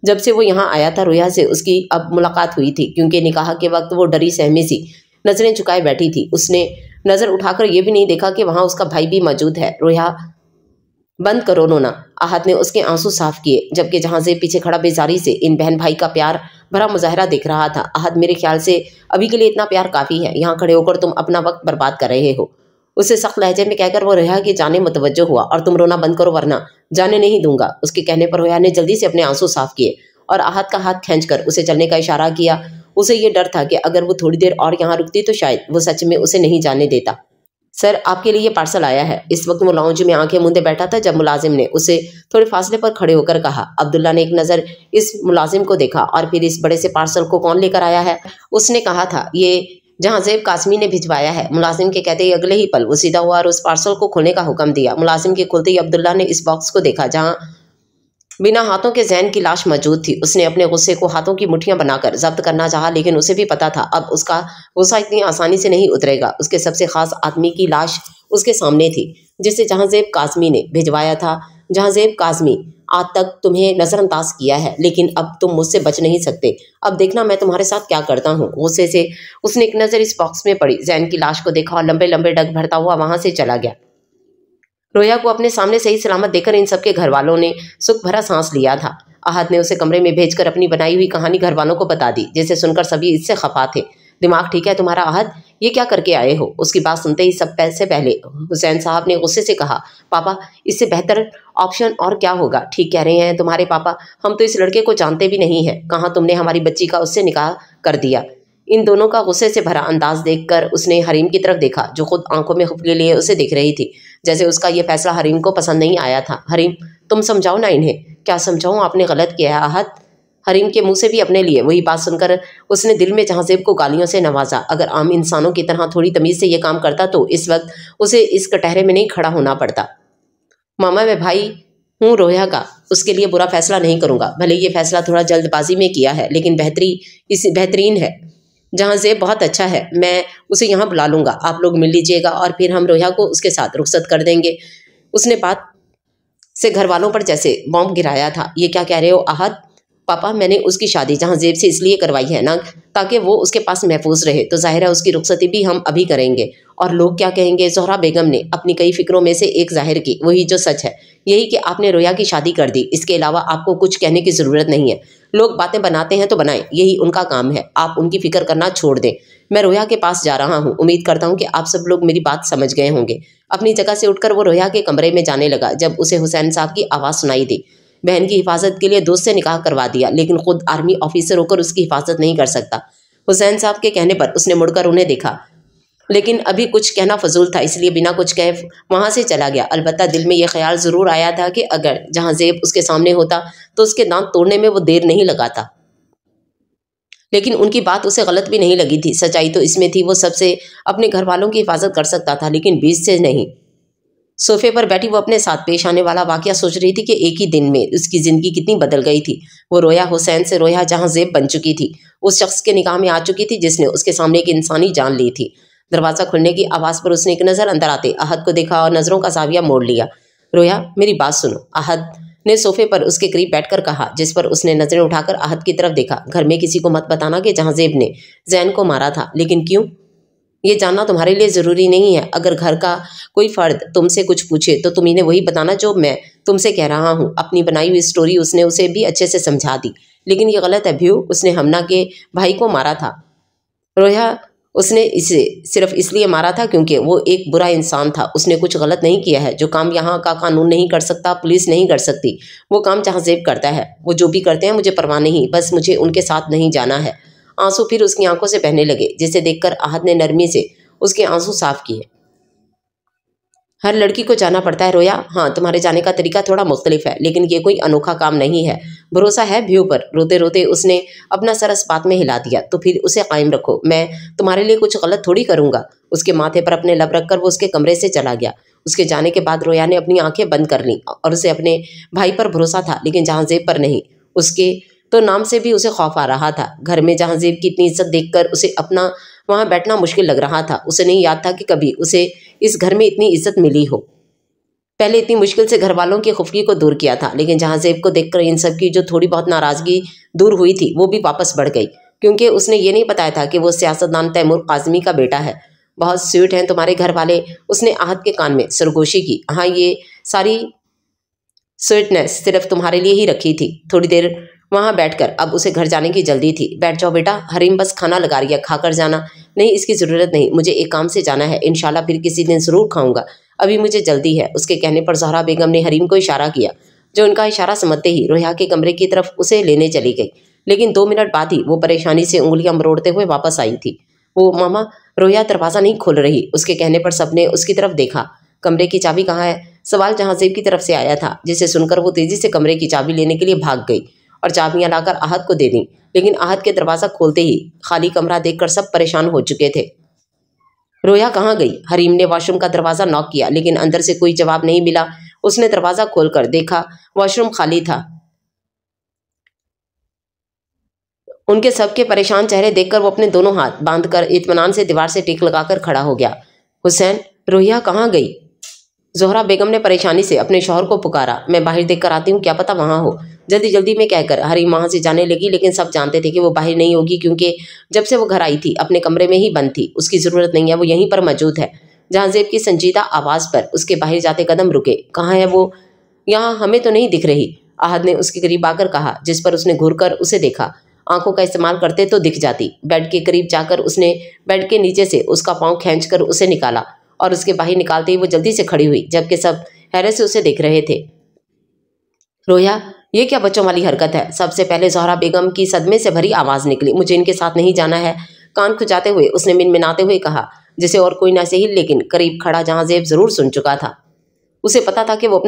جب سے وہ یہاں آیا تھا رویا سے اس کی اب ملاقات ہوئی تھی، کیونکہ نکاح کے وقت وہ ڈری سہمی سی نظریں چکائے بیٹھی تھی۔ اس نے نظر اٹھا کر یہ بھی نہیں دیکھا کہ وہاں اس کا بھائی بھی موجود ہے۔ رویا بند کرو رونا، احد نے اس کے آنسو صاف کیے، جبکہ جہاں سے پیچھے کھڑا بیزاری سے ان بہن بھائی کا پیار بھرا مظاہرہ دیکھ رہا تھا۔ احد میرے خیال سے ابھی کے لیے اتنا پیار کافی ہے، یہاں کھڑے ہو کر تم اپنا وقت برباد کر رہے ہو۔ اسے سخت لہجے میں کہہ کر وہ رویا کی جانب متوجہ ہوا، اور تم رونا بند کرو ورنہ جانے نہیں دوں گا۔ اس کے کہنے پر رویا نے جلدی سے اپنے آنسو صاف کیے اور احد کا ہاتھ کھینچ کر اسے چلنے کا اشارہ کیا۔ اسے یہ ڈر تھا کہ اگر وہ تھوڑی دیر اور یہاں رکتی تو شاید وہ سچ میں اسے نہیں جانے دیتا۔ سر آپ کے لیے یہ پارسل آیا ہے۔ اس وقت وہ لاؤنج میں آنکھیں موندے بیٹھا تھا جب ملازم نے اسے تھوڑے فاصلے پر کھڑے ہو کر کہا۔ عبداللہ نے ایک نظر اس ملازم کو دیکھا اور پھر اس بڑے سے پارسل کو کون لے کر آیا ہے؟ اس نے کہا تھا یہ جہاں زیب قاسمی نے بھجوایا ہے۔ ملازم کے کہتے ہی اگلے ہی پل وہ سیدھا ہوا اور اس پارسل کو کھولنے کا حکم دیا۔ ملازم کے کھولتے ہی عبداللہ نے اس باکس کو دیکھا جہاں بنا ہاتھوں کے زین کی لاش موجود تھی۔ اس نے اپنے غصے کو ہاتھوں کی مٹھیاں بنا کر ضبط کرنا چاہا، لیکن اسے بھی پتا تھا اب اس کا غصہ اتنی آسانی سے نہیں اترے گا۔ اس کے سب سے خاص آدمی کی لاش اس کے سامنے تھی جسے جہاں زیب قاسمی نے بھجوایا تھا۔ جہاں زیب قاسمی آج تک تمہیں نظر انداز کیا ہے، لیکن اب تم مجھ سے بچ نہیں سکتے۔ اب دیکھنا میں تمہارے ساتھ کیا کرتا ہوں۔ غصے سے اس نے ایک نظر اس باکس میں پڑی، زین کی لاش کو دیکھا اور لمبے لمبے ڈگ بھرتا ہوا وہاں سے چلا گیا۔ رویا کو اپنے سامنے صحیح سلامت دیکھ کر ان سب کے گھر والوں نے سکھ بھرا سانس لیا تھا۔ احد نے اسے کمرے میں بھیج کر اپنی بنائی ہوئی کہانی گھر والوں کو بتا دی، جسے سن کر سبھی اس سے خفا تھے۔ دماغ ٹھیک ہے تمہارا احد؟ یہ کیا کر کے آئے ہو؟ اس کی بات سنتے ہی سب سے پہلے حسین صاحب نے غصے سے کہا، پاپا اس سے بہتر آپشن اور کیا ہوگا؟ ٹھیک کہہ رہے ہیں تمہارے پاپا، ہم تو اس لڑکے کو جانتے بھی نہیں ہیں، کہاں تم نے ہماری بچی کا اس سے نکاح کر دیا۔ ان دونوں کا غصے سے بھرا انداز دیکھ کر اس نے حریم کی طرف دیکھا جو خود آنکھوں میں خفلے لیے اسے دیکھ رہی تھی، جیسے اس کا یہ فیصلہ حریم کو پسند نہیں آیا تھا۔ حریم تم سمجھاؤ نا انہیں۔ کیا سمجھاؤں؟ آپ نے غلط کیا ہے احد۔ حریم کے منہ سے بھی اپنے لیے وہی بات سن کر اس نے دل میں جہاں زیب کو گالیوں سے نوازا۔ اگر عام انسانوں کی طرح تھوڑی تمیز سے یہ کام کرتا تو اس وقت اسے اس کٹہرے میں نہیں کھڑا ہونا پڑتا۔ ماما میں بھائی ہوں رویا کا، اس کے لیے برا فیصلہ نہیں کروں گا، بھلے یہ فیصلہ تھوڑا جلد بازی میں کیا ہے لیکن بہترین ہے۔ جہاں زیب بہت اچھا ہے، میں اسے یہاں بلا لوں گا، آپ لوگ مل لیجیے گا اور پھر ہم رویا کو اس کے ساتھ رخصت کر دیں گے۔ اس نے بات سے گھر والوں پر جیسے بومب گرایا تھا۔ یہ کیا کہہ رہے ہو احد؟ پاپا میں نے اس کی شادی جہاں زیب سے اس لیے کروائی ہے نا تاکہ وہ اس کے پاس محفوظ رہے، تو ظاہر ہے اس کی رخصتی بھی ہم ابھی کریں گے۔ اور لوگ کیا کہیں گے؟ زہرا بیگم نے اپنی کئی فکروں میں سے ایک ظاہر کی، وہی جو سچ ہے، یہی کہ آپ نے رویا کی شادی کر دی۔ اس کے علاوہ آپ کو کچھ کہنے کی ضرورت نہیں ہے۔ لوگ باتیں بناتے ہیں تو بنائیں، یہی ان کا کام ہے، آپ ان کی فکر کرنا چھوڑ دیں۔ میں رویا کے پاس جا رہا ہوں، امید کرتا ہوں کہ آپ سب لوگ میری بات سمجھ گئے ہوں گے۔ اپنی جگہ سے اٹھ کر وہ رویا کے کمرے میں جانے لگا جب اسے حسین صاحب کی آواز سنائی دی۔ بہن کی حفاظت کے لیے دوست سے نکاح کروا دیا، لیکن خود آرمی آفیسر ہو کر اس کی حفاظت نہیں کر سکتا۔ حسین صاحب کے کہنے پر اس نے مڑ کر انہیں دیکھا، لیکن ابھی کچھ کہنا فضول تھا، اس لیے بنا کچھ کہے وہاں سے چلا گیا۔ البتہ دل میں یہ خیال ضرور آیا تھا کہ اگر جہاں زیب اس کے سامنے ہوتا تو اس کے دانت توڑنے میں وہ دیر نہیں لگاتا، لیکن ان کی بات اسے غلط بھی نہیں لگی تھی۔ سچائی تو اس میں تھی وہ سب سے اپنے گھر والوں کی حفاظت کر سکتا تھا، لیکن بیچ سے نہیں۔ صوفے پر بیٹھی وہ اپنے ساتھ پیش آنے والا واقعہ سوچ رہی تھی کہ ایک ہی دن میں اس کی زندگی کتنی بدل گئی تھی۔ وہ رویا حسین سے رویا جہاں زیب بن چکی تھی، اس شخص کے نکاح میں آ چکی تھی جس نے اس کے سامنے ایک انسانی جان لی تھی۔ دروازہ کھلنے کی آواز پر اس نے ایک نظر اندر آتے احد کو دیکھا اور نظروں کا زاویہ موڑ لیا۔ رویا میری بات سنو، احد نے صوفے پر اس کے قریب بیٹھ کر کہا، جس پر اس نے نظریں اٹھا کر احد کی طرف دیکھا۔ گھر میں کسی کو مت بتانا کہ جہاں زیب نے زین کو مارا تھا، لیکن کیوں؟ یہ جاننا تمہارے لیے ضروری نہیں ہے۔ اگر گھر کا کوئی فرد تم سے کچھ پوچھے تو تم انہیں وہی بتانا جو میں تم سے کہہ رہا ہوں۔ اپنی بنائی ہوئی سٹوری اس نے اسے بھی اچھے سے سمجھا دی، لیکن یہ غلط ہے بھیو، اس نے ہمنا کے بھائی کو مارا تھا۔ رویا اس نے اسے صرف اس لیے مارا تھا کیونکہ وہ ایک برا انسان تھا، اس نے کچھ غلط نہیں کیا ہے۔ جو کام یہاں کا قانون نہیں کر سکتا، پولیس نہیں کر سکتی، وہ کام جہاں زیب کرتا ہے۔ وہ جو بھی کرتے ہیں مجھے پرواہ نہیں، بس مجھے ان کے ساتھ نہیں جانا ہے۔ آنسو پھر اس کی آنکھوں سے بہنے لگے، جسے دیکھ کر احد نے نرمی سے اس کے آنسو صاف کیے۔ ہر لڑکی کو جانا پڑتا ہے رویا، ہاں تمہارے جانے کا طریقہ تھوڑا مختلف ہے، لیکن یہ کوئی انوکھا کام نہیں ہے۔ भरोसा है भ्यू पर। रोते रोते उसने अपना सर इस बात में हिला दिया। तो फिर उसे कायम रखो, मैं तुम्हारे लिए कुछ गलत थोड़ी करूंगा। उसके माथे पर अपने लब रखकर वो उसके कमरे से चला गया। उसके जाने के बाद रोया ने अपनी आंखें बंद कर लीं और उसे अपने भाई पर भरोसा था, लेकिन जहांजेब पर नहीं। उसके तो नाम से भी उसे खौफ आ रहा था। घर में जहांजेब की इतनी इज्जत देखकर उसे अपना वहां बैठना मुश्किल लग रहा था। उसे नहीं याद था कि कभी उसे इस घर में इतनी इज्जत मिली हो। पहले इतनी मुश्किल से घर वालों की खुफगी को दूर किया था, लेकिन जहांजेब को देखकर इन सब की जो थोड़ी बहुत नाराजगी दूर हुई थी वो भी वापस बढ़ गई, क्योंकि उसने ये नहीं बताया था कि वो सियासतदान तैमूर काज़मी का बेटा है। बहुत स्वीट हैं तुम्हारे घर वाले, उसने आहत के कान में सरगोशी की। हाँ, ये सारी स्वीटनेस सिर्फ तुम्हारे लिए ही रखी थी। थोड़ी देर वहां बैठकर अब उसे घर जाने की जल्दी थी। बैठ जाओ बेटा, हरीम बस खाना लगा रही है, खाकर जाना। नहीं, इसकी ज़रूरत नहीं, मुझे एक काम से जाना है, इंशाल्लाह फिर किसी दिन ज़रूर खाऊंगा, अभी मुझे जल्दी है। उसके कहने पर ज़हरा बेगम ने हरीम को इशारा किया, जो उनका इशारा समझते ही रोया के कमरे की तरफ उसे लेने चली गई। लेकिन 2 मिनट बाद ही वो परेशानी से उंगलियां मरोड़ते हुए वापस आई थी। वो मामा, रोया दरवाज़ा नहीं खोल रही। उसके कहने पर सबने उसकी तरफ देखा। कमरे की चाबी कहाँ है? सवाल जहांजेब की तरफ से आया था, जिसे सुनकर वो तेजी से कमरे की चाबी लेने के लिए भाग गई और चाबियां लाकर आहत को दे दी। लेकिन आहत के दरवाज़ा खोलते ही खाली कमरा देखकर सब परेशान हो चुके थे। रोया कहाँ गई? हरीम ने वॉशरूम का दरवाज़ा नॉक किया, लेकिन अंदर से कोई जवाब नहीं मिला। उसने दरवाज़ा खोलकर देखा, वॉशरूम खाली था। उनके सबके परेशान चेहरे देखकर वो अपने दोनों हाथ बांधकर इत्मीनान से दीवार से टिक लगाकर खड़ा हो गया। हुसैन, रोहिया कहाँ गई? ज़ोहरा बेगम ने परेशानी से अपने शौहर को पुकारा। मैं बाहर देख कर आती हूँ, क्या पता वहाँ हो। जल्दी जल्दी में कहकर हरीम वहाँ से जाने लगी, लेकिन सब जानते थे कि वो बाहर नहीं होगी, क्योंकि जब से वो घर आई थी अपने कमरे में ही बंद थी। उसकी ज़रूरत नहीं है, वो यहीं पर मौजूद है। जहांजेब की संजीदा आवाज़ पर उसके बाहर जाते कदम रुके। कहाँ है वो? यहाँ हमें तो नहीं दिख रही, आहद ने उसके करीब आकर कहा, जिस पर उसने घूर कर उसे देखा। आंखों का इस्तेमाल करते तो दिख जाती। बेड के करीब जाकर उसने बेड के नीचे से उसका पाँव खींचकर उसे निकाला और उसके बाहर निकालते ही वो जल्दी से खड़ी हुई, जबकि सब हैरत से उसे देख रहे थे। रोया, ये क्या बच्चों वाली हरकत है? सबसे पहले ज़ोहरा बेगम की सदमे से भरी आवाज़ निकली। मुझे इनके साथ नहीं जाना है। कान खुजाते हुए उसने मिनमिनाते हुए कहा, जिसे और कोई ना सही लेकिन करीब खड़ा जहांजेब जरूर सुन चुका था। उसे पता था कि वो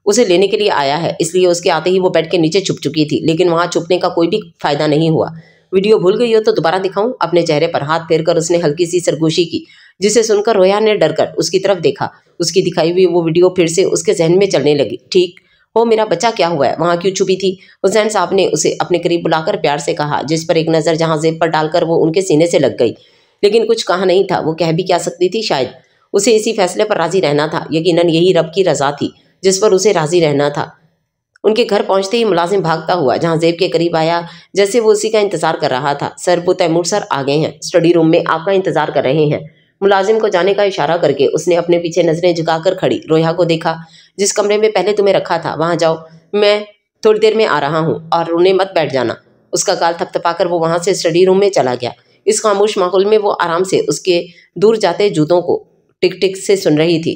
उसे लेने के लिए आया है, इसलिए उसके आते ही वो बेड के नीचे छुप चुकी थी। लेकिन वहां छुपने का कोई भी फायदा नहीं हुआ। वीडियो भूल गई हो तो दोबारा दिखाऊं? अपने चेहरे पर हाथ फेरकर उसने हल्की सी सरगोशी की, जिसे सुनकर रोया ने डरकर उसकी तरफ देखा। उसकी दिखाई हुई वो वीडियो फिर से उसके जहन में चलने लगी। ठीक हो मेरा बच्चा, क्या हुआ है? वहां क्यों छुपी थी? हुसैन साहब ने उसे अपने करीब बुलाकर प्यार से कहा, जिस पर एक नज़र जहांजेब पर डालकर वो उनके सीने से लग गई। लेकिन कुछ कहा नहीं था। वो कह भी क्या सकती थी? शायद उसे इसी फैसले पर राजी रहना था। यकीनन यही रब की रजा थी जिस पर उसे राजी रहना था। उनके घर पहुंचते ही मुलाजिम भागता हुआ जहांजेब के करीब आया, जैसे वो उसी का इंतजार कर रहा था। सर, वो तैमूर सर आ गए हैं, स्टडी रूम में आपका इंतजार कर रहे हैं। मुलाजिम को जाने का इशारा करके उसने अपने पीछे नजरें झुकाकर खड़ी रोया को देखा। जिस कमरे में पहले तुम्हें रखा था वहां जाओ, मैं थोड़ी देर में आ रहा हूँ, और रोने मत बैठ जाना। उसका गाल थपथपाकर वो वहां से स्टडी रूम में चला गया। इस खामोश माहौल में वो आराम से उसके दूर जाते जूतों को टिक टिक से सुन रही थी।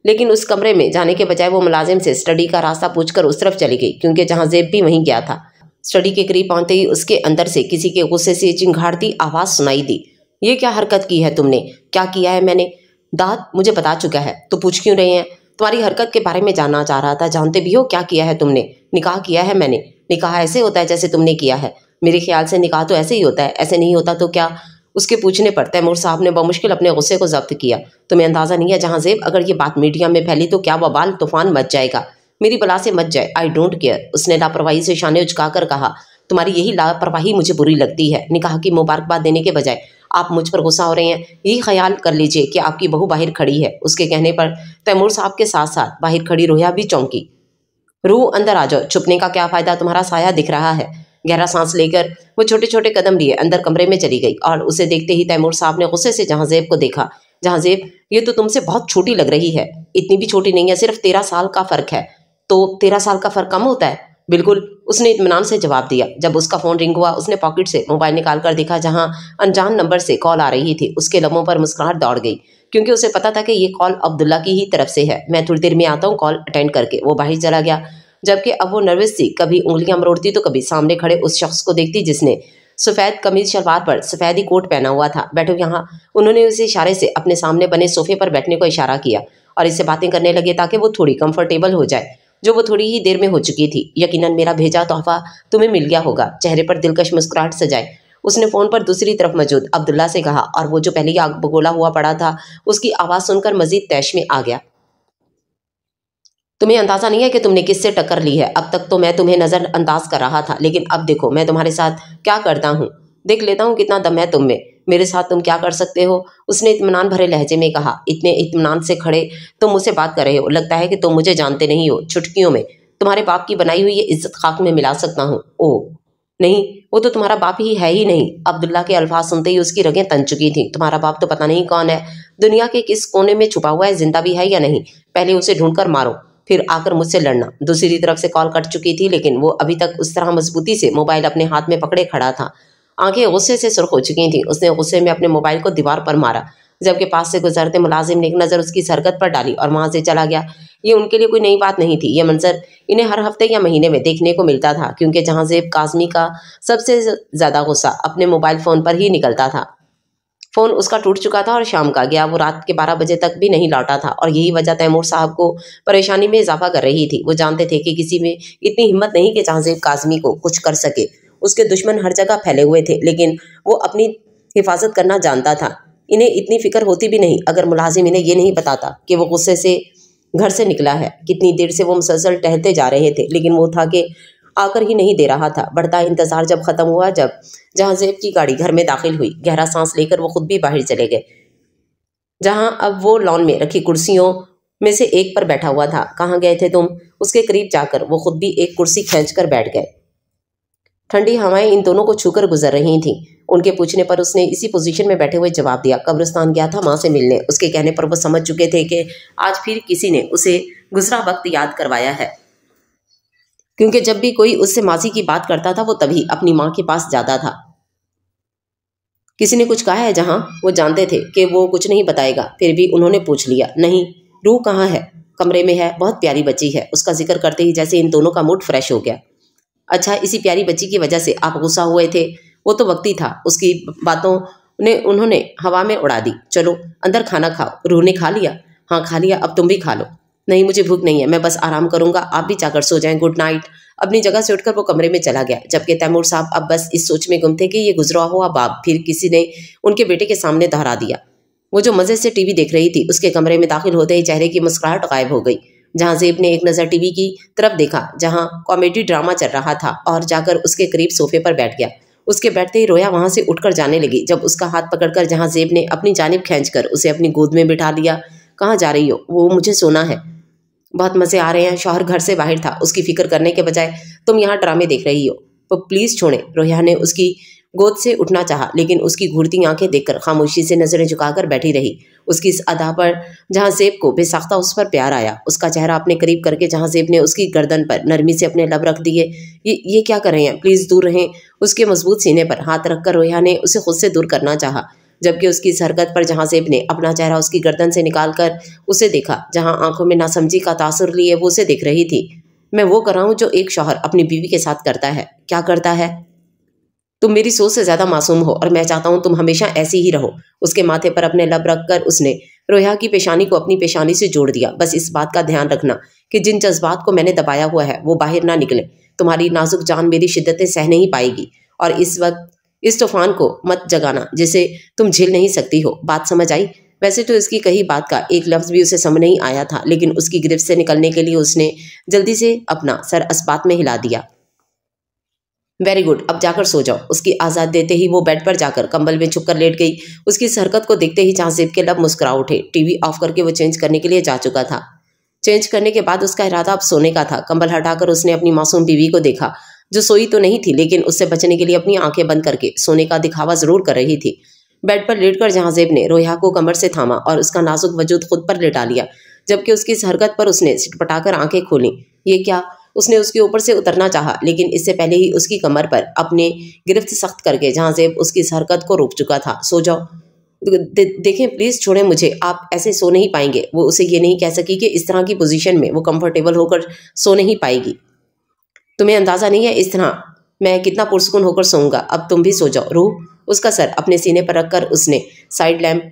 लेकिन उस कमरे में जाने के बजाय वो मुलाजिम से स्टडी का रास्ता पूछकर उस तरफ चली गई, क्योंकि जहांजेब भी वहीं गया था। स्टडी के करीब पहुंचते ही उसके अंदर से किसी के गुस्से से चिंघाड़ती आवाज़ सुनाई दी। ये क्या हरकत की है तुमने? क्या किया है मैंने? दाद मुझे बता चुका है, तो पूछ क्यों रहे हैं? तुम्हारी हरकत के बारे में जानना चाह रहा था। जानते भी हो क्या किया है तुमने? निकाह किया है मैंने। निकाह ऐसे होता है जैसे तुमने किया है? मेरे ख्याल से निकाह तो ऐसे ही होता है। ऐसे नहीं होता तो क्या? उसके पूछने पर तैमूर साहब ने बमुश्किल अपने गुस्से को जब्त किया। तुम्हें अंदाज़ा नहीं है जहांजेब, अगर ये बात मीडिया में फैली तो क्या वबाल तूफान मच जाएगा। मेरी बला से मच जाए, आई डोंट केयर। उसने लापरवाही से शाने उचकाकर कहा, तुम्हारी यही लापरवाही मुझे बुरी लगती है। निकाह की मुबारकबाद देने के बजाय आप मुझ पर गुस्सा हो रहे हैं। यही ख्याल कर लीजिए कि आपकी बहू बाहर खड़ी है। उसके कहने पर तैमूर साहब के साथ साथ बाहर खड़ी रोया भी चौंकी। रूह, अंदर आ जाओ, छुपने का क्या फ़ायदा, तुम्हारा साया दिख रहा है। गहरा सांस लेकर वो छोटे छोटे कदम लिए अंदर कमरे में चली गई, और उसे देखते ही तैमूर साहब ने गुस्से से जहांजेब को देखा। जहांजेब, ये तो तुमसे बहुत छोटी लग रही है। इतनी भी छोटी नहीं है, सिर्फ 13 साल का फ़र्क है। तो 13 साल का फ़र्क कम होता है? बिल्कुल, उसने इत्मीनान से जवाब दिया। जब उसका फ़ोन रिंग हुआ, उसने पॉकेट से मोबाइल निकाल कर देखा, जहां अनजान नंबर से कॉल आ रही थी। उसके लबों पर मुस्कुराहट दौड़ गई, क्योंकि उसे पता था कि ये कॉल अब्दुल्ला की ही तरफ से है। मैं थोड़ी देर में आता हूँ, कॉल अटेंड करके वो बाहर चला गया। जबकि अब वो नर्वस थी, कभी उंगलियां मरोड़ती तो कभी सामने खड़े उस शख्स को देखती जिसने सफ़ेद कमीज शलवार पर सफ़ेद ही कोट पहना हुआ था। बैठो यहाँ। उन्होंने उसे इशारे से अपने सामने बने सोफे पर बैठने को इशारा किया और इससे बातें करने लगे ताकि वो थोड़ी कंफर्टेबल हो जाए। जो वो थोड़ी ही देर में हो चुकी थी। यकीनन मेरा भेजा तोहफा तुम्हें मिल गया होगा। चेहरे पर दिलकश मुस्कुराहट सजाए उसने फ़ोन पर दूसरी तरफ मौजूद अब्दुल्ला से कहा, और वो जो पहले ही आग बगोला हुआ पड़ा था उसकी आवाज़ सुनकर मजीद तैश में आ गया। तुम्हें अंदाज़ा नहीं है कि तुमने किससे टक्कर ली है। अब तक तो मैं तुम्हें नज़रअंदाज कर रहा था, लेकिन अब देखो मैं तुम्हारे साथ क्या करता हूँ। देख लेता हूँ कितना दम है तुम में। मेरे साथ तुम क्या कर सकते हो, उसने इत्मीनान भरे लहजे में कहा। इतने इत्मीनान से खड़े तुम मुझसे बात कर रहे हो, लगता है कि तुम मुझे जानते नहीं हो। चुटकियों में तुम्हारे बाप की बनाई हुई ये इज्जत खाक में मिला सकता हूँ। ओह नहीं, वो तो तुम्हारा बाप ही है ही नहीं। अब्दुल्ला के अल्फाज सुनते ही उसकी रगें तन चुकी थीं। तुम्हारा बाप तो पता नहीं कौन है, दुनिया के किस कोने में छुपा हुआ है, जिंदा भी है या नहीं। पहले उसे ढूंढकर मारो, फिर आकर मुझसे लड़ना। दूसरी तरफ से कॉल कट चुकी थी, लेकिन वो अभी तक उस तरह मजबूती से मोबाइल अपने हाथ में पकड़े खड़ा था। आंखें गुस्से से सुर्ख हो चुकी थीं। उसने गुस्से में अपने मोबाइल को दीवार पर मारा, जबकि पास से गुजरते मुलाजिम ने एक नज़र उसकी इस हरकत पर डाली और वहाँ से चला गया। ये उनके लिए कोई नई बात नहीं थी। यह मंजर इन्हें हर हफ्ते या महीने में देखने को मिलता था, क्योंकि जहाँ ज़ेब काज़मी का सबसे ज़्यादा गुस्सा अपने मोबाइल फ़ोन पर ही निकलता था। फ़ोन उसका टूट चुका था और शाम का गया वो रात के 12 बजे तक भी नहीं लौटा था, और यही वजह तैमूर साहब को परेशानी में इजाफा कर रही थी। वो जानते थे कि किसी में इतनी हिम्मत नहीं कि जहाँज़ेब काज़मी को कुछ कर सके। उसके दुश्मन हर जगह फैले हुए थे, लेकिन वो अपनी हिफाजत करना जानता था। इन्हें इतनी फिक्र होती भी नहीं अगर मुलाजिम इन्हें ये नहीं बताता कि वो गुस्से से घर से निकला है। कितनी देर से वो मुसलसल टहलते जा रहे थे, लेकिन वो था कि आकर ही नहीं दे रहा था। बढ़ता इंतजार जब ख़त्म हुआ, जब जहाँज़ेब की गाड़ी घर में दाखिल हुई, गहरा सांस लेकर वो खुद भी बाहर चले गए। जहाँ अब वो लॉन में रखी कुर्सियों में से एक पर बैठा हुआ था। कहाँ गए थे तुम? उसके करीब जाकर वो खुद भी एक कुर्सी खींच कर बैठ गए। ठंडी हवाएं इन दोनों को छूकर गुजर रही थीं। उनके पूछने पर उसने इसी पोजीशन में बैठे हुए जवाब दिया, कब्रिस्तान गया था माँ से मिलने। उसके कहने पर वो समझ चुके थे कि आज फिर किसी ने उसे गुजरा वक्त याद करवाया है, क्योंकि जब भी कोई उससे माजी की बात करता था वो तभी अपनी माँ के पास जाता था। किसी ने कुछ कहा है जहाँ? वो जानते थे कि वो कुछ नहीं बताएगा, फिर भी उन्होंने पूछ लिया। नहीं। रूह कहाँ है? कमरे में है, बहुत प्यारी बच्ची है। उसका जिक्र करते ही जैसे इन दोनों का मूड फ्रेश हो गया। अच्छा, इसी प्यारी बच्ची की वजह से आप गुस्सा हुए थे? वो तो वक्त ही था। उसकी बातों ने उन्होंने हवा में उड़ा दी। चलो अंदर खाना खाओ। रूह ने खा लिया? हाँ खा लिया, अब तुम भी खा लो। नहीं, मुझे भूख नहीं है, मैं बस आराम करूंगा, आप भी जाकर सो जाएं, गुड नाइट। अपनी जगह से उठकर वो कमरे में चला गया, जबकि तैमूर साहब अब बस इस सोच में गुम थे कि ये गुजरा हुआ बाप फिर किसी ने उनके बेटे के सामने दोहरा दिया। वो जो मज़े से टीवी देख रही थी, उसके कमरे में दाखिल होते ही चेहरे की मुस्कुराहट गायब हो गई। जहाँज़ेब ने एक नज़र टीवी की तरफ देखा जहाँ कॉमेडी ड्रामा चल रहा था, और जाकर उसके करीब सोफे पर बैठ गया। उसके बैठते ही रोया वहाँ से उठकर जाने लगी। जब उसका हाथ पकड़कर जहाँज़ेब ने अपनी जानिब खींचकर उसे अपनी गोद में बिठा लिया। कहाँ जा रही हो? वो मुझे सोना है। बहुत मज़े आ रहे हैं। शौहर घर से बाहर था, उसकी फिक्र करने के बजाय तुम यहाँ ड्रामे देख रही हो। वो प्लीज़ छोड़ें। रोया ने उसकी गोद से उठना चाहा, लेकिन उसकी घूरती आंखें देखकर खामोशी से नज़रें झुकाकर बैठी रही। उसकी इस अदा पर जहाँज़ेब को बेसाख्ता उस पर प्यार आया। उसका चेहरा अपने करीब करके जहाँज़ेब ने उसकी गर्दन पर नरमी से अपने लब रख दिए। ये क्या कर रहे हैं? प्लीज़ दूर रहें। उसके मजबूत सीने पर हाथ रखकर रोया ने उसे खुद से दूर करना चाहा, जबकि उसकी इस हरकत पर जहाँज़ेब ने अपना चेहरा उसकी गर्दन से निकालकर उसे देखा। जहाँ आंखों में नासमझी का तासुर लिए वो उसे देख रही थी। मैं वो कर रहा हूँ जो एक शौहर अपनी बीवी के साथ करता है। क्या करता है? तुम मेरी सोच से ज़्यादा मासूम हो, और मैं चाहता हूँ तुम हमेशा ऐसी ही रहो। उसके माथे पर अपने लब रखकर उसने रोया की पेशानी को अपनी पेशानी से जोड़ दिया। बस इस बात का ध्यान रखना कि जिन जज्बात को मैंने दबाया हुआ है वो बाहर ना निकले। तुम्हारी नाजुक जान मेरी शिद्दतें सह नहीं पाएगी, और इस वक्त इस तूफान को मत जगाना जिसे तुम झेल नहीं सकती हो। बात समझ आई? वैसे तो इसकी कही बात का एक लफ्ज़ भी उसे समझ नहीं आया था, लेकिन उसकी गिरफ्त से निकलने के लिए उसने जल्दी से अपना सर अस्बात में हिला दिया। वेरी गुड, अब जाकर सो जाओ। उसकी आज़ाद देते ही वो बेड पर जाकर कंबल में छुपकर लेट गई। उसकी इस हरकत को देखते ही जहाँज़ेब के लब मुस्कुरा उठे। टीवी ऑफ करके वो चेंज करने के लिए जा चुका था। चेंज करने के बाद उसका इरादा अब सोने का था। कंबल हटाकर उसने अपनी मासूम बीवी को देखा, जो सोई तो नहीं थी, लेकिन उससे बचने के लिए अपनी आंखें बंद करके सोने का दिखावा जरूर कर रही थी। बेड पर लेटकर जहाँज़ेब ने रोया को कमर से थामा और उसका नाजुक वजूद खुद पर लेटा लिया, जबकि उसकी इस हरकत पर उसने सिटपटाकर आंखें खोली। ये क्या? उसने उसके ऊपर से उतरना चाहा, लेकिन इससे पहले ही उसकी कमर पर अपने गिरफ्त सख्त करके जहाँज़ेब उसकी इस हरकत को रोक चुका था। सो जाओ। देखें, प्लीज़ छोड़ें मुझे, आप ऐसे सो नहीं पाएंगे। वो उसे ये नहीं कह सकी कि इस तरह की पोजीशन में वो कंफर्टेबल होकर सो नहीं पाएगी। तुम्हें अंदाज़ा नहीं है इस तरह मैं कितना पुरसुकून होकर सोऊंगा। अब तुम भी सो जाओ। रूह, उसका सर अपने सीने पर रखकर उसने साइड लैम्प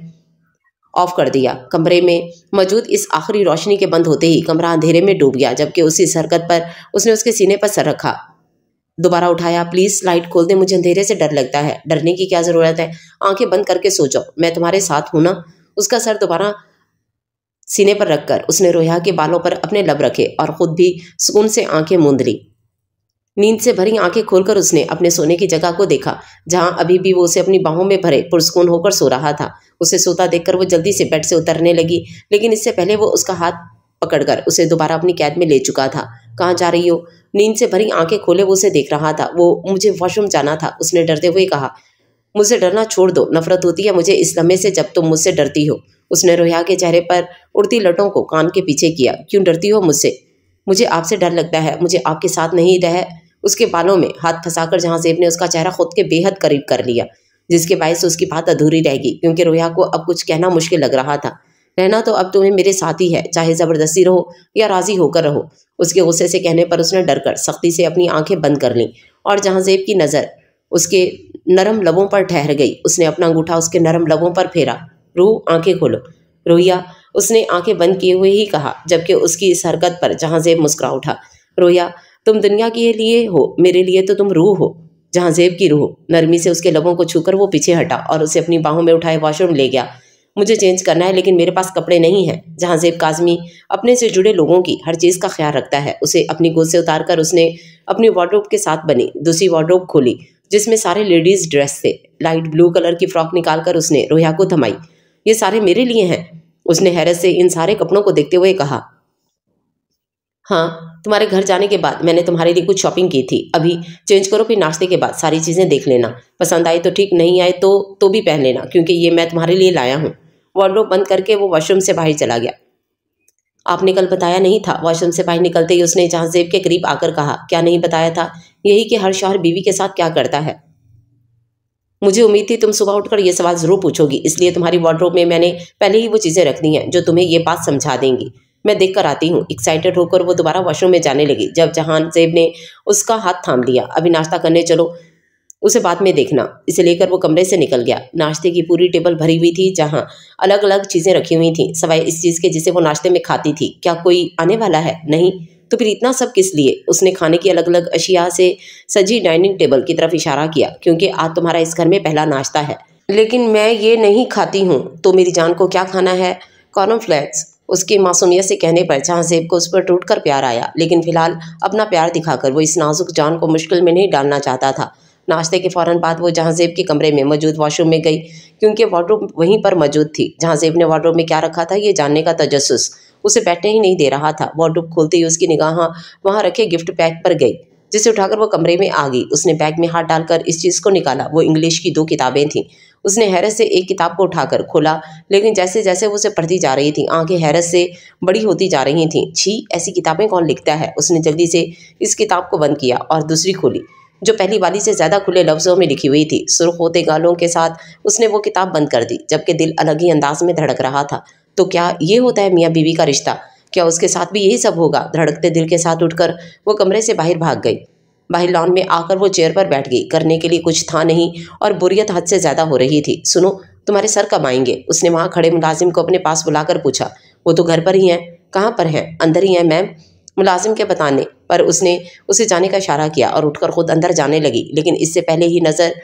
ऑफ कर दिया। कमरे में मौजूद इस आखिरी रोशनी के बंद होते ही कमरा अंधेरे में डूब गया, जबकि उसी हरकत पर उसने उसके सीने पर सर रखा। दोबारा उठाया। प्लीज लाइट खोल दे, मुझे अंधेरे से डर लगता है। डरने की क्या जरूरत है, आंखें बंद करके सो जाओ, मैं तुम्हारे साथ हूं ना। उसका सर दोबारा सीने पर रखकर उसने रोया के बालों पर अपने लब रखे और खुद भी सुकून से आंखें मूंद ली। नींद से भरी आंखें खोलकर उसने अपने सोने की जगह को देखा, जहां अभी भी वो उसे अपनी बाहों में भरे पुरसुकून होकर सो रहा था। उसे सोता देखकर वो जल्दी से बेड से उतरने लगी, लेकिन इससे पहले वो उसका हाथ पकड़कर उसे दोबारा अपनी कैद में ले चुका था। कहाँ जा रही हो? नींद से भरी आंखें खोले वो उसे देख रहा था। वो मुझे वॉशरूम जाना था, उसने डरते हुए कहा। मुझसे डरना छोड़ दो, नफरत होती है मुझे इस लम्हे से जब तुम मुझसे डरती हो। उसने रोया के चेहरे पर उड़ती लटों को कान के पीछे किया। क्यों डरती हो मुझसे? मुझे आपसे डर लगता है, मुझे आपके साथ नहीं रह। उसके बालों में हाथ फंसाकर जहांजेब ने उसका चेहरा खुद के बेहद करीब कर लिया, जिसके बायस उसकी बात अधूरी रह गई, क्योंकि रोया को अब कुछ कहना मुश्किल लग रहा था। रहना तो अब तुम्हें मेरे साथ ही है, चाहे जबरदस्ती रहो या राजी होकर रहो। उसके गुस्से से कहने पर उसने डरकर सख्ती से अपनी आंखें बंद कर लीं और जहांजेब की नज़र उसके नरम लबों पर ठहर गई। उसने अपना अंगूठा उसके नरम लबों पर फेरा। रूह, आंखें खोलो। रोया, उसने आंखें बंद किए हुए ही कहा, जबकि उसकी इस हरकत पर जहांजेब मुस्कुरा उठा। रोया, तुम दुनिया के लिए हो, मेरे लिए तो तुम रूह हो, जहांजेब की रूह। नरमी से उसके लबों को छूकर वो पीछे हटा और उसे अपनी बाहों में उठाए वॉशरूम ले गया। मुझे चेंज करना है, लेकिन मेरे पास कपड़े नहीं हैं। जहांजेब काज़मी अपने से जुड़े लोगों की हर चीज़ का ख्याल रखता है। उसे अपनी गोद से उतारकर उसने अपनी वार्डरोब के साथ बनी दूसरी वार्डरोब खोली, जिसमें सारे लेडीज ड्रेस थे। लाइट ब्लू कलर की फ्रॉक निकालकर उसने रोया को थमाई। ये सारे मेरे लिए हैं, उसने हैरत से इन सारे कपड़ों को देखते हुए कहा। हाँ, तुम्हारे घर जाने के बाद मैंने तुम्हारे लिए कुछ शॉपिंग की थी। अभी चेंज करो, फिर नाश्ते के बाद सारी चीज़ें देख लेना। पसंद आए तो ठीक, नहीं आए तो भी पहन लेना, क्योंकि ये मैं तुम्हारे लिए लाया हूँ। वार्डरोब बंद करके वो वॉशरूम से बाहर चला गया। आपने कल बताया नहीं था? वॉशरूम से बाहर निकलते ही उसने जहांजेब के करीब आकर कहा। क्या नहीं बताया था? यही कि हर शौहर बीवी के साथ क्या करता है। मुझे उम्मीद थी तुम सुबह उठकर ये सवाल जरूर पूछोगी, इसलिए तुम्हारी वार्डरोब में मैंने पहले ही वो चीज़ें रख दी हैं जो तुम्हें ये बात समझा देंगी। मैं देख कर आती हूँ। एक्साइटेड होकर वो दोबारा वॉशरूम में जाने लगी, जब जहांजेब ने उसका हाथ थाम लिया। अभी नाश्ता करने चलो, उसे बाद में देखना। इसे लेकर वो कमरे से निकल गया। नाश्ते की पूरी टेबल भरी हुई थी, जहाँ अलग अलग चीज़ें रखी हुई थीं, सिवाय इस चीज़ के जिसे वो नाश्ते में खाती थी। क्या कोई आने वाला है? नहीं। तो फिर इतना सब किस लिए? उसने खाने की अलग अलग अशिया से सजी डाइनिंग टेबल की तरफ इशारा किया। क्योंकि आज तुम्हारा इस घर में पहला नाश्ता है। लेकिन मैं ये नहीं खाती हूँ। तो मेरी जान को क्या खाना है? कॉर्नफ्लेक्स। उसकी मासूमियत से कहने पर जहांजेब को उस पर टूट कर प्यार आया, लेकिन फिलहाल अपना प्यार दिखाकर वो इस नाजुक जान को मुश्किल में नहीं डालना चाहता था। नाश्ते के फौरन बाद वो जहांजेब के कमरे में मौजूद वॉशरूम में गई, क्योंकि वार्डरोब वहीं पर मौजूद थी। जहांजेब ने वार्डरोब में क्या रखा था ये जानने का तजस्सुस उसे बैठने ही नहीं दे रहा था। वार्डरोब खोलते ही उसकी निगाह वहां रखे गिफ्ट पैक पर गई, जिसे उठाकर वो कमरे में आ गई। उसने बैग में हाथ डालकर इस चीज़ को निकाला। वो इंग्लिश की 2 किताबें थीं। उसने हैरत से एक किताब को उठाकर खोला, लेकिन जैसे जैसे वो उसे पढ़ती जा रही थी, आंखें हैरत से बड़ी होती जा रही थीं। छी, ऐसी किताबें कौन लिखता है? उसने जल्दी से इस किताब को बंद किया और दूसरी खोली, जो पहली वाली से ज़्यादा खुले लफ्ज़ों में लिखी हुई थी। सुर्ख होते गालों के साथ उसने वो किताब बंद कर दी, जबकि दिल अलग ही अंदाज में धड़क रहा था। तो क्या ये होता है मियाँ बीवी का रिश्ता? क्या उसके साथ भी यही सब होगा? धड़कते दिल के साथ उठकर वो कमरे से बाहर भाग गई। बाहर लॉन में आकर वो चेयर पर बैठ गई। करने के लिए कुछ था नहीं और बोरियत हद से ज़्यादा हो रही थी। सुनो, तुम्हारे सर कब आएंगे? उसने वहाँ खड़े मुलाजिम को अपने पास बुलाकर पूछा। वो तो घर पर ही हैं। कहाँ पर हैं? अंदर ही हैं मैम। मुलाजिम के बताने पर उसने उसे जाने का इशारा किया और उठकर खुद अंदर जाने लगी, लेकिन इससे पहले ही नज़र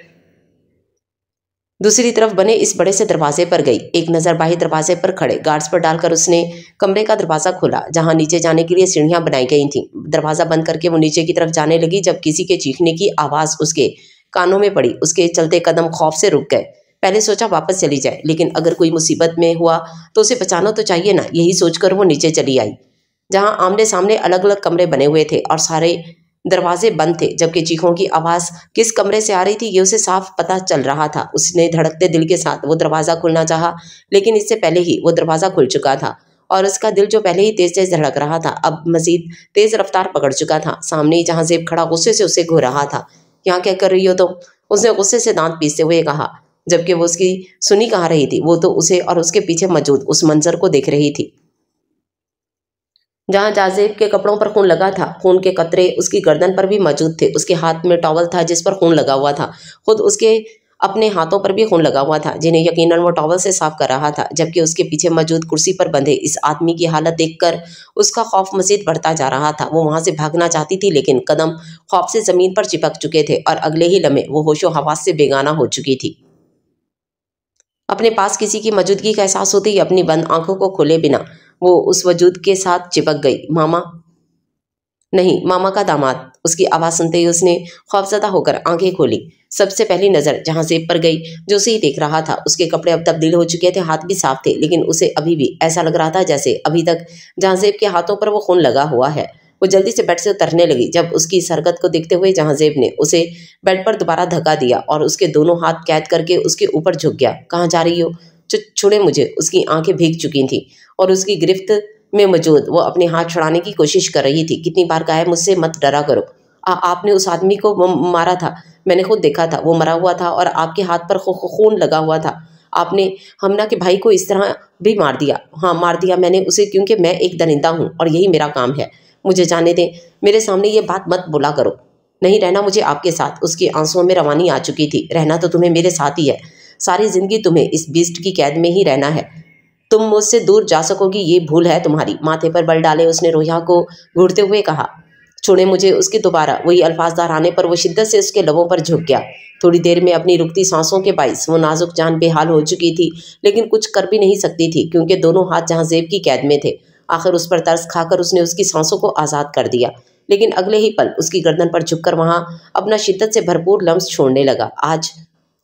दूसरी तरफ बने इस बड़े से दरवाजे पर गई। एक नज़र बाहर दरवाजे पर खड़े गार्ड्स पर डालकर उसने कमरे का दरवाज़ा खोला, जहां नीचे जाने के लिए सीढ़ियां बनाई गई थीं। दरवाज़ा बंद करके वो नीचे की तरफ जाने लगी, जब किसी के चीखने की आवाज़ उसके कानों में पड़ी। उसके चलते कदम खौफ से रुक गए। पहले सोचा वापस चली जाए, लेकिन अगर कोई मुसीबत में हुआ तो उसे बचाना तो चाहिए ना। यही सोचकर वो नीचे चली आई, जहां आमने सामने अलग अलग कमरे बने हुए थे और सारे दरवाजे बंद थे, जबकि चीखों की आवाज़ किस कमरे से आ रही थी ये उसे साफ पता चल रहा था। उसने धड़कते दिल के साथ वो दरवाज़ा खोलना चाहा, लेकिन इससे पहले ही वो दरवाज़ा खुल चुका था और उसका दिल जो पहले ही तेज तेज धड़क रहा था, अब मजीद तेज रफ्तार पकड़ चुका था। सामने ही जहांजेब खड़ा गुस्से से उसे घूर रहा था। यहाँ क्या कर रही हो तुम? उसने गुस्से से दांत पीसते हुए कहा, जबकि वो उसकी सुनी कहाँ रही थी। वो तो उसे और उसके पीछे मौजूद उस मंजर को देख रही थी, जहां जहांजेब के कपड़ों पर खून लगा था। खून के कतरे उसकी गर्दन पर भी मौजूद थे। उसके हाथ में टॉवल था जिस पर खून लगा हुआ था। खुद उसके اپنے ہاتھوں پر بھی خون لگا ہوا تھا جنہیں یقیناً وہ ٹاول سے صاف کر رہا تھا، جبکہ اس کے پیچھے موجود کرسی پر بندھے اس آدمی کی حالت دیکھ کر اس کا خوف مزید بڑھتا جا رہا تھا۔ وہ وہاں سے بھاگنا چاہتی تھی لیکن قدم خوف سے زمین پر چپک چکے تھے اور اگلے ہی لمحے وہ ہوش و حواس سے بیگانہ ہو چکی تھی۔ اپنے پاس کسی کی موجودگی کا احساس ہوتے ہی اپنی بند آنکھوں کو کھولے بنا وہ اس وجود کے ساتھ چپک گئی۔ ماما؟ نہیں، ماما کا داماد۔ اس کی آواز سنتے ہی اس نے خوفزدہ ہو کر آنکھیں کھولی۔ سب سے پہلی نظر جہاں زیب پر گئی جو اسے ہی دیکھ رہا تھا۔ اس کے کپڑے اب تبدیل ہو چکے تھے، ہاتھ بھی صاف تھے، لیکن اسے ابھی بھی ایسا لگ رہا تھا جیسے ابھی تک جہاں زیب کے ہاتھوں پر وہ خون لگا ہوا ہے۔ وہ جلدی سے بیڈ سے اترنے لگی۔ جب اس کی اس حرکت کو دیکھتے ہوئے جہاں زیب نے اسے بیڈ پر دوبارہ دھکا دیا اور اس کے دونوں ہاتھ قید کر کے اس کے اوپر جھک گیا۔ کہاں جا رہی ہو؟ چھوڑے مجھے۔ اس کی آنکھیں بھیگ چکی تھیں اور اس کی گرفت میں موجود وہ اپنے ہاتھ چھڑانے کی کوشش کر رہی تھی۔ کتنی بار کہا ہے مجھ سے مت ڈرا کرو۔ آپ نے اس آدمی کو مارا تھا، میں نے خود دیکھا تھا، وہ مرا ہوا تھا اور آپ کے ہاتھ پر خون لگا ہوا تھا۔ آپ نے ہمنا کے بھائی کو اس طرح بھی مار دیا؟ ہاں مار دیا میں نے اسے، کیونکہ میں ایک درندہ ہوں اور یہی میرا کام ہے۔ مجھے جانے دیں، میرے سامنے یہ بات مت بولا کرو۔ نہیں رہنا مجھے آپ کے ساتھ۔ اس کی آنسوؤں میں روانی آ چکی تھی۔ رہنا تو تمہیں میرے ساتھ ہی ہے، ساری زندگی تمہیں اس بیسٹ کی قید میں ہی رہنا ہے۔ تم مجھ سے دور جا سکو گی یہ بھول ہے تمہاری۔ ماتھے پر بل ڈالے اس نے رویا کو گھورتے ہوئے کہا۔ چھوڑے مجھے۔ اس کے دوبارہ وہی الفاظ دہرانے پر وہ شدت سے اس کے لبوں پر جھک گیا۔ تھوڑی دیر میں اپنی رکتی سانسوں کے باعث وہ نازک جان بے حال ہو چکی تھی، لیکن کچھ کر بھی نہیں سکتی تھی کیونکہ دونوں ہاتھ جہاں زیب کی قید میں تھے۔ آخر اس پر ترس کھا کر اس نے اس کی سانسوں کو آزاد کر دیا، لیکن اگلے ہی پل اس کی گردن پر جھک کر وہاں اپنا شدت سے بھرپور لمس چھوڑنے لگا۔ آج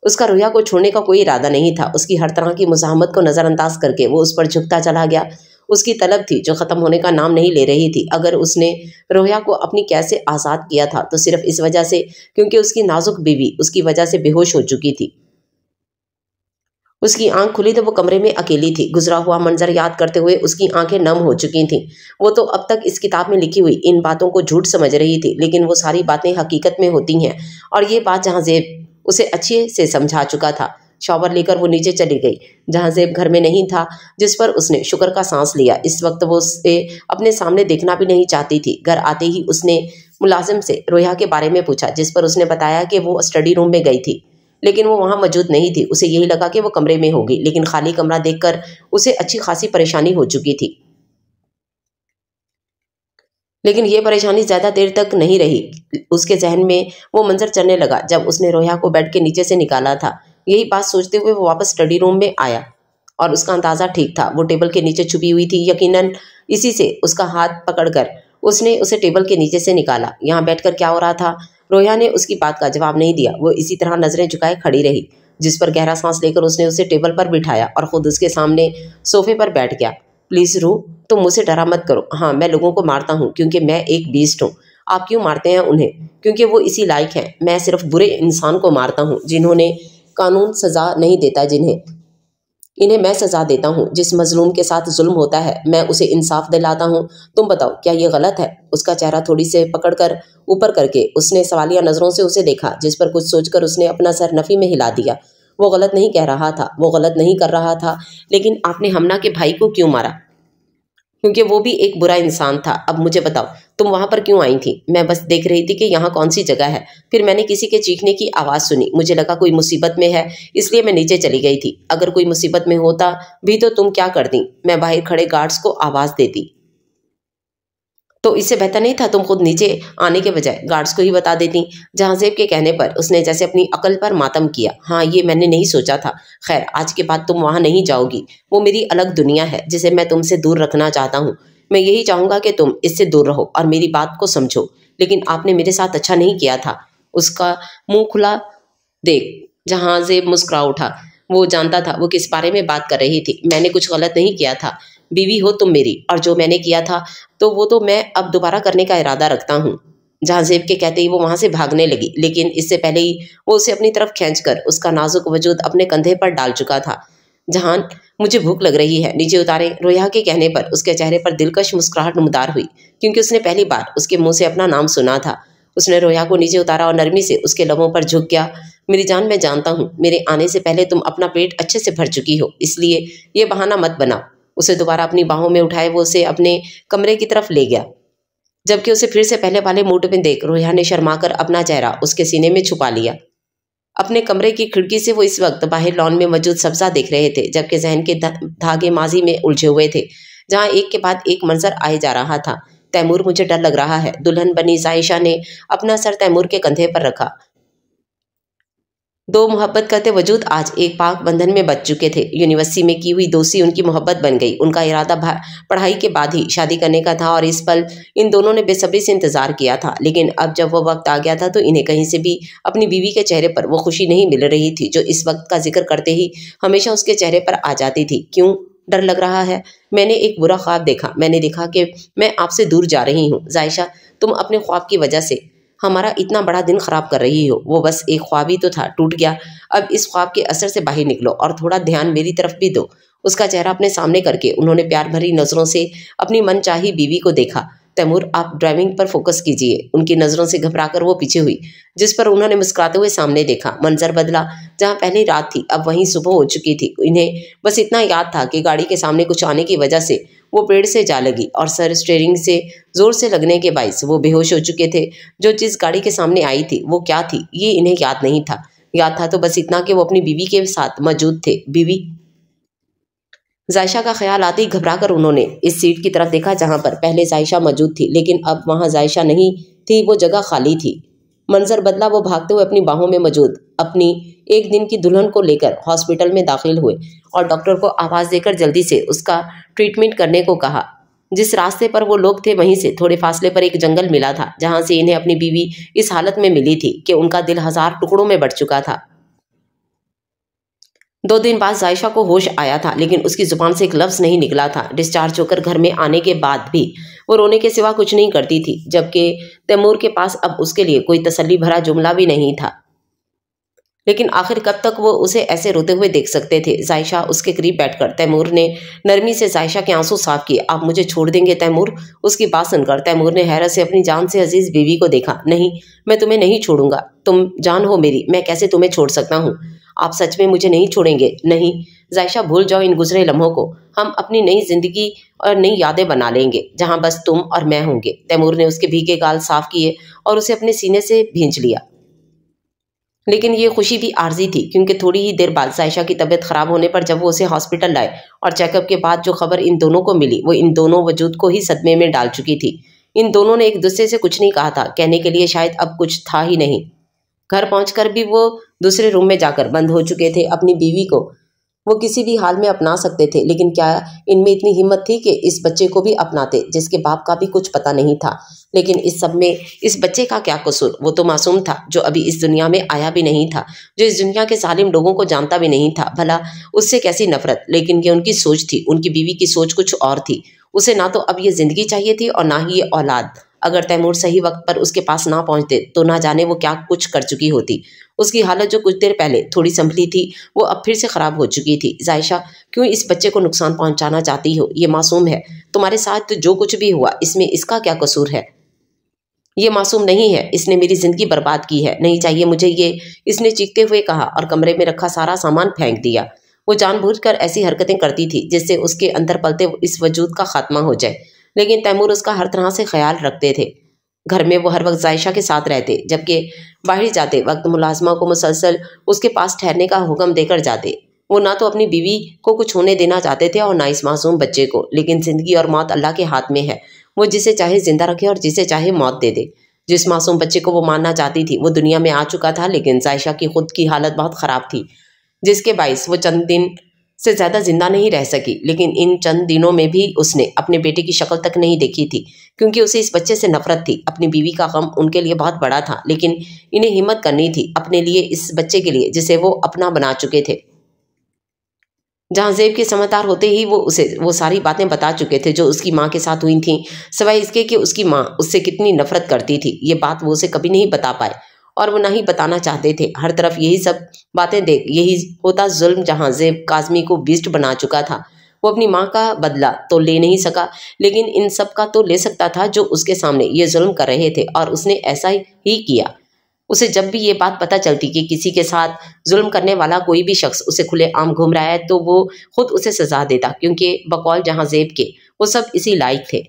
اس کا رویا کو چھوڑنے کا کوئی ارادہ نہیں تھا۔ اس کی ہر طرح کی مزاحمت کو نظر انداز کر کے وہ اس پر جھکتا چلا گیا۔ اس کی طلب تھی جو ختم ہونے کا نام نہیں لے رہی تھی۔ اگر اس نے رویا کو اپنی قید سے آزاد کیا تھا تو صرف اس وجہ سے کیونکہ اس کی نازک بیوی اس کی وجہ سے بے ہوش ہو چکی تھی۔ اس کی آنکھ کھلی تو وہ کمرے میں اکیلی تھی۔ گزرا ہوا منظر یاد کرتے ہوئے اس کی آنکھیں نم ہو چکی تھیں۔ وہ تو اب تک اس کتاب میں لکھی ہوئی ان باتوں کو جھوٹ سمجھ رہی تھی، لیکن وہ ساری باتیں حقیقت میں ہوتی ہیں، اور یہ بات جہاں زیب اسے اچھے سے سمجھا چکا تھا۔ شاور لے کر وہ نیچے چلی گئی۔ جہاں زیب گھر میں نہیں تھا، جس پر اس نے شکر کا سانس لیا۔ اس وقت وہ اسے اپنے سامنے دیکھنا بھی نہیں چاہتی تھی۔ گھر آتے ہی اس نے ملازم سے رویا کے بارے میں پوچھا، جس پر اس نے بتایا کہ وہ اسٹڈی روم میں گئی تھی، لیکن وہ وہاں موجود نہیں تھی۔ اسے یہی لگا کہ وہ کمرے میں ہوگی، لیکن خالی کمرہ دیکھ کر اسے اچھی خاصی پریشانی ہو چکی تھی۔ لیکن یہ پریشانی زیادہ دیر تک نہیں رہی۔ اس کے ذہن میں وہ منظر چلنے لگا جب اس نے رویا کو بیڈ کے نیچے سے نکالا تھا۔ یہی بات سوچتے ہوئے وہ واپس اسٹڈی روم میں آیا اور اس کا اندازہ ٹھیک تھا۔ وہ ٹیبل کے نیچے چھپی ہوئی تھی۔ یقیناً اسی سے اس کا ہاتھ پکڑ کر اس نے اسے ٹیبل کے نیچے سے نکالا۔ یہاں بیٹھ کر کیا ہو رہا تھا؟ رویا نے اس کی بات کا جواب نہیں دیا۔ وہ اسی طرح نظریں جھکائے کھڑی رہی، جس پر گہرا سانس لے کر اس نے اسے ٹیبل پر بٹھایا اور خود اس کے سامنے صوفے پر بیٹھ گیا۔ پلیز روح، تم مجھ سے ڈرا مت کرو۔ ہاں میں لوگوں کو مارتا ہوں کیونکہ میں ایک بیسٹ ہوں۔ آپ کیوں مارتے ہیں انہیں؟ کیونکہ وہ اسی لائق ہیں۔ میں صرف برے انسان کو مارتا ہوں جنہوں نے قانون سزا نہیں دیتا، انہیں میں سزا دیتا ہوں۔ جس مظلوم کے ساتھ ظلم ہوتا ہے میں اسے انصاف دلاتا ہوں۔ تم بتاؤ کیا یہ غلط ہے؟ اس کا چہرہ تھوڑی سے پکڑ کر اوپر کر کے اس نے سوالیہ نظروں سے اسے دیکھا، جس پر کچھ سوچ کر اس نے اپنا سر نفی میں ہلا دیا۔ وہ غلط نہیں کہہ رہا تھا، وہ غلط نہیں کر رہا تھا، لیکن آپ نے ہمنا کے بھائی کو کیوں مارا؟ کیونکہ وہ بھی ایک برا انسان تھا۔ اب مجھے بتاؤ تم وہاں پر کیوں آئی تھی؟ میں بس دیکھ رہی تھی کہ یہاں کون سی جگہ ہے، پھر میں نے کسی کے چیخنے کی آواز سنی، مجھے لگا کوئی مصیبت میں ہے، اس لیے میں نیچے چلی گئی تھی۔ اگر کوئی مصیبت میں ہوتا بھی تو تم کیا کرتی؟ میں باہر کھڑے گارڈز کو آواز دیتی۔ تو اس سے بہتر نہیں تھا تم خود نیچے آنے کے بجائے گارڈز کو ہی بتا دیتی؟ جہاں زیب کے کہنے پر اس نے جیسے اپنی عقل پر ماتم کیا۔ ہاں یہ میں نے نہیں سوچا تھا۔ خیر آج کے بعد تم وہاں نہیں جاؤ گی، وہ میری الگ دنیا ہے جسے میں تم سے دور رکھنا چاہتا ہوں۔ میں یہی چاہوں گا کہ تم اس سے دور رہو اور میری بات کو سمجھو، لیکن آپ نے میرے ساتھ اچھا نہیں کیا تھا۔ اس کا منہ کھلا دیکھ جہاں زیب مسکرا اٹھا۔ وہ جانتا تھا وہ کس بارے میں بات کر رہی تھی۔ میں نے کچھ غلط نہیں کیا تھا، بیوی ہو تم میری، اور جو میں نے کیا تھا تو وہ تو میں اب دوبارہ کرنے کا ارادہ رکھتا ہوں۔ جہاں زیب کے کہتے ہی وہ وہاں سے بھاگنے لگی، لیکن اس سے پہلے ہی وہ اسے اپنی طرف کھینچ کر اس کا نازک وجود اپنے کندھے پر ڈال چکا تھا۔ جہان مجھے بھوک لگ رہی ہے، نیچے اتاریں۔ رویا کے کہنے پر اس کے چہرے پر دلکش مسکراہٹ نمودار ہوئی، کیونکہ اس نے پہلی بار اس کے منہ سے اپنا نام سنا تھا۔ اس نے رویا کو نیچے اتارا اور نرمی سے اس کے لبوں پر جھک گیا۔ میری جان میں جانتا ہوں میرے آنے سے پہلے تم اپنا پیٹ اچھے سے بھر چکی ہو، اس لیے یہ بہانہ مت بناؤ۔ اسے دوبارہ اپنی باہوں میں اٹھائے وہ اسے اپنے کمرے کی طرف لے گیا، جبکہ اسے پھر سے پہلے والے موڈ میں دیکھ رویا نے شرما کر اپنا چہرہ اس کے سینے میں چھپا لیا۔ اپنے کمرے کی کھڑکی سے وہ اس وقت باہر لان میں موجود سبزہ دیکھ رہے تھے، جبکہ ذہن کے دھاگے ماضی میں الجھے ہوئے تھے، جہاں ایک کے بعد ایک منظر آئے جا رہا تھا۔ تیمور، مجھے ڈر لگ رہا ہے۔ دلہن بنی عائشہ نے اپنا سر تیمور کے کندھے پر رکھا۔ دو محبت کرتے وجود آج ایک پاک بندھن میں بچ چکے تھے۔ یونیورسٹی میں کی ہوئی دوستی ان کی محبت بن گئی۔ ان کا ارادہ پڑھائی کے بعد ہی شادی کرنے کا تھا اور اس پل ان دونوں نے بے صبری سے انتظار کیا تھا، لیکن اب جب وہ وقت آ گیا تھا تو انہیں کہیں سے بھی اپنی بیوی کے چہرے پر وہ خوشی نہیں مل رہی تھی جو اس وقت کا ذکر کرتے ہی ہمیشہ اس کے چہرے پر آ جاتی تھی۔ کیوں ڈر لگ رہا ہے؟ میں نے ایک برا خواب دیکھا۔ میں نے دیکھا کہ میں آپ سے دور جا رہی ہوں۔ عائشہ، تم اپنے خواب کی وجہ سے ہمارا اتنا بڑا دن خراب کر رہی ہو۔ وہ بس ایک خواب ہی تو تھا، ٹوٹ گیا۔ اب اس خواب کے اثر سے باہر نکلو اور تھوڑا دھیان میری طرف بھی دو۔ اس کا چہرہ اپنے سامنے کر کے انہوں نے پیار بھری نظروں سے اپنی من چاہی بیوی کو دیکھا۔ تیمور، آپ ڈرائیونگ پر فوکس کیجئے۔ ان کی نظروں سے گھبرا کر وہ پیچھے ہوئی، جس پر انہوں نے مسکراتے ہوئے سامنے دیکھا۔ منظر بدلا، جہاں پہلی رات تھی اب وہیں صبح ہو چکی تھی۔ انہیں بس اتنا یاد تھا کہ گاڑی کے سامنے کچھ آنے کی وجہ سے وہ پیڑ سے جا لگی اور سر اسٹیئرنگ سے زور سے لگنے کے باعث وہ بے ہوش ہو چکے تھے۔ جو چیز گاڑی کے سامنے آئی تھی وہ کیا تھی یہ انہیں یاد نہیں تھا۔ یاد تھا تو بس اتنا کہ وہ اپنی بیوی کے ساتھ موجود تھے۔ بیوی؟ عائشہ کا خیال آتے ہی گھبرا کر انہوں نے اس سیٹ کی طرف دیکھا جہاں پر پہلے عائشہ موجود تھی، لیکن اب وہاں عائشہ نہیں تھی، وہ جگہ خالی تھی۔ منظر بدلا، وہ بھاگتے ہوئے اپنی باہوں میں موجود اپنی ایک دن کی دلہن کو لے کر ہاسپٹل میں داخل ہوئے اور ڈاکٹر کو آواز دے کر جلدی سے اس کا ٹریٹمنٹ کرنے کو کہا۔ جس راستے پر وہ لوگ تھے وہیں سے تھوڑے فاصلے پر ایک جنگل ملا تھا، جہاں سے انہیں اپنی بیوی اس حالت میں ملی تھی کہ ان کا دل ہزار ٹکڑوں میں بٹ چکا تھا۔ 2 دن بعد عائشہ کو ہوش آیا تھا، لیکن اس کی زبان سے ایک لفظ نہیں نکلا تھا۔ ڈسچارج ہو کر گھر میں آنے کے بعد بھی وہ رونے کے سوا کچھ نہیں کرتی تھی، جبکہ تیمور کے پاس اب اس کے لیے کوئی تسلی بھرا جملہ بھی نہیں تھا۔ لیکن آخر کب تک وہ اسے ایسے روتے ہوئے دیکھ سکتے تھے؟ عائشہ اس کے قریب بیٹھ کر تیمور نے نرمی سے عائشہ کے آنسو صاف کیے۔ آپ مجھے چھوڑ دیں گے تیمور؟ اس کی بات سن کر تیمور نے حیرت سے اپنی جان سے عزیز بیوی کو دیکھا۔ نہیں، میں تمہیں نہیں چھوڑوں گا، تم جان ہو میری، میں کیسے تمہیں چھوڑ سکتا ہوں؟ آپ سچ میں مجھے نہیں چھوڑیں گے؟ نہیں عائشہ، بھول جاؤ ان گزرے لمحوں کو، ہم اپنی نئی زندگی اور نئی یادیں بنا لیں گے جہاں بس تم اور میں ہوں گے۔ تیمور نے اس کے بھیگے گال صاف کیے اور اسے اپنے سینے سے بھینچ لیا۔ لیکن یہ خوشی بھی عارضی تھی، کیونکہ تھوڑی ہی دیر بعد عائشہ کی طبیعت خراب ہونے پر جب وہ اسے ہاسپٹل لائے اور چیک اپ کے بعد جو خبر ان دونوں کو ملی وہ ان دونوں وجود کو ہی صدمے میں ڈال چکی تھی۔ ان دونوں نے ایک دوسرے سے کچھ نہیں کہا تھا، کہنے کے لیے شاید اب کچھ تھا ہی نہیں۔ گھر پہنچ کر بھی وہ دوسرے روم میں جا کر بند ہو چکے تھے۔ اپنی بیوی کو وہ کسی بھی حال میں اپنا سکتے تھے، لیکن کیا ان میں اتنی ہمت تھی کہ اس بچے کو بھی اپناتے جس کے باپ کا بھی کچھ پتہ نہیں تھا؟ لیکن اس سب میں اس بچے کا کیا قصور؟ وہ تو معصوم تھا، جو ابھی اس دنیا میں آیا بھی نہیں تھا، جو اس دنیا کے ظالم لوگوں کو جانتا بھی نہیں تھا۔ بھلا اس سے کیسی نفرت؟ لیکن یہ ان کی سوچ تھی، ان کی بیوی کی سوچ کچھ اور تھی۔ اسے نہ تو اب یہ زندگی چاہیے تھی اور نہ ہی یہ اولاد۔ اگر تیمور صحیح وقت پر اس کے پاس نہ پہنچتے تو نہ جانے وہ کیا کچھ کر چکی ہوتی۔ اس کی حالت جو کچھ دیر پہلے تھوڑی سنبھلی تھی وہ اب پھر سے خراب ہو چکی تھی۔ عائشہ، کیوں اس بچے کو نقصان پہنچانا چاہتی ہو؟ یہ معصوم ہے، تمہارے ساتھ جو کچھ بھی ہوا اس میں اس کا کیا قصور ہے؟ یہ معصوم نہیں ہے، اس نے میری زندگی برباد کی ہے، نہیں چاہیے مجھے یہ، اس نے چیختے ہوئے کہا اور کمرے میں رکھا سارا سامان پھینک دیا۔ وہ جان بوجھ کر ایسی حرکتیں کرتی تھی جس سے اس کے اندر پلتے اس وجود کا خاتمہ ہو جائے، لیکن تیمور اس کا ہر طرح سے خیال رکھتے تھے۔ گھر میں وہ ہر وقت عائشہ کے ساتھ رہتے، جبکہ باہر جاتے وقت ملازمہ کو مسلسل اس کے پاس ٹھہرنے کا حکم دے کر جاتے۔ وہ نہ تو اپنی بیوی کو کچھ ہونے دینا چاہتے تھے اور نہ اس معصوم بچے کو، لیکن زندگی اور موت اللہ کے ہاتھ میں ہے، وہ جسے چاہے زندہ رکھے اور جسے چاہے موت دے دے۔ جس معصوم بچے کو وہ ماننا چاہتی تھی وہ دنیا میں آ چکا تھا، لیکن عائشہ کی خود کی حالت بہت خراب تھی، جس کے باعث وہ چند دن سے زیادہ زندہ نہیں رہ سکی۔ لیکن ان چند دنوں میں بھی اس نے اپنے بیٹے کی شکل تک نہیں دیکھی تھی، کیونکہ اسے اس بچے سے نفرت تھی۔ اپنی بیوی کا غم ان کے لیے بہت بڑا تھا، لیکن انہیں ہمت کرنی تھی اپنے لیے، اس بچے کے لیے جسے وہ اپنا بنا چکے تھے۔ جہاں زیب کے سمجھدار ہوتے ہی وہ اسے وہ ساری باتیں بتا چکے تھے جو اس کی ماں کے ساتھ ہوئی تھیں، سوائے اس کے کہ اس کی ماں اس سے کتنی نفرت کرتی تھی۔ یہ بات وہ اسے کبھی نہیں بتا پائے اور وہ نہ ہی بتانا چاہتے تھے۔ ہر طرف یہی سب باتیں دیکھ یہی ہوتا ظلم، جہاں زیب کاظمی کو بیسٹ بنا چکا تھا۔ وہ اپنی ماں کا بدلہ تو لے نہیں سکا، لیکن ان سب کا تو لے سکتا تھا جو اس کے سامنے یہ ظلم کر رہے تھے، اور اس نے ایسا ہی کیا۔ اسے جب بھی یہ بات پتہ چلتی کہ کسی کے ساتھ ظلم کرنے والا کوئی بھی شخص اسے کھلے عام گھوم رہا ہے تو وہ خود اسے سزا دیتا، کیونکہ بقول جہاں زیب کے وہ سب اسی لائق تھے۔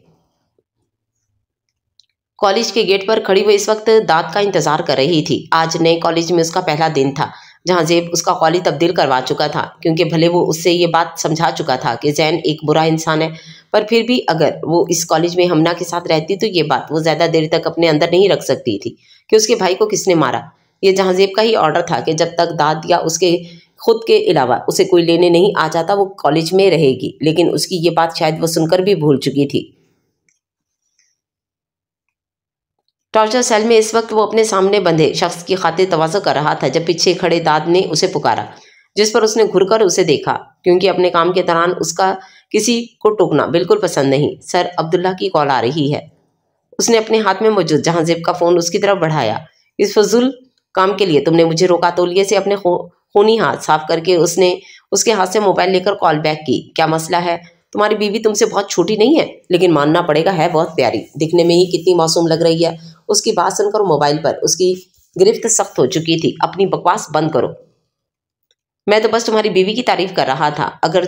कॉलेज के गेट पर खड़ी वो इस वक्त दाद का इंतजार कर रही थी। आज नए कॉलेज में उसका पहला दिन था, जहां ज़ेब उसका कॉलेज तब्दील करवा चुका था, क्योंकि भले वो उससे ये बात समझा चुका था कि ज़ैन एक बुरा इंसान है, पर फिर भी अगर वो इस कॉलेज में हमना के साथ रहती तो ये बात वो ज़्यादा देर तक अपने अंदर नहीं रख सकती थी कि उसके भाई को किसने मारा। ये जहां ज़ेब का ही ऑर्डर था कि जब तक दाद या उसके खुद के अलावा उसे कोई लेने नहीं आ जाता वो कॉलेज में रहेगी, लेकिन उसकी ये बात शायद वो सुनकर भी भूल चुकी थी। टॉर्चर सेल में इस वक्त वो अपने सामने बंधे शख्स की खातिर तवाज़ो कर रहा था जब पीछे खड़े दाद ने उसे पुकारा, जिस पर उसने घुरकर उसे देखा, क्योंकि अपने काम के दौरान उसका किसी को टोकना बिल्कुल पसंद नहीं। सर, अब्दुल्ला की कॉल आ रही है। उसने अपने हाथ में मौजूद जहां ज़ेब का फ़ोन उसकी तरफ बढ़ाया। इस फजूल काम के लिए तुमने मुझे रोका? तौलिए से अपने खूनी हाथ साफ करके उसने उसके हाथ से मोबाइल लेकर कॉल बैक की। क्या मसला है? तुम्हारी बीवी तुमसे बहुत छोटी नहीं है, लेकिन मानना पड़ेगा है बहुत प्यारी, दिखने में ही कितनी मासूम लग रही है। उसकी बात सुनकर मोबाइल पर उसकी गिरफ्त सख्त हो चुकी थी। अपनी बकवास बंद करो, मैं तो बस तुम्हारी बीवी की तारीफ कर रहा था। अगर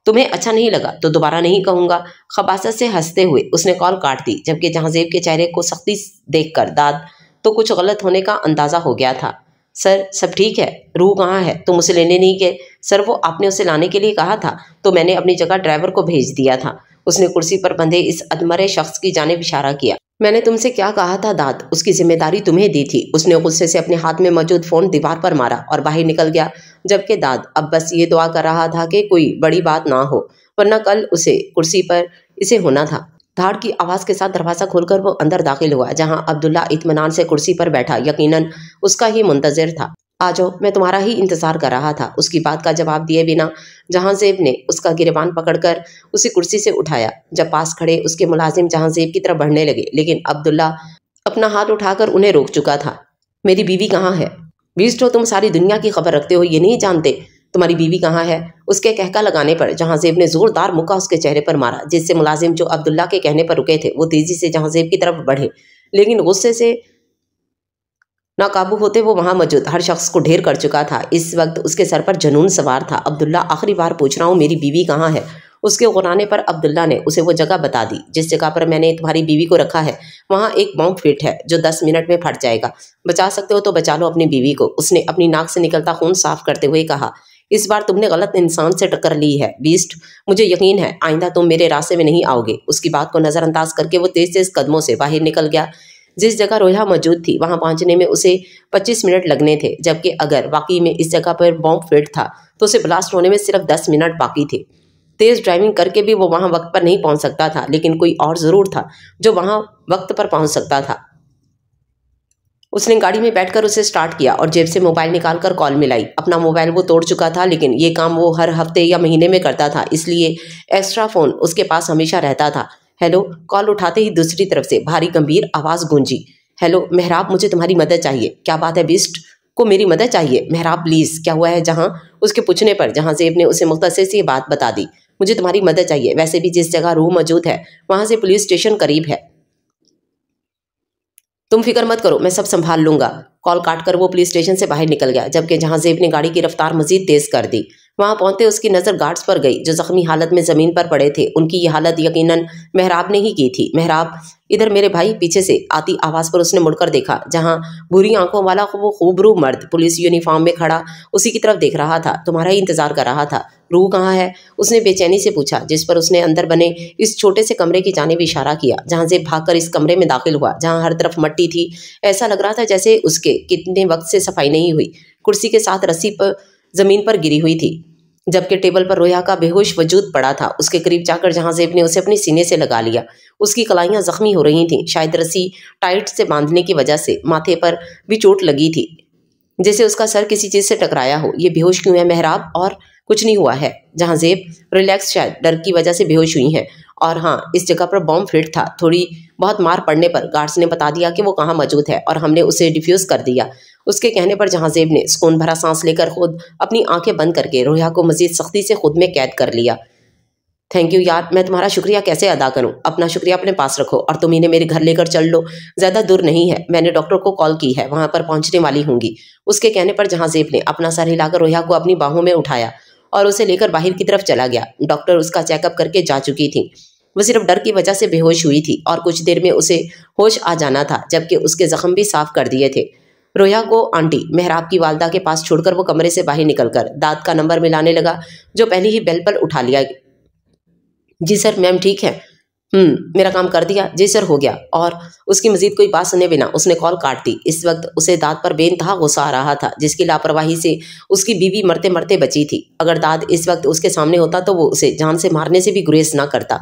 तुम्हें अच्छा नहीं लगा तो दोबारा नहीं कहूंगा। खबासत से हंसते हुए उसने कॉल काट दी, जबकि जहां ज़ेब के चेहरे को सख्ती देखकर दाद तो कुछ गलत होने का अंदाजा हो गया था। सर, सब ठीक है? रूह कहाँ है? तुम उसे लेने नहीं गए? सर, वो आपने उसे लाने के लिए कहा था तो मैंने अपनी जगह ड्राइवर को भेज दिया था। उसने कुर्सी पर बंधे इस अधमरे शख्स की जानिब इशारा किया। मैंने तुमसे क्या कहा था दाद? उसकी जिम्मेदारी तुम्हें दी थी। उसने गुस्से से अपने हाथ में मौजूद फोन दीवार पर मारा और बाहर निकल गया, जबकि दाद अब बस ये दुआ कर रहा था कि कोई बड़ी बात ना हो, वरना कल उसे कुर्सी पर इसे होना था। धाड़ की आवाज़ के साथ दरवाज़ा खोलकर वो अंदर दाखिल हुआ, जहां अब्दुल्ला इत्मीनान से कुर्सी पर बैठा यकीनन उसका ही मुंतज़िर था। आ जाओ, मैं तुम्हारा ही इंतज़ार कर रहा था। उसकी बात का जवाब दिए बिना जहां ज़ेब ने उसका गिरबान पकड़कर उसे कुर्सी से उठाया। जब पास खड़े उसके मुलाजिम जहां ज़ेब की तरफ बढ़ने लगे, लेकिन अब्दुल्ला अपना हाथ उठाकर उन्हें रोक चुका था। मेरी बीवी कहाँ है? बीस्ट हो, तुम सारी दुनिया की खबर रखते हो, ये नहीं जानते तुम्हारी बीवी कहाँ है? उसके कहका लगाने पर जहां ज़ेब ने जोरदार मुक्का उसके चेहरे पर मारा, जिससे मुलाजिम जो अब्दुल्ला के कहने पर रुके थे वो तेजी से जहां ज़ेब की तरफ बढ़े, लेकिन गुस्से से नाकाबू होते वो वहां मौजूद हर शख्स को ढेर कर चुका था। इस वक्त उसके सर पर जुनून सवार था। अब्दुल्ला, आखिरी बार पूछ रहा हूँ, मेरी बीवी कहाँ है? उसके गुराने पर अब्दुल्ला ने उसे वो जगह बता दी जिस जगह पर मैंने तुम्हारी बीवी को रखा है। वहाँ एक बॉम्ब फिट है जो 10 मिनट में फट जाएगा। बचा सकते हो तो बचा लो अपनी बीवी को। उसने अपनी नाक से निकलता खून साफ करते हुए कहा। इस बार तुमने गलत इंसान से टक्कर ली है बीस्ट, मुझे यकीन है आइंदा तुम मेरे रास्ते में नहीं आओगे। उसकी बात को नज़रअंदाज करके वो तेज तेज कदमों से बाहर निकल गया। जिस जगह रोया मौजूद थी वहां पहुंचने में उसे 25 मिनट लगने थे, जबकि अगर वाकई में इस जगह पर बॉम्ब फिट था तो उसे ब्लास्ट होने में सिर्फ 10 मिनट बाकी थे। तेज ड्राइविंग करके भी वो वहां वक्त पर नहीं पहुंच सकता था, लेकिन कोई और जरूर था जो वहां वक्त पर पहुंच सकता था। उसने गाड़ी में बैठकर उसे स्टार्ट किया और जेब से मोबाइल निकालकर कॉल मिलाई। अपना मोबाइल वो तोड़ चुका था, लेकिन ये काम वो हर हफ्ते या महीने में करता था, इसलिए एक्स्ट्रा फ़ोन उसके पास हमेशा रहता था। हेलो, कॉल उठाते ही दूसरी तरफ से भारी गंभीर आवाज़ गूंजी। हेलो मेहराब, मुझे तुम्हारी मदद चाहिए। क्या बात है बीस्ट, को मेरी मदद चाहिए? मेहराब प्लीज़, क्या हुआ है? जहां उसके पूछने पर जहां ज़ेब ने उसे मुख्तसर सी बात बता दी। मुझे तुम्हारी मदद चाहिए। वैसे भी जिस जगह रूह मौजूद है वहां से पुलिस स्टेशन करीब है। तुम फिक्र मत करो, मैं सब संभाल लूंगा। कॉल काटकर वो पुलिस स्टेशन से बाहर निकल गया, जबकि जहां ज़ेब ने गाड़ी की रफ्तार मजीद तेज कर दी। वहां पहुंचते उसकी नज़र गार्ड्स पर गई जो जख्मी हालत में ज़मीन पर पड़े थे। उनकी ये हालत यकीनन मेहराब ने ही की थी। मेहराब, इधर मेरे भाई। पीछे से आती आवाज़ पर उसने मुड़कर देखा, जहां भूरी आंखों वाला वो खूबरू मर्द पुलिस यूनिफॉर्म में खड़ा उसी की तरफ देख रहा था। तुम्हारा ही इंतजार कर रहा था। रूह कहाँ है? उसने बेचैनी से पूछा, जिस पर उसने अंदर बने इस छोटे से कमरे की जानिब इशारा किया, जहां से भागकर इस कमरे में दाखिल हुआ, जहां हर तरफ मट्टी थी। ऐसा लग रहा था जैसे उसके कितने वक्त से सफाई नहीं हुई। कुर्सी के साथ रस्सी पर जमीन पर गिरी हुई थी, जबकि टेबल पर रोया का बेहोश वजूद पड़ा था। उसके करीब जाकर जहां ज़ेब ने उसे अपने सीने से लगा लिया। उसकी कलाइयां जख्मी हो रही थीं, शायद रस्सी टाइट से बांधने की वजह से। माथे पर भी चोट लगी थी, जैसे उसका सर किसी चीज़ से टकराया हो। ये बेहोश क्यों है मेहराब? और कुछ नहीं हुआ है। जहां ज़ेब रिलैक्स, शायद डर की वजह से बेहोश हुई हैं। और हाँ, इस जगह पर बॉम्ब फिट था। थोड़ी बहुत मार पड़ने पर गार्ड्स ने बता दिया कि वो कहाँ मौजूद है और हमने उसे डिफ्यूज़ कर दिया। उसके कहने पर जहां ज़ेब ने सुकून भरा सांस लेकर खुद अपनी आंखें बंद करके रोया को मजीद सख्ती से खुद में कैद कर लिया। थैंक यू यार, मैं तुम्हारा शुक्रिया कैसे अदा करूं? अपना शुक्रिया अपने पास रखो और तुम इन्हें मेरे घर लेकर चल लो, ज़्यादा दूर नहीं है। मैंने डॉक्टर को कॉल की है, वहां पर पहुंचने वाली होंगी। उसके कहने पर जहां ज़ेब ने अपना सर हिलाकर रोया को अपनी बाहों में उठाया और उसे लेकर बाहर की तरफ चला गया। डॉक्टर उसका चेकअप करके जा चुकी थी। وہ صرف ڈر کی وجہ سے بے ہوش ہوئی تھی اور کچھ دیر میں اسے ہوش آ جانا تھا، جبکہ اس کے زخم بھی صاف کر دیے تھے۔ رویا کو آنٹی محراب کی والدہ کے پاس چھوڑ کر وہ کمرے سے باہر نکل کر داد کا نمبر ملانے لگا جو پہلے ہی بیل پر اٹھا لیا۔ جی سر، میم ٹھیک ہے۔ میرا کام کر دیا؟ جی سر، ہو گیا۔ اور اس کی مزید کوئی بات سنے بنا اس نے کال کاٹ دی۔ اس وقت اسے داد پر بے انتہا غصہ آ رہا تھا، جس کی لاپرواہی سے اس کی بیوی مرتے مرتے بچی تھی۔ اگر داد اس وقت اس کے سامنے ہوتا تو وہ اسے جان سے مارنے سے بھی گریز نہ کرتا۔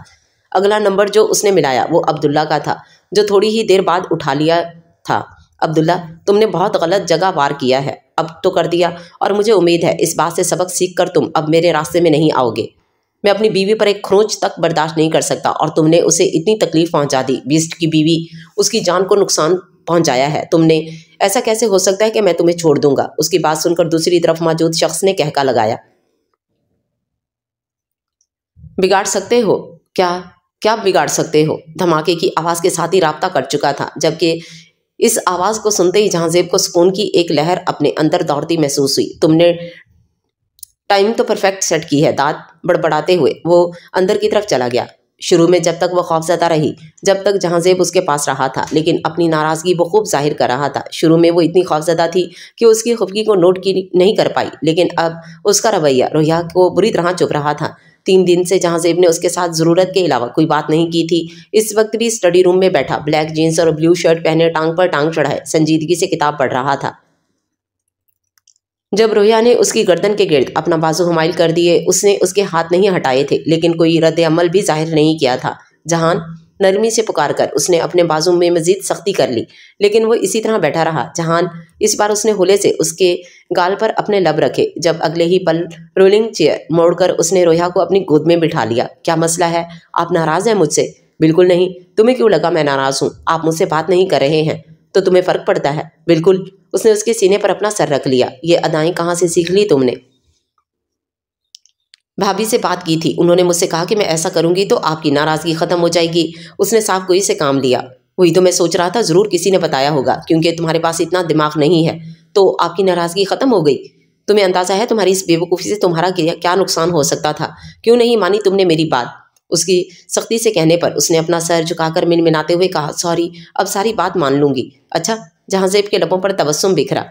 اگلا نمبر جو اس نے ملایا وہ عبداللہ کا تھا، جو تھوڑی ہی دیر بعد اٹھا لیا تھا۔ عبداللہ، تم نے بہت غلط جگہ وار کیا ہے، اب تو کر دیا، اور مجھے امید ہے اس بات سے سبق سیکھ کر تم اب میرے راستے میں نہیں آؤ گے۔ میں اپنی بیوی پر ایک کھروچ تک برداشت نہیں کر سکتا، اور تم نے اسے اتنی تکلیف پہنچا دی، بیسٹ کی بیوی، اس کی جان کو نقصان پہنچایا ہے۔ تم نے ایسا کیسے ہو سکتا ہے کہ میں تمہیں چھوڑ دوں گا؟ اس کی بات سن کر دوسری طرف موجود شخص نے کہکا لگایا۔ بگاڑ سکتے ہو؟ کیا بگاڑ سکتے ہو؟ دھماکے کی آواز کے ساتھ ہی رابطہ کٹ چکا تھا، جبکہ اس آواز کو سنتے ہی جہاں زیب کو سکون کی ایک لہر اپنے اندر دوڑتی محسوس ہوئی۔ تم نے ٹائم تو پرفیکٹ سیٹ کی ہے، داد بڑبڑاتے ہوئے وہ اندر کی طرف چلا گیا۔ شروع میں جب تک وہ خوفزدہ رہی، جب تک جہاں زیب اس کے پاس رہا تھا، لیکن اپنی ناراضگی وہ خوب ظاہر کر رہا تھا۔ شروع میں وہ اتنی خوفزدہ تھی کہ اس کی خفگی کو نوٹ کی نہیں کر پائی، لیکن اب اس کا رویہ رویا کو بری طرح چبھ رہا تھا۔ 3 دن سے جہاں زیب نے اس کے ساتھ ضرورت کے علاوہ کوئی بات نہیں کی تھی۔ اس وقت بھی اسٹڈی روم میں بیٹھا، بلیک جینس اور بلیو شرٹ پہنے، ٹانگ پر ٹانگ چڑھائے سنجیدگی سے کتاب پڑھ رہا تھا۔ جب رویا نے اس کی گردن کے گرد اپنا بازو حمائل کر دیے، اس نے اس کے ہاتھ نہیں ہٹائے تھے، لیکن کوئی رد عمل بھی ظاہر نہیں کیا تھا۔ جہان، نرمی سے پکار کر اس نے اپنے بازو میں مزید سختی کر لی، لیکن وہ اسی طرح بیٹھا رہا۔ جہان، اس بار اس نے ہولے سے اس کے گال پر اپنے لب رکھے۔ جب اگلے ہی پل رولنگ چیئر موڑ کر اس نے رویا کو اپنی گود میں بٹھا لیا۔ کیا مسئلہ ہے؟ آپ ناراض ہیں مجھ سے؟ بالکل نہیں۔ تمہیں کیوں لگا میں ناراض ہوں؟ آپ مجھ سے بات نہیں کر رہے ہیں تو تمہیں فرق پڑتا ہے؟ بالکل۔ اس نے اس کے سینے پر اپنا سر رکھ لیا۔ یہ ادائیں کہاں سے سیکھ لی تم نے؟ بھابھی سے بات کی تھی، انہوں نے مجھ سے کہا کہ میں ایسا کروں گی تو آپ کی ناراضگی ختم ہو جائے گی۔ اس نے صاف گوئی سے کام لیا۔ وہی تو میں سوچ رہا تھا، ضرور کسی نے بتایا ہوگا، کیونکہ تمہارے پاس اتنا دماغ نہیں ہے، تو آپ کی ناراضگی ختم ہو گئی۔ تمہیں اندازہ ہے تمہاری اس بیوقوفی سے تمہارا کیا نقصان ہو سکتا تھا؟ کیوں نہیں مانی تم نے میری بات؟ اس کی سختی سے کہنے پر اس نے اپنا سر جھکا کر منمناتے ہوئے کہا، سوری، اب ساری بات مان لوں گی۔ اچھا؟ جہاں زیب کے لبوں پر تبسم بکھرا۔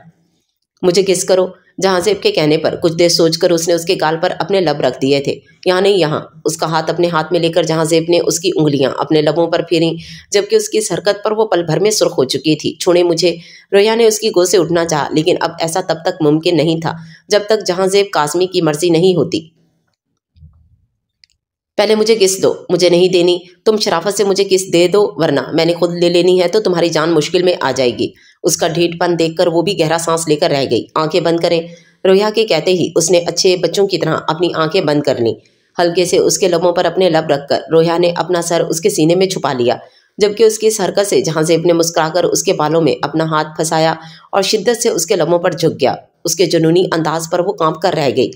مجھے کس کرو۔ جہاں زیب کے کہنے پر کچھ دیر سوچ کر اس نے اس کے گال پر اپنے لب رکھ دیے تھے۔ یہاں نہیں، یہاں۔ اس کا ہاتھ اپنے ہاتھ میں لے کر جہاں زیب نے اس کی انگلیاں اپنے لبوں پر پھیریں، جبکہ اس کی اس حرکت پر وہ پل بھر میں سرخ ہو چکی تھی۔ چھوڑے مجھے۔ رویا نے اس کی گود سے اٹھنا چاہا، لیکن اب ایسا تب تک ممکن نہیں تھا جب تک جہاں زیب کاظمی کی مرضی نہیں ہوتی۔ پہلے مجھے کس دو۔ مجھے نہیں دینی؟ تم شرافت سے مجھے کس دے دو، ورنہ میں نے خود لے لینی ہے تو تمہاری جان مشکل میں آ جائے گی۔ اس کا ڈھیٹ پن دیکھ کر وہ بھی گہرا سانس لے کر رہ گئی۔ آنکھیں بند کریں۔ رویا کے کہتے ہی اس نے اچھے بچوں کی طرح اپنی آنکھیں بند کر لیں۔ ہلکے سے اس کے لبوں پر اپنے لب رکھ کر رویا نے اپنا سر اس کے سینے میں چھپا لیا، جبکہ اس کی اس حرکت سے جہاں زیب نے مسکرا کر اس کے بالوں میں اپنا ہاتھ پھنسایا اور شدت سے اس کے لبوں پر جھک گیا۔ اس کے جنونی انداز پر وہ کانپ کر رہ گئی۔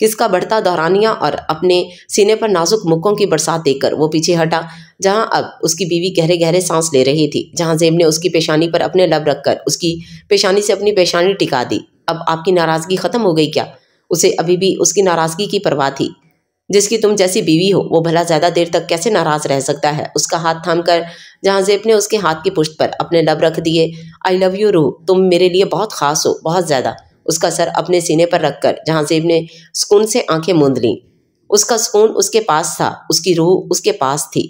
کس کا بڑھتا دورانیہ اور اپنے سینے پر نازک مکوں کی برسات دیکھ کر وہ پیچھے ہٹا، جہاں اب اس کی بیوی گہرے گہرے سانس لے رہی تھی۔ جہاں زیب نے اس کی پیشانی پر اپنے لب رکھ کر اس کی پیشانی سے اپنی پیشانی ٹکا دی۔ اب آپ کی ناراضگی ختم ہو گئی کیا؟ اسے ابھی بھی اس کی ناراضگی کی پرواہ تھی۔ جس کی تم جیسی بیوی ہو وہ بھلا زیادہ دیر تک کیسے ناراض رہ سکتا ہے؟ اس کا ہاتھ تھام کر جہاں زیب نے اس کے ہاتھ کی پشت پر اپنے لب رکھ دیے۔ آئی لو یو روح، تم میرے لیے بہت خاص ہو، بہت زیادہ۔ اس کا سر اپنے سینے پر رکھ کر جہاں زیب نے سکون سے آنکھیں موند لیں۔ اس کا سکون اس کے پاس تھا، اس کی روح اس کے پاس تھی۔